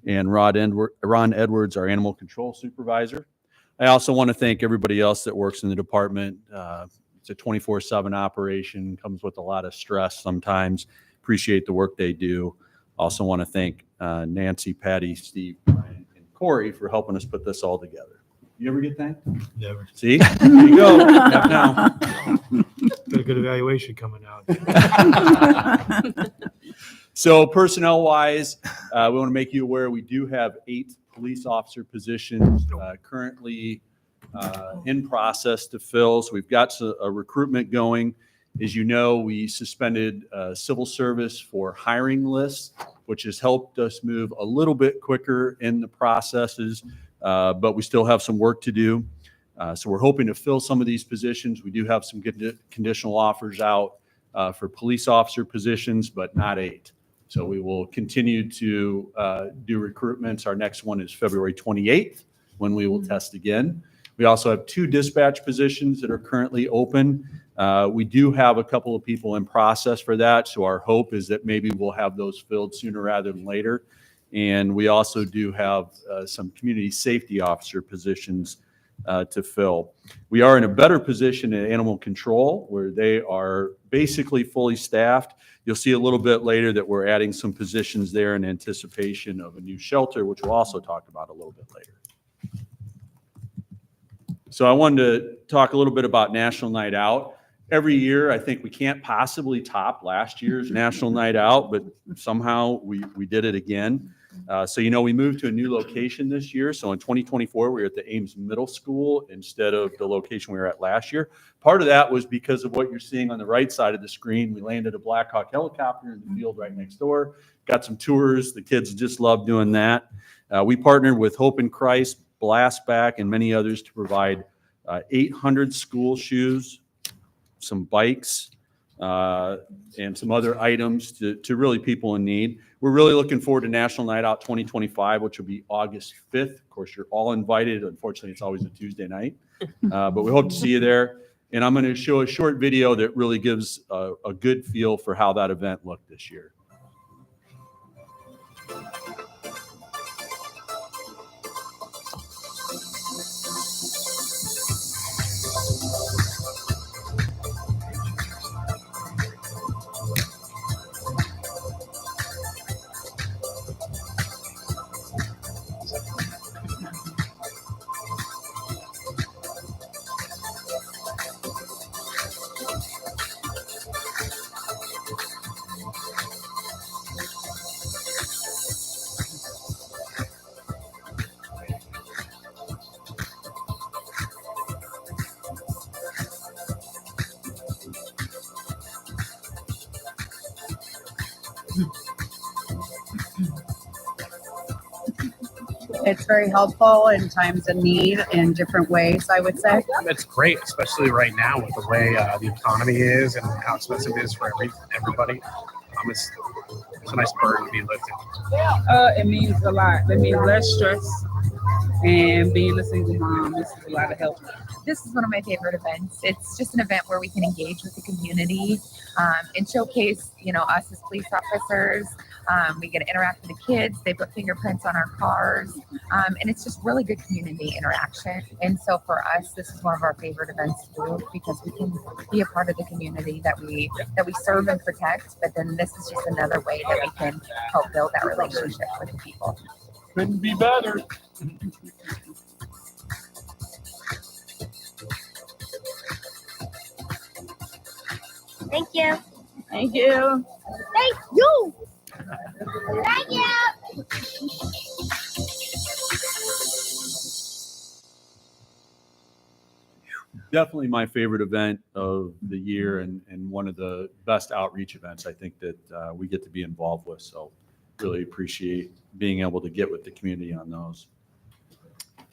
and Ron Edwards, our animal control supervisor. I also want to thank everybody else that works in the department. It's a 24/7 operation, comes with a lot of stress sometimes. Appreciate the work they do. Also want to thank Nancy, Patty, Steve, Brian, and Corey for helping us put this all together. You ever get thanked?
Never.
See? There you go. Have now.
Got a good evaluation coming out.
So personnel-wise, we want to make you aware we do have 8 police officer positions currently in process to fill. So we've got a recruitment going. As you know, we suspended civil service for hiring lists, which has helped us move a little bit quicker in the processes, but we still have some work to do. So we're hoping to fill some of these positions. We do have some good conditional offers out for police officer positions, but not 8. So we will continue to do recruitments. Our next one is February 28th, when we will test again. We also have 2 dispatch positions that are currently open. We do have a couple of people in process for that, so our hope is that maybe we'll have those filled sooner rather than later. And we also do have some community safety officer positions to fill. We are in a better position in animal control, where they are basically fully staffed. You'll see a little bit later that we're adding some positions there in anticipation of a new shelter, which we'll also talk about a little bit later. So I wanted to talk a little bit about National Night Out. Every year, I think we can't possibly top last year's National Night Out, but somehow we did it again. So, we moved to a new location this year. So in 2024, we were at the Ames Middle School instead of the location we were at last year. Part of that was because of what you're seeing on the right side of the screen. We landed a Black Hawk helicopter in the field right next door, got some tours. The kids just love doing that. We partnered with Hope in Christ, Blast Back, and many others to provide 800 school shoes, some bikes, and some other items to really people in need. We're really looking forward to National Night Out 2025, which will be August 5th. Of course, you're all invited. Unfortunately, it's always a Tuesday night, but we hope to see you there. And I'm going to show a short video that really gives a good feel for how that event looked this year.
It's very helpful in times of need in different ways, I would say.
It's great, especially right now with the way the economy is and how expensive it is for everybody. It's a nice burden to be lifted.
It means a lot. It means less stress, and being a single mom, this is a lot of help.
This is one of my favorite events. It's just an event where we can engage with the community and showcase, us as police officers. We get to interact with the kids. They put fingerprints on our cars. And it's just really good community interaction. And so for us, this is one of our favorite events to do because we can be a part of the community that we serve and protect. But then this is just another way that we can help build that relationship with the people.
Couldn't be better.
Thank you.
Thank you.
Thank you. Thank you.
definitely my favorite event of the year and one of the best outreach events I think that we get to be involved with. So really appreciate being able to get with the community on those.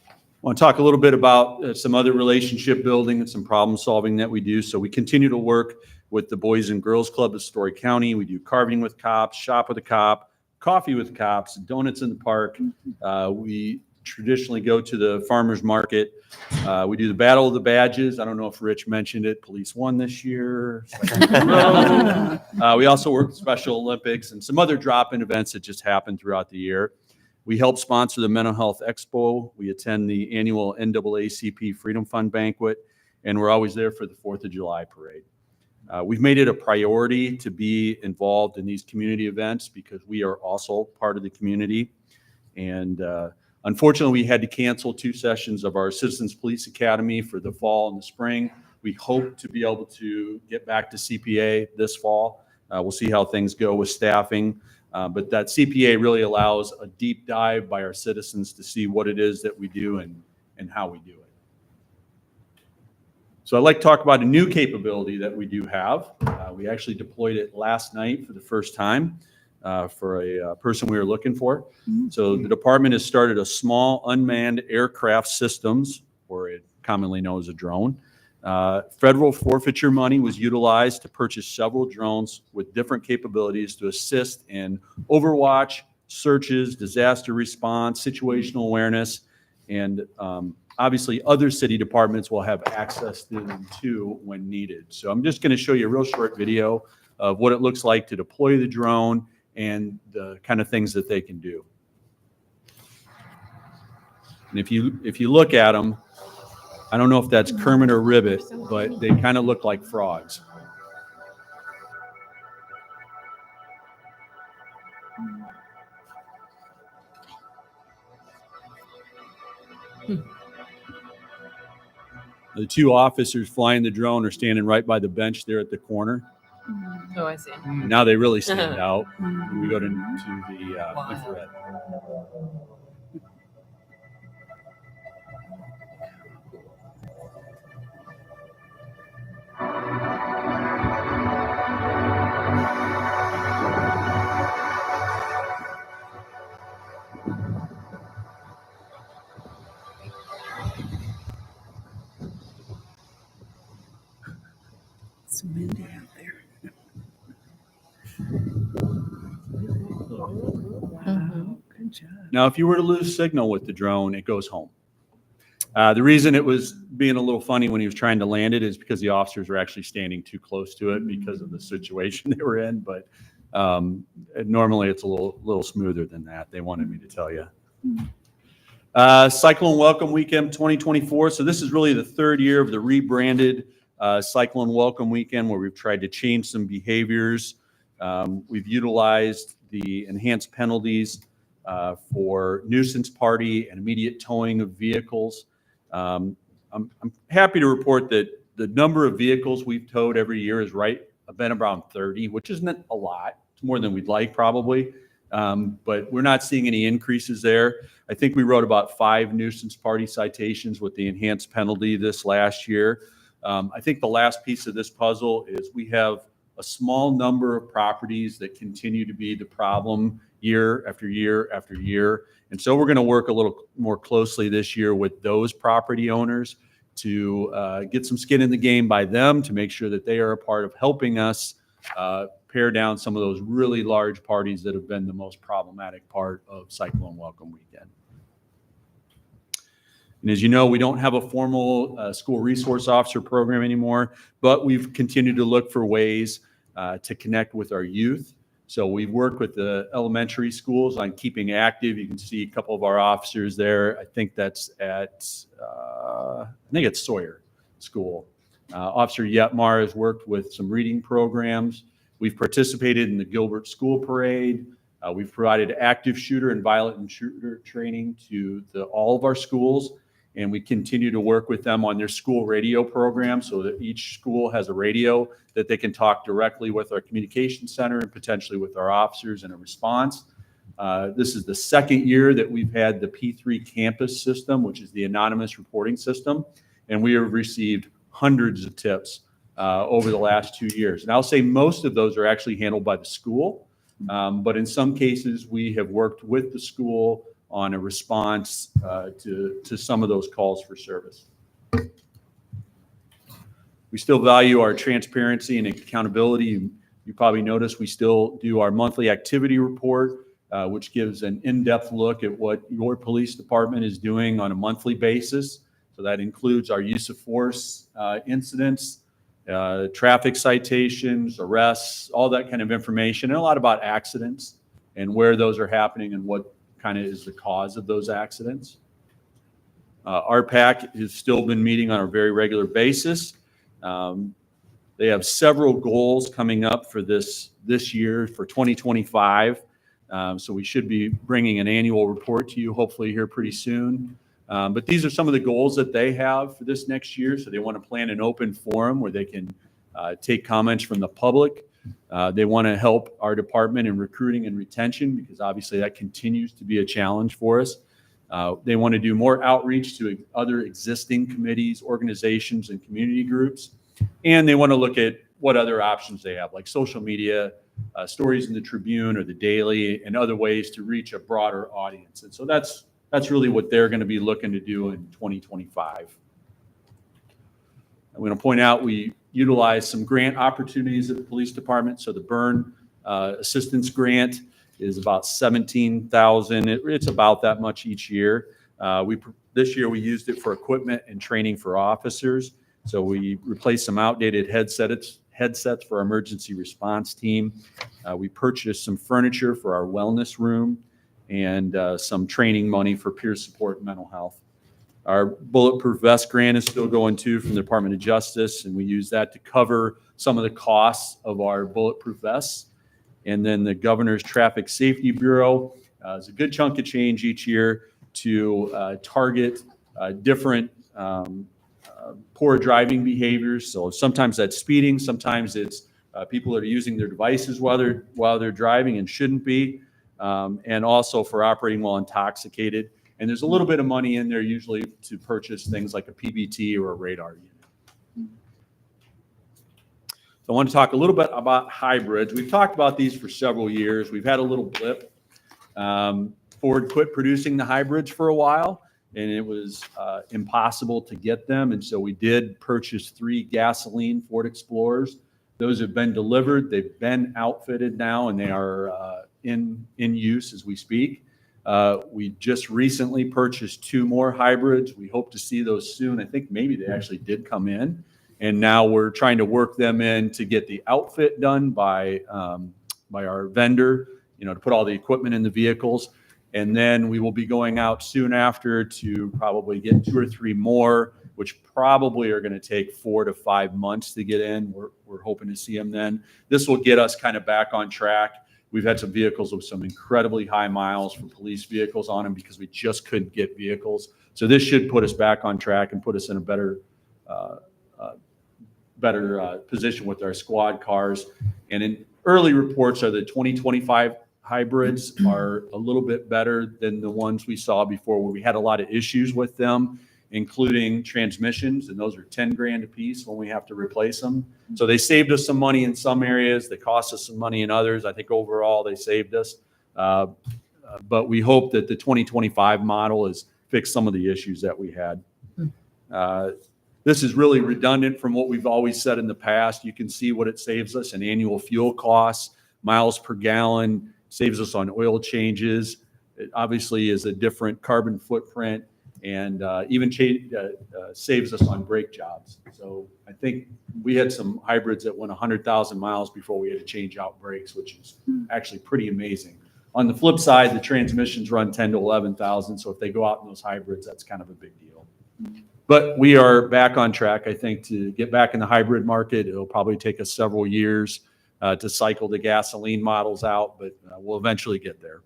I want to talk a little bit about some other relationship building and some problem solving that we do. So we continue to work with the Boys and Girls Club of Story County. We do carving with cops, shop with a cop, coffee with cops, donuts in the park. We traditionally go to the farmers market. We do the Battle of the Badges. I don't know if Rich mentioned it. Police won this year. We also work with Special Olympics and some other drop-in events that just happen throughout the year. We help sponsor the Mental Health Expo. We attend the annual NAACP Freedom Fund banquet, and we're always there for the 4th of July parade. We've made it a priority to be involved in these community events because we are also part of the community. And unfortunately, we had to cancel 2 sessions of our Citizens Police Academy for the fall and the spring. We hope to be able to get back to CPA this fall. We'll see how things go with staffing. But that CPA really allows a deep dive by our citizens to see what it is that we do and how we do it. So I'd like to talk about a new capability that we do have. We actually deployed it last night for the first time for a person we were looking for. So the department has started a small unmanned aircraft systems, or it commonly known as a drone. Federal forfeiture money was utilized to purchase several drones with different capabilities to assist in overwatch, searches, disaster response, situational awareness, and obviously other city departments will have access to them too when needed. So I'm just going to show you a real short video of what it looks like to deploy the drone and the kind of things that they can do. And if you look at them, I don't know if that's Kermit or Ribbit, but they kind of look like frogs. The 2 officers flying the drone are standing right by the bench there at the corner.
Oh, I see.
And now they really stand out when we go to the infrared.
It's windy out there. Wow, good job.
Now, if you were to lose signal with the drone, it goes home. The reason it was being a little funny when he was trying to land it is because the officers were actually standing too close to it because of the situation they were in. But normally it's a little smoother than that. They wanted me to tell you. Cyclone Welcome Weekend 2024. So this is really the 3rd year of the rebranded Cyclone Welcome Weekend, where we've tried to change some behaviors. We've utilized the enhanced penalties for nuisance party and immediate towing of vehicles. I'm happy to report that the number of vehicles we've towed every year has been around 30, which isn't a lot. It's more than we'd like probably, but we're not seeing any increases there. I think we wrote about 5 nuisance party citations with the enhanced penalty this last year. I think the last piece of this puzzle is we have a small number of properties that continue to be the problem year after year after year. And so we're going to work a little more closely this year with those property owners to get some skin in the game by them to make sure that they are a part of helping us pare down some of those really large parties that have been the most problematic part of Cyclone Welcome Weekend. And as you know, we don't have a formal school resource officer program anymore, but we've continued to look for ways to connect with our youth. So we've worked with the elementary schools on keeping active. You can see a couple of our officers there. I think that's at, Sawyer School. Officer Yetmar has worked with some reading programs. We've participated in the Gilbert School Parade. We've provided active shooter and violent shooter training to all of our schools. And we continue to work with them on their school radio program so that each school has a radio that they can talk directly with our communication center and potentially with our officers in a response. This is the 2nd year that we've had the P3 campus system, which is the anonymous reporting system. And we have received hundreds of tips over the last 2 years. And I'll say most of those are actually handled by the school. But in some cases, we have worked with the school on a response to some of those calls for service. We still value our transparency and accountability. You probably noticed we still do our monthly activity report, which gives an in-depth look at what your police department is doing on a monthly basis. So that includes our use of force incidents, traffic citations, arrests, all that kind of information, and a lot about accidents and where those are happening and what kind of is the cause of those accidents. RPAC has still been meeting on a very regular basis. They have several goals coming up for this year for 2025. So we should be bringing an annual report to you hopefully here pretty soon. But these are some of the goals that they have for this next year. So they want to plan an open forum where they can take comments from the public. They want to help our department in recruiting and retention because obviously that continues to be a challenge for us. They want to do more outreach to other existing committees, organizations, and community groups. And they want to look at what other options they have, like social media, stories in the Tribune or the Daily, and other ways to reach a broader audience. And so that's really what they're going to be looking to do in 2025. I'm going to point out we utilize some grant opportunities at the police department. So the burn assistance grant is about $17,000. It's about that much each year. This year we used it for equipment and training for officers. So we replaced some outdated headsets for our emergency response team. We purchased some furniture for our wellness room and some training money for peer support and mental health. Our bulletproof vest grant is still going too from the Department of Justice, and we use that to cover some of the costs of our bulletproof vests. And then the Governor's Traffic Safety Bureau is a good chunk of change each year to target different poor driving behaviors. So sometimes that's speeding, sometimes it's people that are using their devices while they're driving and shouldn't be, and also for operating while intoxicated. And there's a little bit of money in there usually to purchase things like a PBT or a radar unit. So I want to talk a little bit about hybrids. We've talked about these for several years. We've had a little blip. Ford quit producing the hybrids for a while, and it was impossible to get them. And so we did purchase 3 gasoline Ford Explorers. Those have been delivered. They've been outfitted now, and they are in use as we speak. We just recently purchased 2 more hybrids. We hope to see those soon. I think maybe they actually did come in. And now we're trying to work them in to get the outfit done by our vendor, to put all the equipment in the vehicles. And then we will be going out soon after to probably get 2 or 3 more, which probably are going to take 4 to 5 months to get in. We're hoping to see them then. This will get us kind of back on track. We've had some vehicles with some incredibly high miles for police vehicles on them because we just couldn't get vehicles. So this should put us back on track and put us in a better position with our squad cars. And in early reports are the 2025 hybrids are a little bit better than the ones we saw before, where we had a lot of issues with them, including transmissions, and those are $10,000 a piece when we have to replace them. So they saved us some money in some areas. They cost us some money in others. I think overall they saved us. But we hope that the 2025 model has fixed some of the issues that we had. This is really redundant from what we've always said in the past. You can see what it saves us in annual fuel costs, miles per gallon, saves us on oil changes. It obviously is a different carbon footprint, and even saves us on brake jobs. So I think we had some hybrids that went 100,000 miles before we had to change out brakes, which is actually pretty amazing. On the flip side, the transmissions run 10 to 11,000. So if they go out in those hybrids, that's kind of a big deal. But we are back on track, I think, to get back in the hybrid market. It'll probably take us several years to cycle the gasoline models out, but we'll eventually get there,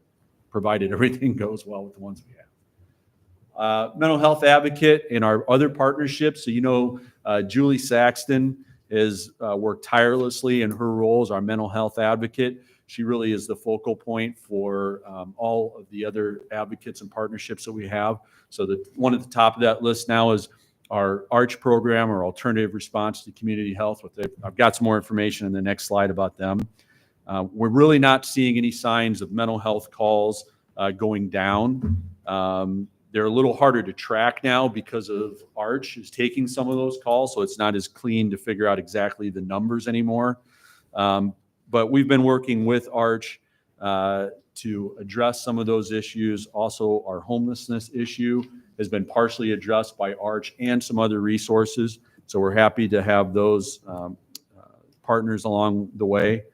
provided everything goes well with the ones we have. Mental health advocate in our other partnerships. So, Julie Saxton has worked tirelessly in her role as our mental health advocate. She really is the focal point for all of the other advocates and partnerships that we have. So the one at the top of that list now is our ARCH program, or Alternative Response to Community Health. I've got some more information in the next slide about them. We're really not seeing any signs of mental health calls going down. They're a little harder to track now because of ARCH is taking some of those calls, so it's not as clean to figure out exactly the numbers anymore. But we've been working with ARCH to address some of those issues. Also, our homelessness issue has been partially addressed by ARCH and some other resources. So we're happy to have those partners along the way.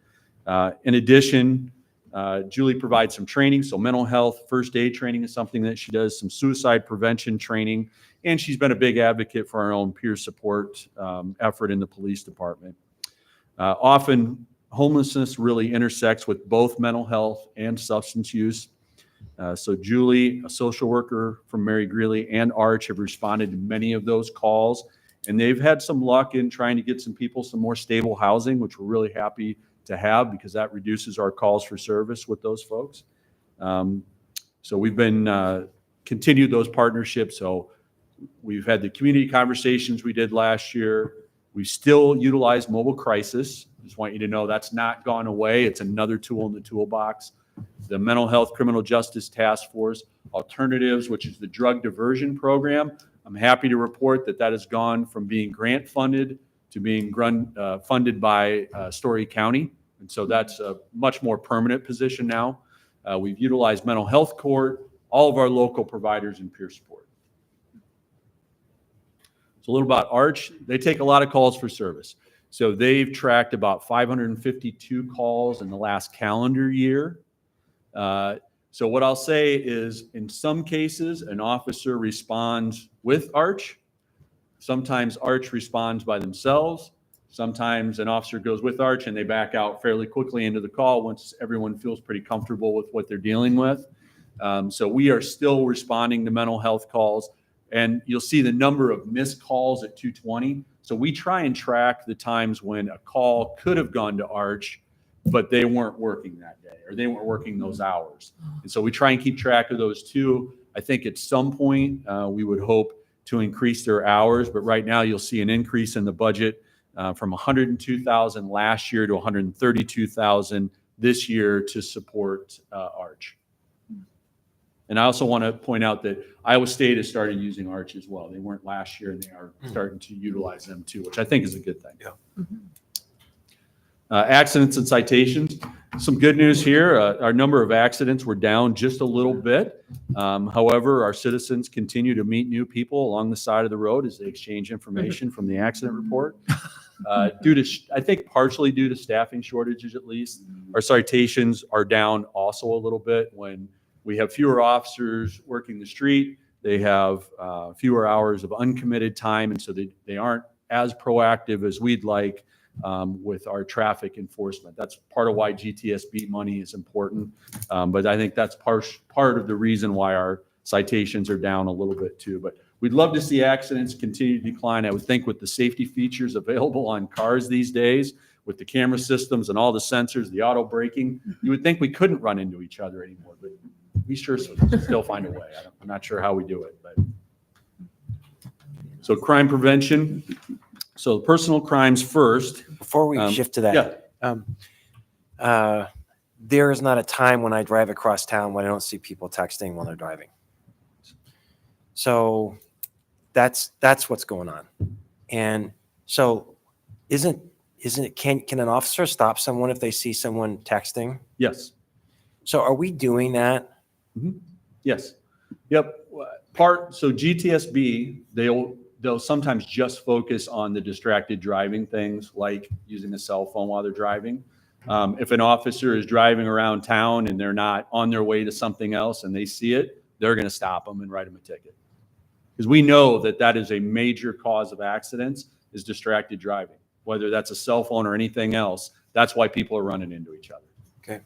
In addition, Julie provides some training. So mental health, first aid training is something that she does, some suicide prevention training, and she's been a big advocate for our own peer support effort in the police department. Often, homelessness really intersects with both mental health and substance use. So Julie, a social worker from Mary Greeley, and ARCH have responded to many of those calls, and they've had some luck in trying to get some people some more stable housing, which we're really happy to have because that reduces our calls for service with those folks. So we've been continued those partnerships. So we've had the community conversations we did last year. We still utilize mobile crisis. Just want you to know that's not gone away. It's another tool in the toolbox. The Mental Health Criminal Justice Task Force, Alternatives, which is the drug diversion program. I'm happy to report that that has gone from being grant funded to being funded by Story County. And so that's a much more permanent position now. We've utilized mental health court, all of our local providers, and peer support. So a little about ARCH. They take a lot of calls for service. So they've tracked about 552 calls in the last calendar year. So what I'll say is, in some cases, an officer responds with ARCH. Sometimes ARCH responds by themselves. Sometimes an officer goes with ARCH and they back out fairly quickly into the call once everyone feels pretty comfortable with what they're dealing with. So we are still responding to mental health calls, and you'll see the number of missed calls at 220. So we try and track the times when a call could have gone to ARCH, but they weren't working that day, or they weren't working those hours. And so we try and keep track of those too. I think at some point we would hope to increase their hours, but right now you'll see an increase in the budget from 102,000 last year to 132,000 this year to support ARCH. And I also want to point out that Iowa State has started using ARCH as well. They weren't last year, and they are starting to utilize them too, which I think is a good thing. Yeah. Accidents and citations. Some good news here. Our number of accidents were down just a little bit. However, our citizens continue to meet new people along the side of the road as they exchange information from the accident report. Due to, I think partially due to staffing shortages at least, our citations are down also a little bit. When we have fewer officers working the street, they have fewer hours of uncommitted time, and so they aren't as proactive as we'd like with our traffic enforcement. That's part of why GTSB money is important. But I think that's part of the reason why our citations are down a little bit too. But we'd love to see accidents continue to decline. I would think with the safety features available on cars these days, with the camera systems and all the sensors, the auto braking, you would think we couldn't run into each other anymore, but we sure still find a way. I'm not sure how we do it, but. So crime prevention. So personal crimes first.
Before we shift to that, there is not a time when I drive across town when I don't see people texting while they're driving. So that's what's going on. And so isn't it, can an officer stop someone if they see someone texting?
Yes.
So are we doing that?
Mm-hmm. Yes. Yep. So GTSB, they'll sometimes just focus on the distracted driving things, like using a cell phone while they're driving. If an officer is driving around town and they're not on their way to something else and they see it, they're going to stop them and write them a ticket. Because we know that is a major cause of accidents, is distracted driving. Whether that's a cell phone or anything else, that's why people are running into each other.
Okay,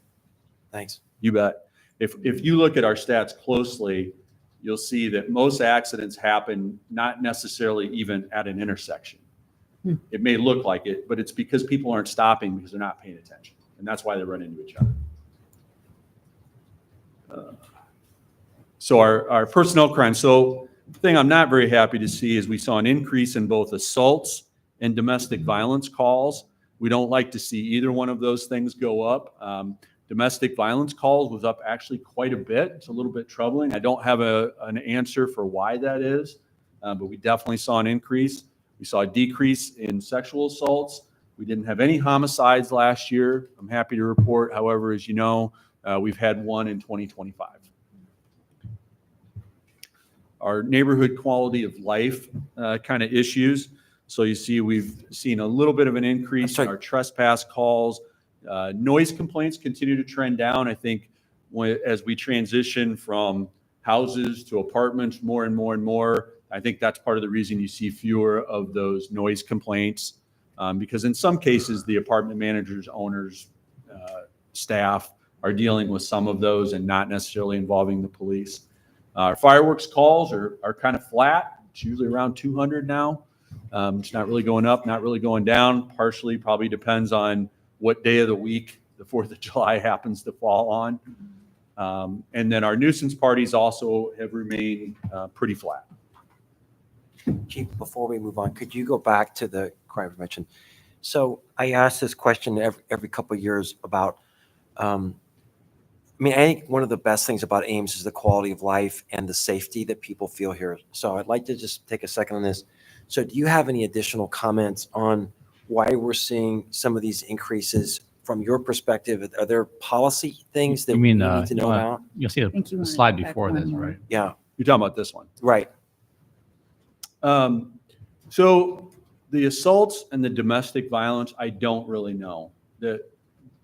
thanks.
You bet. If you look at our stats closely, you'll see that most accidents happen not necessarily even at an intersection. It may look like it, but it's because people aren't stopping because they're not paying attention. And that's why they run into each other. So our personnel crime. So thing I'm not very happy to see is we saw an increase in both assaults and domestic violence calls. We don't like to see either one of those things go up. Domestic violence calls was up actually quite a bit. It's a little bit troubling. I don't have an answer for why that is, but we definitely saw an increase. We saw a decrease in sexual assaults. We didn't have any homicides last year. I'm happy to report, however, as you know, we've had one in 2025. Our neighborhood quality of life kind of issues. So you see we've seen a little bit of an increase in our trespass calls. Noise complaints continue to trend down. I think as we transition from houses to apartments more and more and more, I think that's part of the reason you see fewer of those noise complaints. Because in some cases, the apartment managers, owners, staff are dealing with some of those and not necessarily involving the police. Fireworks calls are kind of flat. It's usually around 200 now. It's not really going up, not really going down. Partially probably depends on what day of the week the 4th of July happens to fall on. And then our nuisance parties also have remained pretty flat.
Chief, before we move on, could you go back to the crime prevention? So I ask this question every couple of years about, I think one of the best things about Ames is the quality of life and the safety that people feel here. So I'd like to just take a second on this. So do you have any additional comments on why we're seeing some of these increases from your perspective? Are there policy things that we need to know about?
You'll see a slide before this, right?
Yeah.
You're talking about this one.
Right.
So the assaults and the domestic violence, I don't really know. The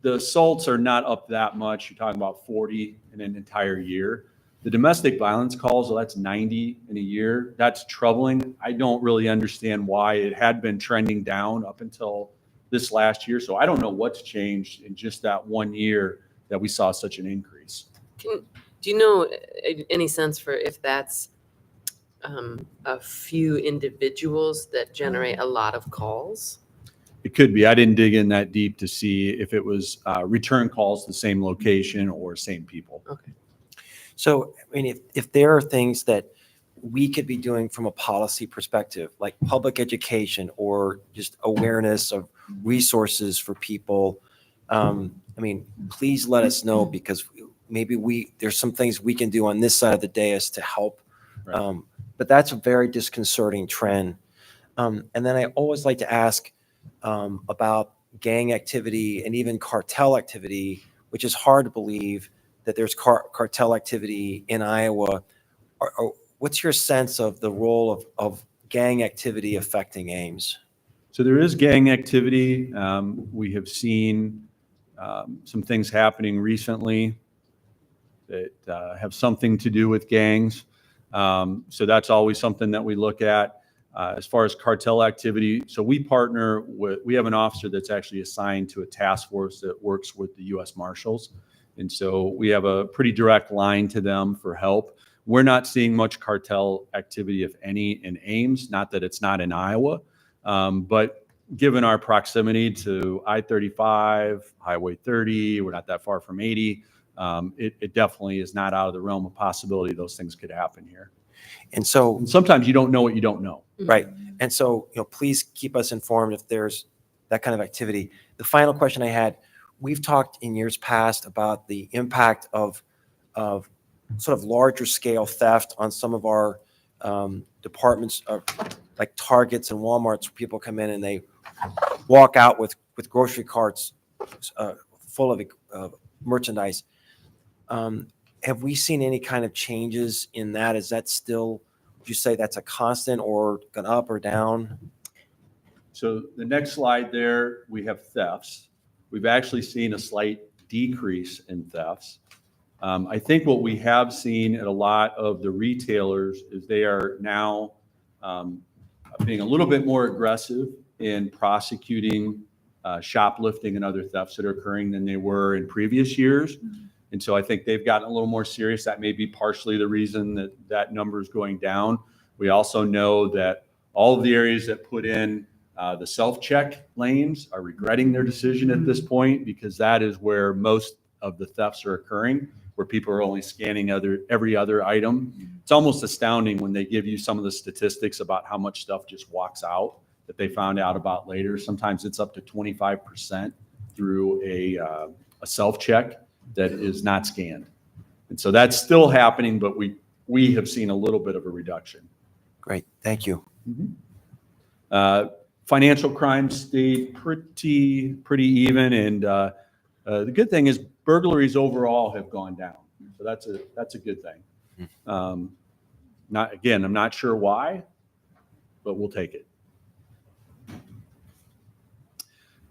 assaults are not up that much. You're talking about 40 in an entire year. The domestic violence calls, well, that's 90 in a year. That's troubling. I don't really understand why. It had been trending down up until this last year. So I don't know what's changed in just that 1 year that we saw such an increase.
Do you know any sense for if that's a few individuals that generate a lot of calls?
It could be. I didn't dig in that deep to see if it was return calls to the same location or same people.
Okay.
So, I mean, if there are things that we could be doing from a policy perspective, like public education or just awareness of resources for people, I mean, please let us know, because maybe there's some things we can do on this side of the dais to help.
Right.
But that's a very disconcerting trend. And then I always like to ask about gang activity and even cartel activity, which is hard to believe that there's cartel activity in Iowa. What's your sense of the role of gang activity affecting Ames?
So there is gang activity. We have seen some things happening recently that have something to do with gangs. So that's always something that we look at. As far as cartel activity, so we have an officer that's actually assigned to a task force that works with the U.S. Marshals. And so we have a pretty direct line to them for help. We're not seeing much cartel activity, if any, in Ames. Not that it's not in Iowa, but given our proximity to I-35, Highway 30, we're not that far from 80. It definitely is not out of the realm of possibility those things could happen here.
And so
sometimes you don't know what you don't know.
Right. And so, please keep us informed if there's that kind of activity. The final question I had, we've talked in years past about the impact of sort of larger scale theft on some of our departments, like Targets and Walmarts, where people come in and they walk out with grocery carts full of merchandise. Have we seen any kind of changes in that? Is that still, would you say that's a constant or gone up or down?
So the next slide there, we have thefts. We've actually seen a slight decrease in thefts. I think what we have seen at a lot of the retailers is they are now being a little bit more aggressive in prosecuting shoplifting and other thefts that are occurring than they were in previous years. And so I think they've gotten a little more serious. That may be partially the reason that number is going down. We also know that all of the areas that put in the self-check lanes are regretting their decision at this point, because that is where most of the thefts are occurring. where people are only scanning every other item. It's almost astounding when they give you some of the statistics about how much stuff just walks out that they found out about later. Sometimes it's up to 25% through a self-check that is not scanned. And so that's still happening, but we have seen a little bit of a reduction.
Great, thank you.
Financial crime stayed pretty even, and the good thing is burglaries overall have gone down. So that's a good thing. I'm not sure why, but we'll take it.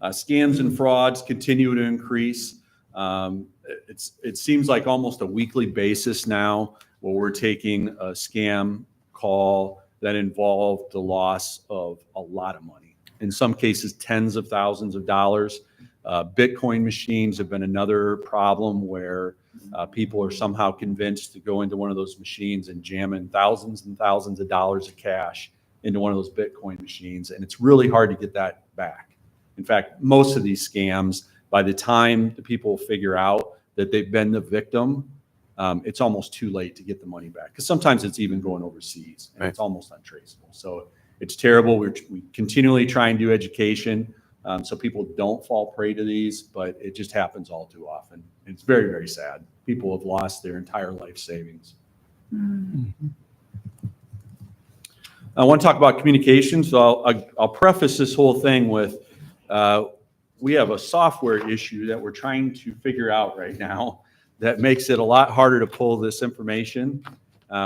Scams and frauds continue to increase. It seems like almost a weekly basis now where we're taking a scam call that involved the loss of a lot of money. In some cases, tens of thousands of dollars. Bitcoin machines have been another problem where people are somehow convinced to go into one of those machines and jam in thousands and thousands of dollars of cash into one of those Bitcoin machines. And it's really hard to get that back. In fact, most of these scams, by the time the people figure out that they've been the victim, it's almost too late to get the money back. Because sometimes it's even going overseas, and it's almost untraceable. So it's terrible. We continually try and do education so people don't fall prey to these, but it just happens all too often. It's very, very sad. People have lost their entire life savings. I want to talk about communication, so I'll preface this whole thing with we have a software issue that we're trying to figure out right now that makes it a lot harder to pull this information.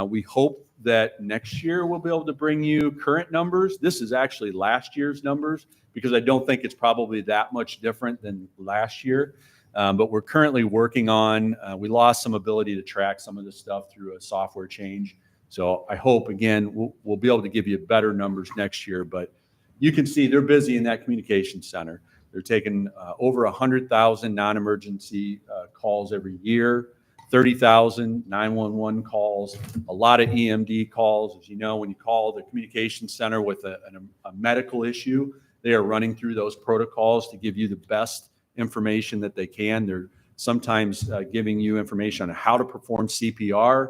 We hope that next year we'll be able to bring you current numbers. This is actually last year's numbers because I don't think it's probably that much different than last year. But we're currently working on, we lost some ability to track some of this stuff through a software change. So I hope, again, we'll be able to give you better numbers next year. But you can see they're busy in that communication center. They're taking over 100,000 non-emergency calls every year, 30,000 911 calls, a lot of EMD calls. As you know, when you call the communication center with a medical issue, they are running through those protocols to give you the best information that they can. They're sometimes giving you information on how to perform CPR,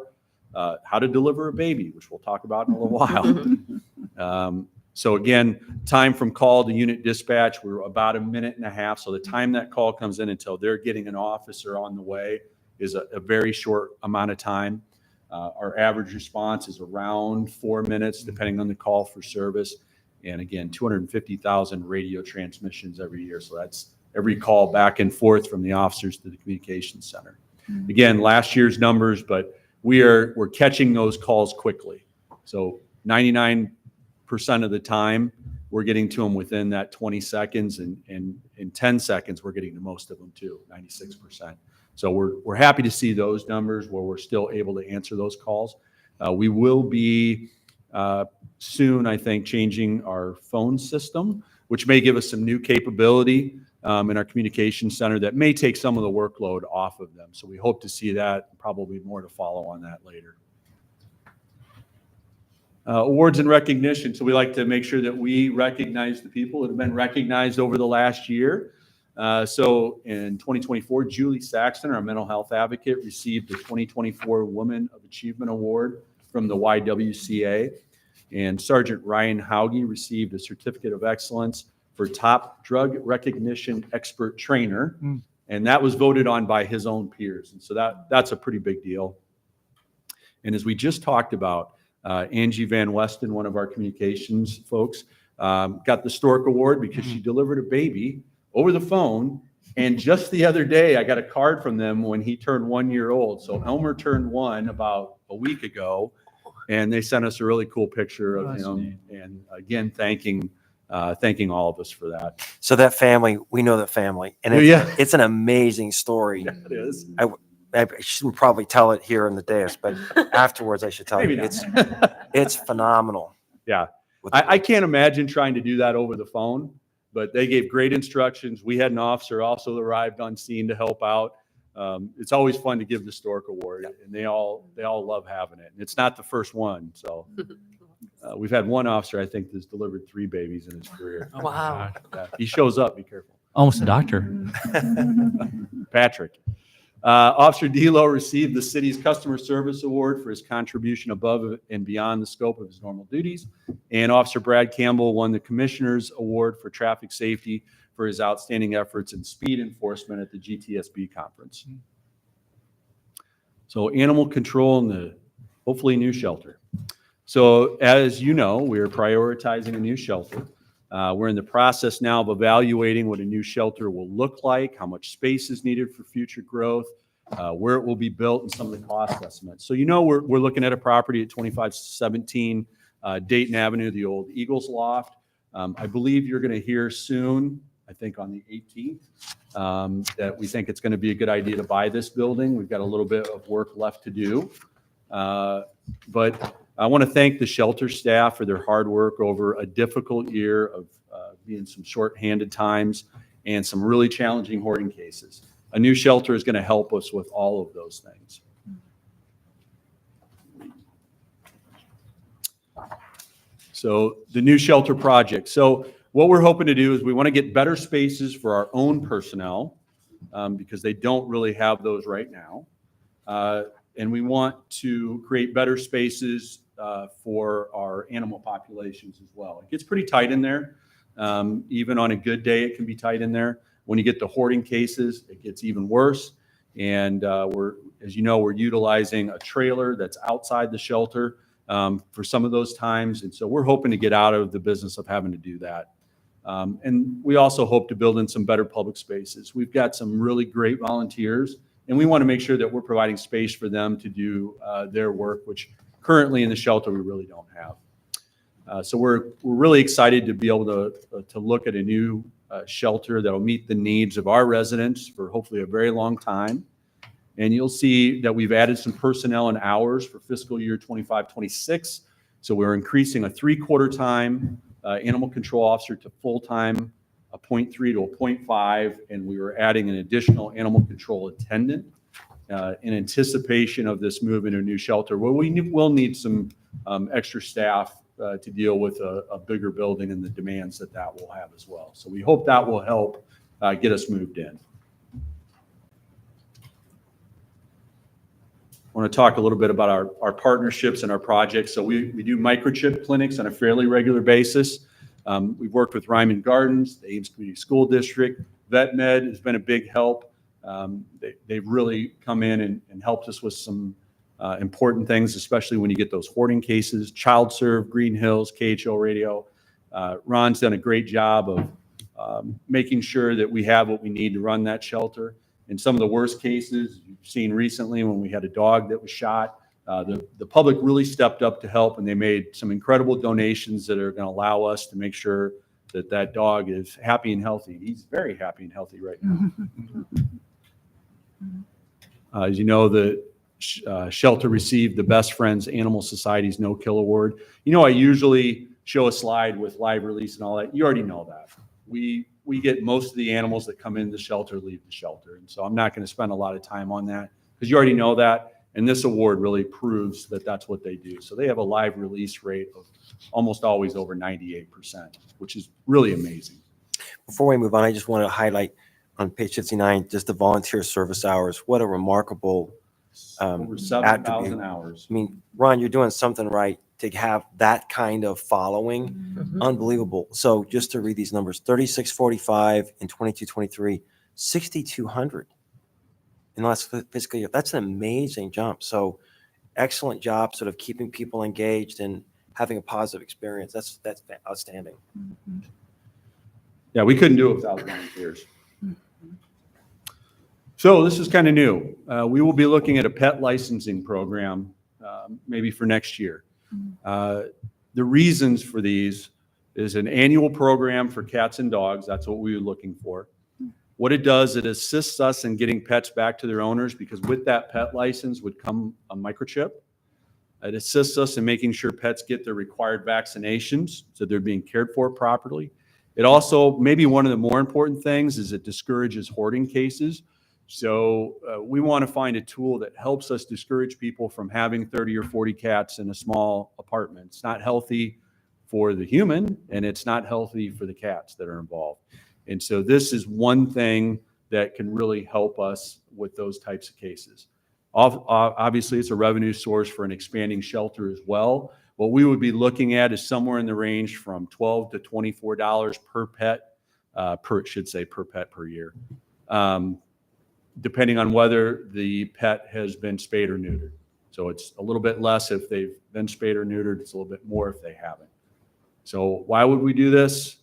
how to deliver a baby, which we'll talk about in a little while. So again, time from call to unit dispatch, we're about a minute and a half. So the time that call comes in until they're getting an officer on the way is a very short amount of time. Our average response is around 4 minutes, depending on the call for service. And again, 250,000 radio transmissions every year. So that's every call back and forth from the officers to the communications center. Again, last year's numbers, but we're catching those calls quickly. So 99% of the time, we're getting to them within that 20 seconds, and in 10 seconds, we're getting to most of them too, 96%. So we're happy to see those numbers where we're still able to answer those calls. We will be soon, I think, changing our phone system, which may give us some new capability in our communication center that may take some of the workload off of them. So we hope to see that, probably more to follow on that later. Awards and recognition. So we like to make sure that we recognize the people that have been recognized over the last year. So in 2024, Julie Saxton, our mental health advocate, received the 2024 Woman of Achievement Award from the YWCA. And Sergeant Ryan Hauge received a Certificate of Excellence for Top Drug Recognition Expert Trainer. And that was voted on by his own peers. And so that's a pretty big deal. And as we just talked about, Angie Van Westen, one of our communications folks, got the Stork Award because she delivered a baby over the phone. And just the other day, I got a card from them when he turned 1 year old. So Elmer turned 1 about a week ago, and they sent us a really cool picture of him. And again, thanking all of us for that.
So that family, we know that family, and it's an amazing story.
Yeah, it is.
I shouldn't probably tell it here in the dais, but afterwards I should tell
Maybe
you.
not.
It's phenomenal.
Yeah. I can't imagine trying to do that over the phone, but they gave great instructions. We had an officer also arrived on scene to help out. It's always fun to give the Stork Award, and they all love having it. And it's not the first one. So we've had one officer, I think, that's delivered 3 babies in his career.
Oh, wow.
He shows up. Be careful.
Almost a doctor.
Patrick. Officer Delo received the city's Customer Service Award for his contribution above and beyond the scope of his normal duties. And Officer Brad Campbell won the Commissioner's Award for Traffic Safety for his outstanding efforts in speed enforcement at the GTSB conference. So animal control in the hopefully new shelter. So as you know, we are prioritizing a new shelter. We're in the process now of evaluating what a new shelter will look like, how much space is needed for future growth, where it will be built, and some of the cost estimates. So we're looking at a property at 2517 Dayton Avenue, the old Eagles Loft. I believe you're going to hear soon, I think on the 18th, that we think it's going to be a good idea to buy this building. We've got a little bit of work left to do. But I want to thank the shelter staff for their hard work over a difficult year of being some short-handed times and some really challenging hoarding cases. A new shelter is going to help us with all of those things. So the new shelter project. So what we're hoping to do is we want to get better spaces for our own personnel because they don't really have those right now. And we want to create better spaces for our animal populations as well. It gets pretty tight in there. Even on a good day, it can be tight in there. When you get to hoarding cases, it gets even worse. And as you know, we're utilizing a trailer that's outside the shelter for some of those times. And so we're hoping to get out of the business of having to do that. And we also hope to build in some better public spaces. We've got some really great volunteers, and we want to make sure that we're providing space for them to do their work, which currently in the shelter we really don't have. So we're really excited to be able to look at a new shelter that will meet the needs of our residents for hopefully a very long time. And you'll see that we've added some personnel and hours for fiscal year 25-26. So we're increasing a 3/4 time animal control officer to full-time, a 0.3 to a 0.5, and we were adding an additional animal control attendant in anticipation of this move into a new shelter where we will need some extra staff to deal with a bigger building and the demands that will have as well. So we hope that will help get us moved in. I want to talk a little bit about our partnerships and our projects. So we do microchip clinics on a fairly regular basis. We've worked with Ryman Gardens, the Ames Community School District. VetMed has been a big help. They've really come in and helped us with some important things, especially when you get those hoarding cases. Child Serve, Green Hills, KHO Radio. Ron's done a great job of making sure that we have what we need to run that shelter. In some of the worst cases you've seen recently when we had a dog that was shot, the public really stepped up to help, and they made some incredible donations that are going to allow us to make sure that that dog is happy and healthy. He's very happy and healthy right now. As you know, the shelter received the Best Friends Animal Society's No Kill Award. You know, I usually show a slide with live release and all that. You already know that. We get most of the animals that come in the shelter leave the shelter. And so I'm not going to spend a lot of time on that because you already know that. And this award really proves that that's what they do. So they have a live release rate of almost always over 98%, which is really amazing.
Before we move on, I just want to highlight on page 59, just the volunteer service hours. What a remarkable
over 7,000
attribute.
hours.
I mean, Ron, you're doing something right to have that kind of following. Unbelievable. So just to read these numbers, 3645 in 22-23, 6,200 in the last fiscal year. That's an amazing jump. So excellent job sort of keeping people engaged and having a positive experience. That's outstanding.
Yeah, we couldn't do it without volunteers. So this is kind of new. We will be looking at a pet licensing program maybe for next year. The reasons for these is an annual program for cats and dogs. That's what we were looking for. What it does, it assists us in getting pets back to their owners because with that pet license would come a microchip. It assists us in making sure pets get their required vaccinations so they're being cared for properly. It also, maybe one of the more important things is it discourages hoarding cases. So we want to find a tool that helps us discourage people from having 30 or 40 cats in a small apartment. It's not healthy for the human, and it's not healthy for the cats that are involved. And so this is one thing that can really help us with those types of cases. Obviously, it's a revenue source for an expanding shelter as well. What we would be looking at is somewhere in the range from $12 to $24 per pet, per pet per year, depending on whether the pet has been spayed or neutered. So it's a little bit less if they've been spayed or neutered. It's a little bit more if they haven't. So why would we do this?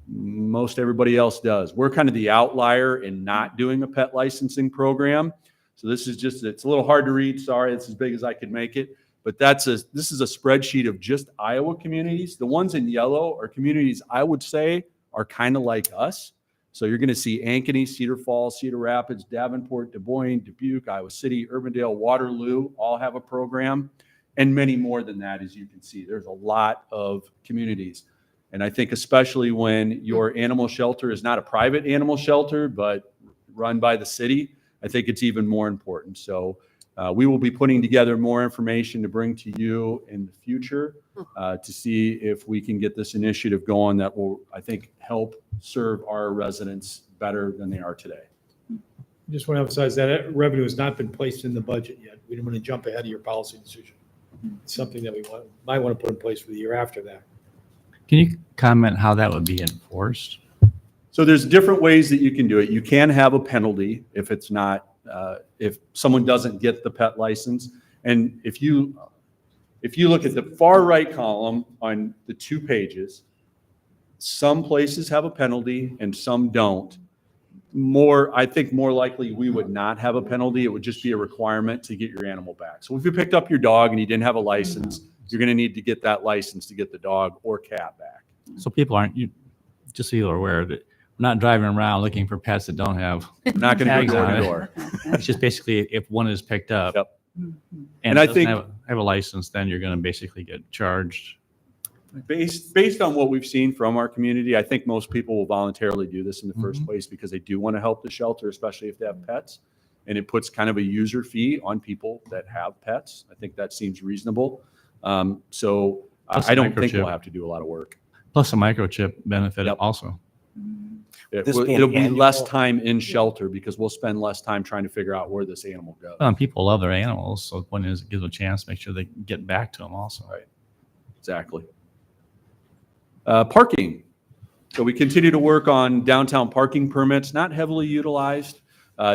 Most everybody else does. We're kind of the outlier in not doing a pet licensing program. So this is just, it's a little hard to read. Sorry, it's as big as I could make it. But this is a spreadsheet of just Iowa communities. The ones in yellow are communities I would say are kind of like us. So you're going to see Ankeny, Cedar Falls, Cedar Rapids, Davenport, Des Moines, Dubuque, Iowa City, Urbandale, Waterloo all have a program, and many more than that, as you can see. There's a lot of communities. And I think especially when your animal shelter is not a private animal shelter, but run by the city, I think it's even more important. So we will be putting together more information to bring to you in the future to see if we can get this initiative going that will, I think, help serve our residents better than they are today.
Just want to emphasize that revenue has not been placed in the budget yet. We don't want to jump ahead of your policy decision. It's something that we might want to put in place for the year after that.
Can you comment how that would be enforced?
So there's different ways that you can do it. You can have a penalty if it's not, if someone doesn't get the pet license. And if you look at the far right column on the 2 pages, some places have a penalty and some don't. I think more likely we would not have a penalty. It would just be a requirement to get your animal back. So if you picked up your dog and you didn't have a license, you're going to need to get that license to get the dog or cat back.
So people just so you're aware that we're not driving around looking for pets that don't have
Not going to
tags
go door
on
to
it.
door.
It's just basically if one is picked up.
Yep.
And
I
doesn't
think
have a license, then you're going to basically get charged.
based on what we've seen from our community, I think most people will voluntarily do this in the first place because they do want to help the shelter, especially if they have pets. And it puts kind of a user fee on people that have pets. I think that seems reasonable. So
Plus
I
the
don't think
microchip.
we'll have to do a lot of work.
Plus a microchip benefit also.
It'll be less time in shelter because we'll spend less time trying to figure out where this animal goes.
Well, and people love their animals, so one is it gives them a chance to make sure they get back to them also.
Right. Exactly. Parking. So we continue to work on downtown parking permits, not heavily utilized.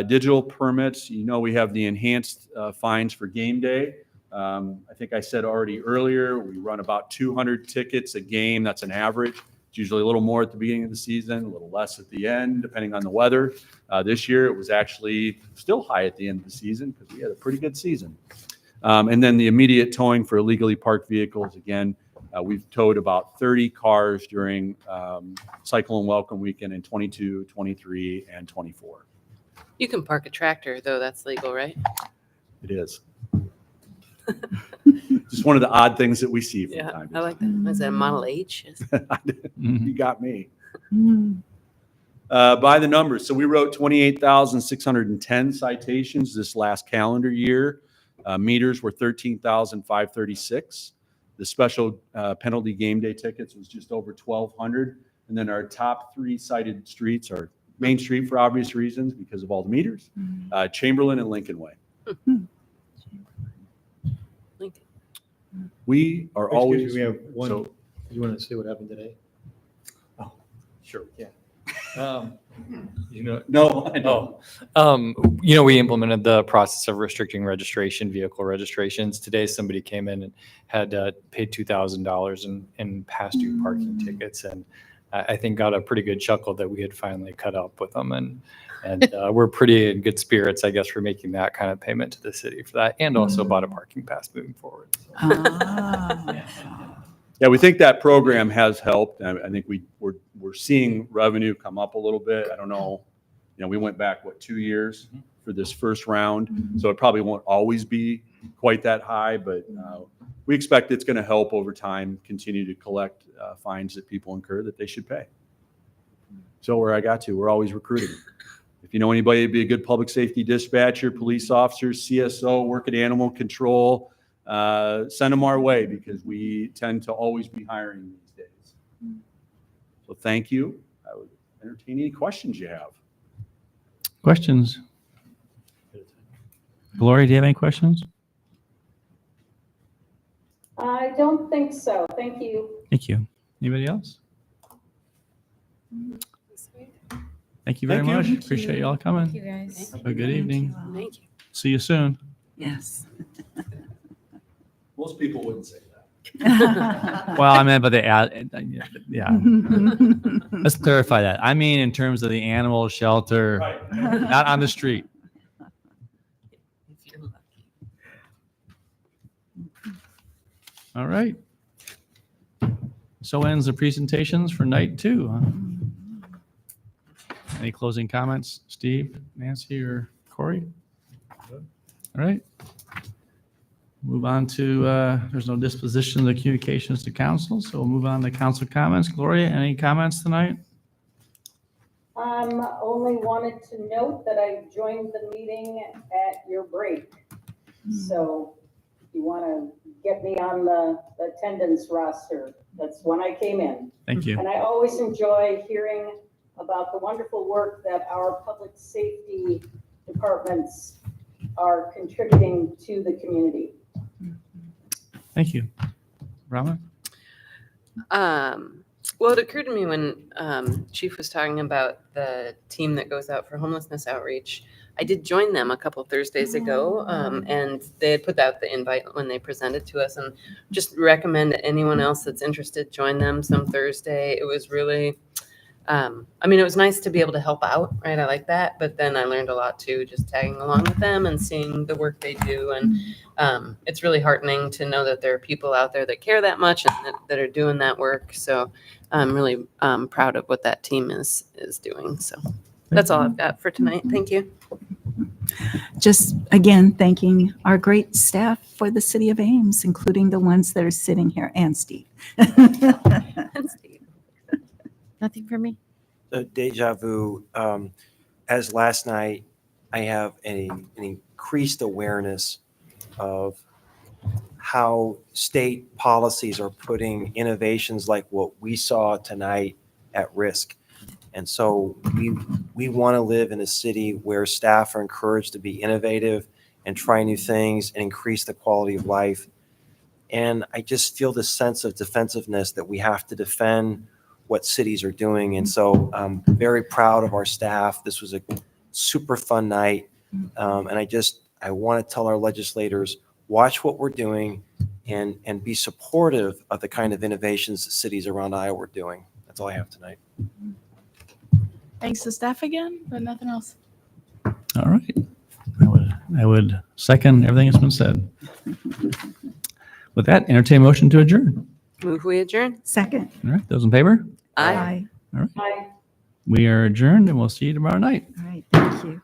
Digital permits, we have the enhanced fines for game day. I think I said already earlier, we run about 200 tickets a game. That's an average. It's usually a little more at the beginning of the season, a little less at the end, depending on the weather. This year, it was actually still high at the end of the season because we had a pretty good season. And then the immediate towing for illegally parked vehicles. Again, we've towed about 30 cars during Cyclone Welcome Weekend in 22, 23, and 24.
You can park a tractor, though. That's legal, right?
It is. Just one of the odd things that we see from
Yeah,
time to
I like that. Is that a Model H?
You got me. By the numbers. So we wrote 28,610 citations this last calendar year. Meters were 13,536. The special penalty game day tickets was just over 1,200. And then our top 3 cited streets are Main Street for obvious reasons because of all the meters, Chamberlain and Lincoln Way.
Lincoln.
We are always.
We have one.
So,
You want to say what happened today?
Oh, sure, yeah.
No, I don't.
We implemented the process of restricting vehicle registrations. Today, somebody came in and had paid $2,000 in past due parking tickets, and I think got a pretty good chuckle that we had finally cut up with them, and we're pretty in good spirits, I guess, for making that kind of payment to the city for that, and also bought a parking pass moving forward. So.
Yeah, we think that program has helped. I think we're seeing revenue come up a little bit. I don't know. We went back 2 years for this first round, so it probably won't always be quite that high, but we expect it's going to help over time continue to collect fines that people incur that they should pay. So where I got to, we're always recruiting. If you know anybody to be a good public safety dispatcher, police officers, CSO, work at animal control, send them our way because we tend to always be hiring these days. So thank you. I would entertain any questions you have.
Questions? Gloria, do you have any questions?
I don't think so. Thank you.
Thank you. Anybody else? Thank you very
Thank you.
much.
Thank
Appreciate you all coming.
Thank you, guys.
Have a good evening.
Thank you.
See you soon.
Yes.
Most people wouldn't say that.
Well, I meant by the ad, yeah. Let's clarify that. I mean, in terms of the animal shelter, not on the street.
If you're lucky.
All right. So ends the presentations for night 2. Huh? Any closing comments, Steve, Nancy, or Corey? All right. Move on to, there's no disposition of the communications to council, so we'll move on to council comments. Gloria, any comments tonight?
Only wanted to note that I joined the meeting at your break. So if you want to get me on the attendance roster, that's when I came in.
Thank you.
And I always enjoy hearing about the wonderful work that our public safety departments are contributing to the community.
Thank you. Rama?
Well, it occurred to me when Chief was talking about the team that goes out for homelessness outreach. I did join them a couple Thursdays ago, and they had put out the invite when they presented to us, and just recommend that anyone else that's interested join them some Thursday. It was really, I mean, it was nice to be able to help out, right? I like that, but then I learned a lot too, just tagging along with them and seeing the work they do, and it's really heartening to know that there are people out there that care that much and that are doing that work. So I'm really proud of what that team is doing. So that's all I've got for tonight. Thank you.
Just again, thanking our great staff for the city of Ames, including the ones that are sitting here, and Steve.
Nothing for me.
Deja vu. As last night, I have an increased awareness of how state policies are putting innovations like what we saw tonight at risk. And so we want to live in a city where staff are encouraged to be innovative and try new things and increase the quality of life. And I just feel this sense of defensiveness that we have to defend what cities are doing. And so I'm very proud of our staff. This was a super fun night. And I want to tell our legislators, watch what we're doing and be supportive of the kind of innovations that cities around Iowa are doing. That's all I have tonight.
Thanks to staff again, but nothing else.
All right. I would second everything that's been said. With that, entertain motion to adjourn.
Move we adjourn.
Second.
All right. Those in favor?
Aye.
All right.
Bye.
We are adjourned and we'll see you tomorrow night.
All right. Thank you.